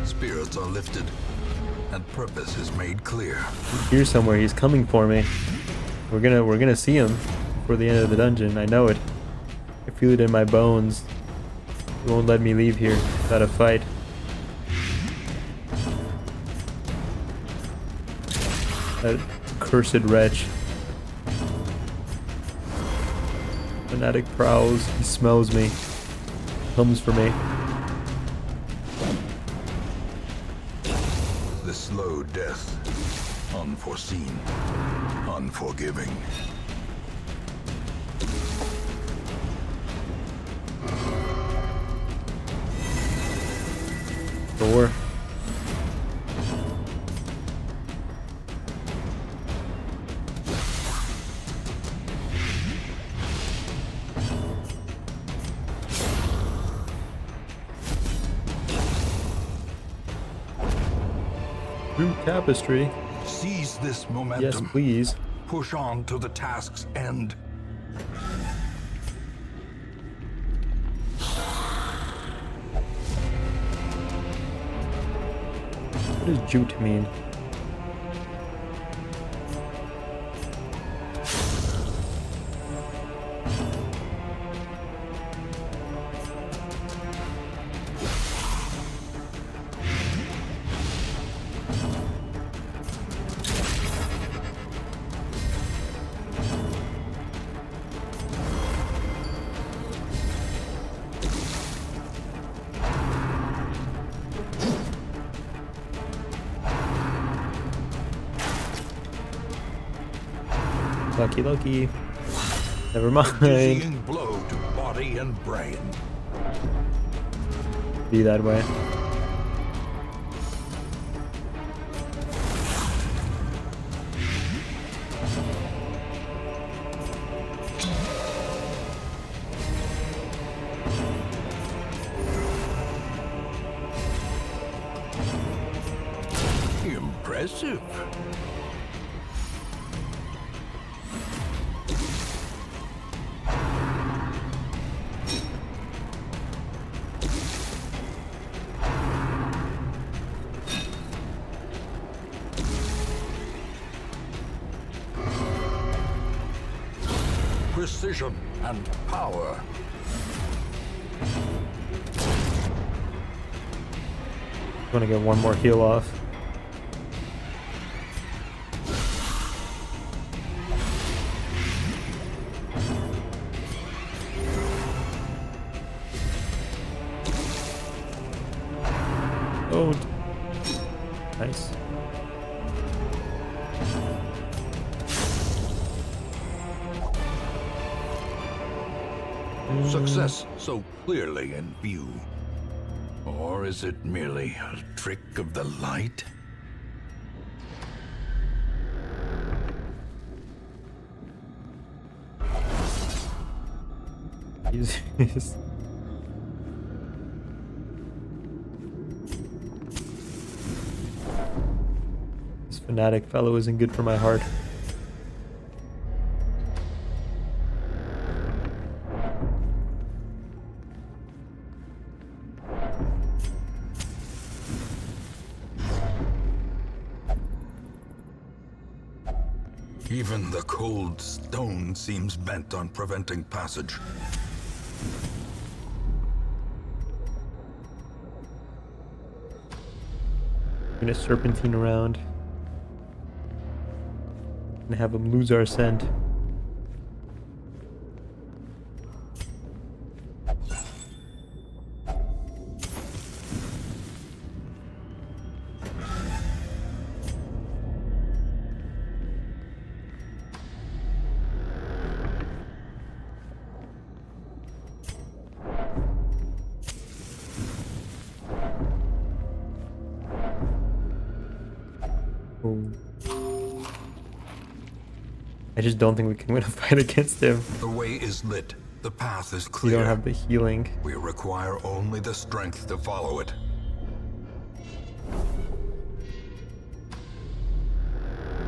spirits are lifted, and purpose is made clear. Here somewhere, he's coming for me. We're gonna see him before the end of the dungeon. I know it. I feel it in my bones. He won't let me leave here without a fight. That cursed wretch. Fanatic prowls. He smells me. Comes for me. The slow death, unforeseen, unforgiving. Thor. True tapestry. Seize this momentum. Yes, please. Push on to the task's end. What does jute mean? Lucky, lucky. Never mind. Dizzying blow to body and brain. Be that way. Impressive. Precision and power. I'm gonna get one more heal off. Oh, nice. Success so clearly in view. Or is it merely a trick of the light? He's this fanatic fellow isn't good for my heart. Even the cold stone seems bent on preventing passage. Gonna serpentine around and have him lose our scent. Oh. I just don't think we can win a fight against him. The way is lit. The path is We clear. don't have the healing. We require only the strength to follow it.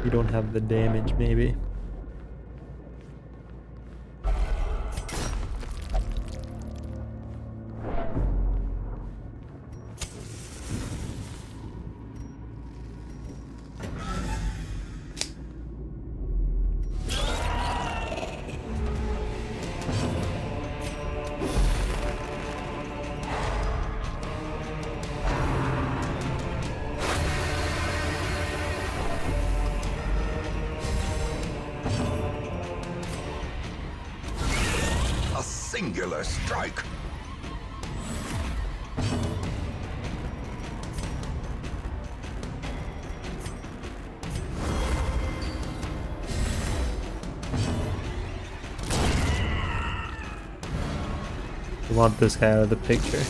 We don't have the damage, maybe. A singular strike. We want this guy out of the picture.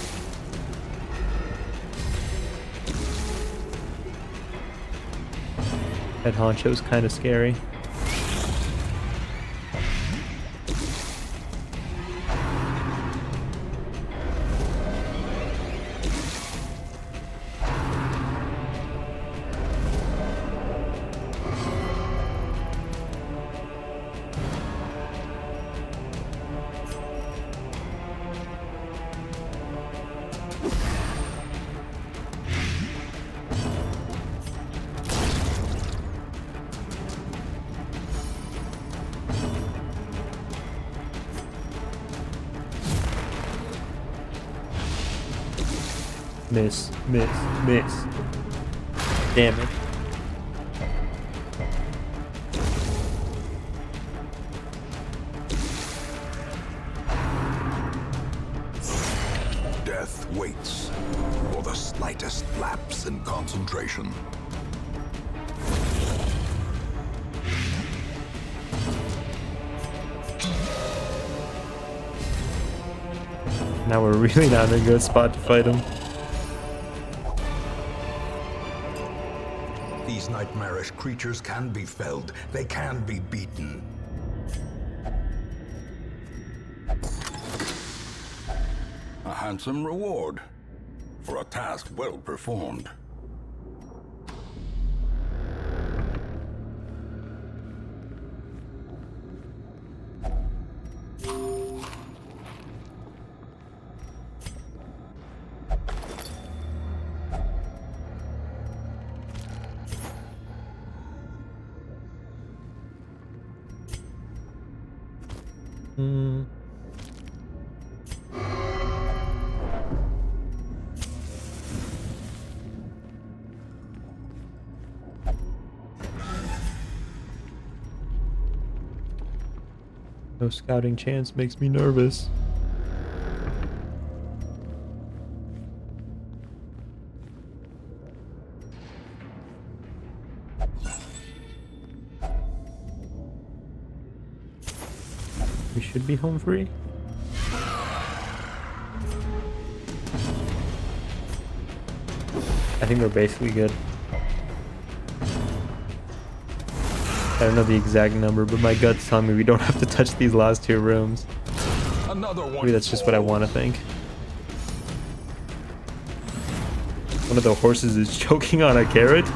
Head honcho's kind of scary. Miss, miss, miss. Damn it. Death waits for the slightest lapse in concentration. Now we're really not in a good spot to fight him. These nightmarish creatures can be felled. They can be beaten. A handsome reward for a task well performed. No scouting chance makes me nervous. We should be home free. I think we're basically good. I don't know the exact number, but my gut's telling me we don't have to touch these last two rooms. Another one. Maybe that's just what I want to think. One of the horses is choking on a carrot.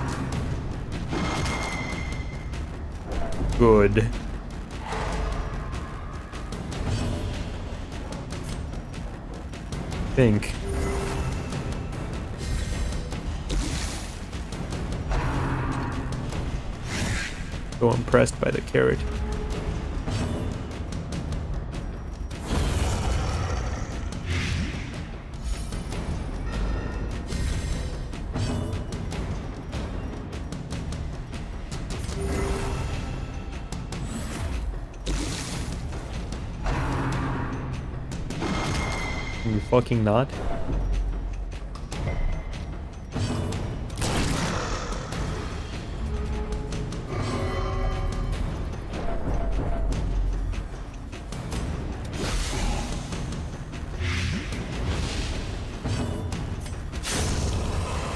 Good. Think. So impressed by the carrot. Can you fucking not?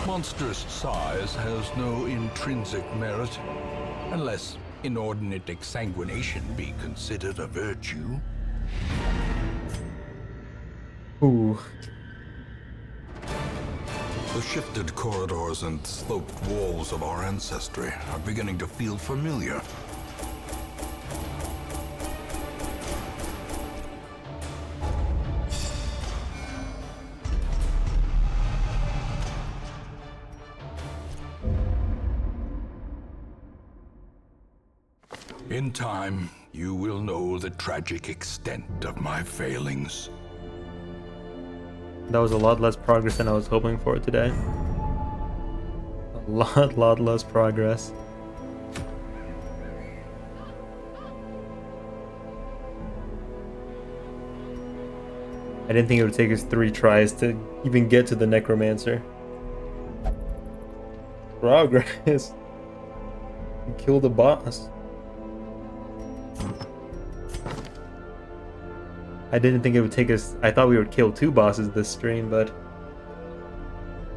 Monstrous size has no intrinsic merit, unless inordinate exsanguination be considered a virtue? Ooh. The shifted corridors and sloped walls of our ancestry are beginning to feel familiar. In time, you will know the tragic extent of my failings. That was a lot less progress than I was hoping for today. A lot less progress. I didn't think it would take us 3 tries to even get to the Necromancer. Progress. Kill the boss. I didn't think it would take us... I thought we would kill 2 bosses this stream, but...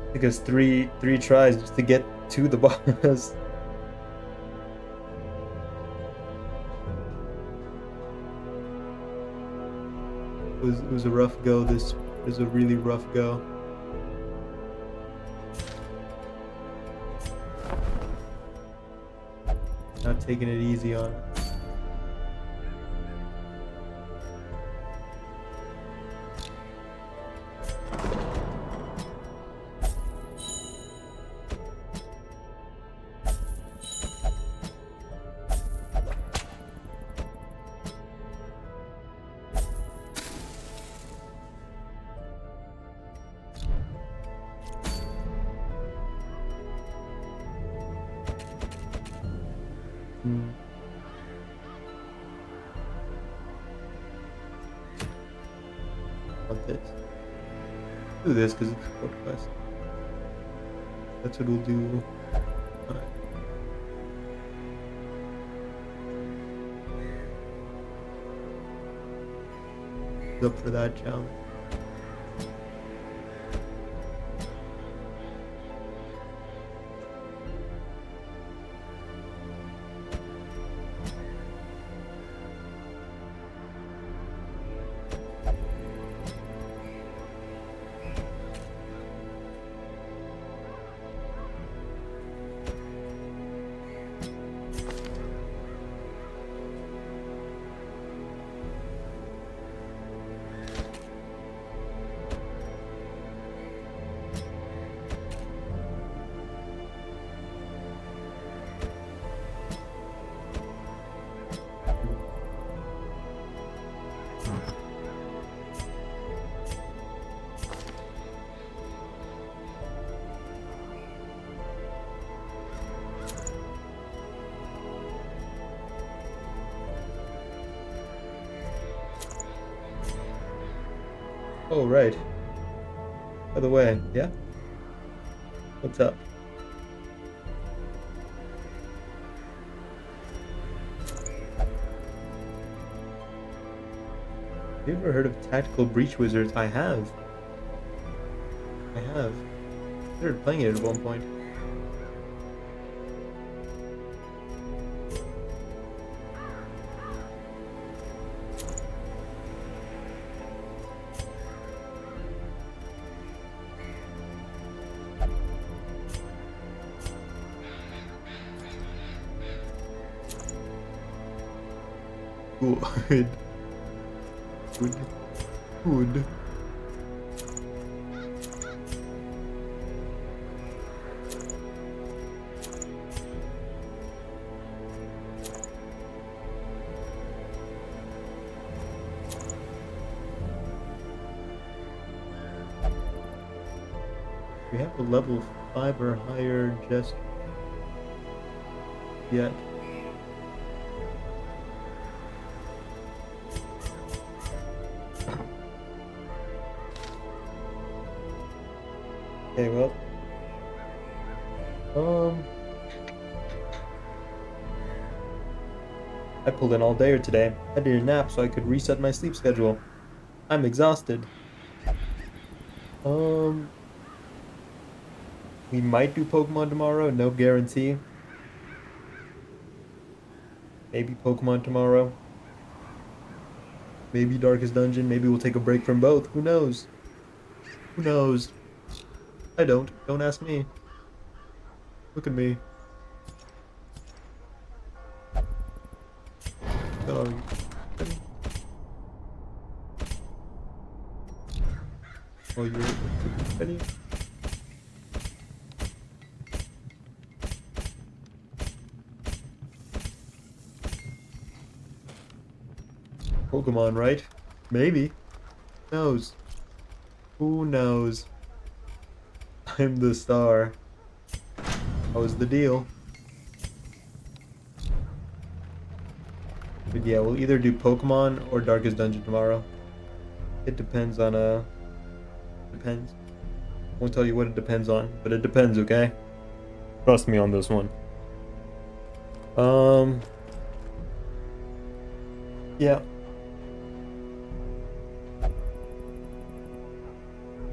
It took us three tries just to get to the boss. It was a rough go. This was a really rough go. Not taking it easy on it. Want this. Do this because it's a short quest. That's what we'll do. Alright. Up for that challenge. Oh, right. By the way, yeah? What's up? Have you ever heard of Tactical Breach Wizards? I have. I have. I started playing it at one point. Good. Good. Good. We have a level 5 or higher just yet. Okay, well. I pulled in all day today. I did a nap so I could reset my sleep schedule. I'm exhausted. We might do Pokemon tomorrow, no guarantee. Maybe Pokemon tomorrow. Maybe Darkest Dungeon. Maybe we'll take a break from both. Who knows? Who knows? I don't. Don't ask me. Look at me. Oh, oh, you're ready? Pokemon, right? Maybe. Who knows? Who knows? I'm the star. That was the deal. But yeah, we'll either do Pokemon or Darkest Dungeon tomorrow. It depends on depends. Won't tell you what it depends on, but it depends, okay? Trust me on this one. Yeah.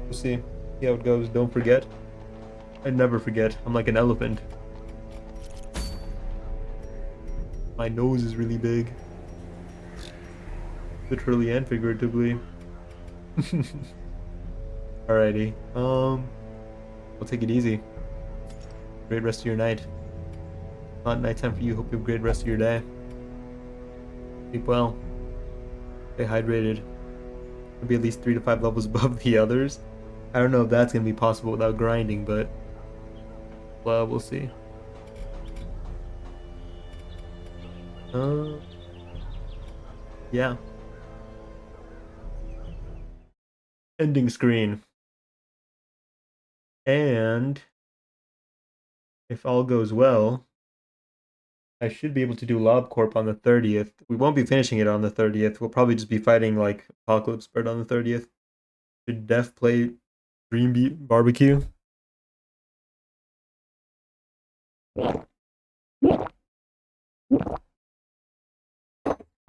We'll see. See how it goes. Don't forget. I never forget. I'm like an elephant. My nose is really big. Literally and figuratively. Alrighty. We'll take it easy. Great rest of your night. Not nighttime for you. Hope you have a great rest of your day. Sleep well. Stay hydrated. It'll be at least 3 to 5 levels above the others. I don't know if that's gonna be possible without grinding, but well, we'll see. Yeah. Ending screen. And if all goes well, I should be able to do LobCorp on the 30th. We won't be finishing it on the 30th. We'll probably just be fighting like Apocalypse Bird on the 30th. Should Def play Dream Beat Barbecue? I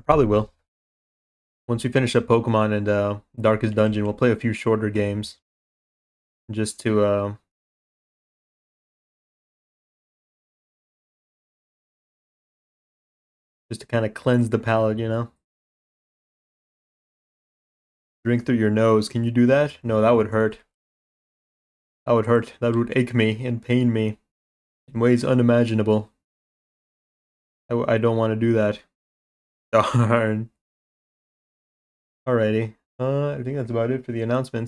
probably will. Once we finish up Pokemon and Darkest Dungeon, we'll play a few shorter games. Just to kind of cleanse the palate, you know? Drink through your nose. Can you do that? No, that would hurt. That would hurt. That would ache me and pain me in ways unimaginable. I don't want to do that. Darn. Alrighty. I think that's about it for the announcements.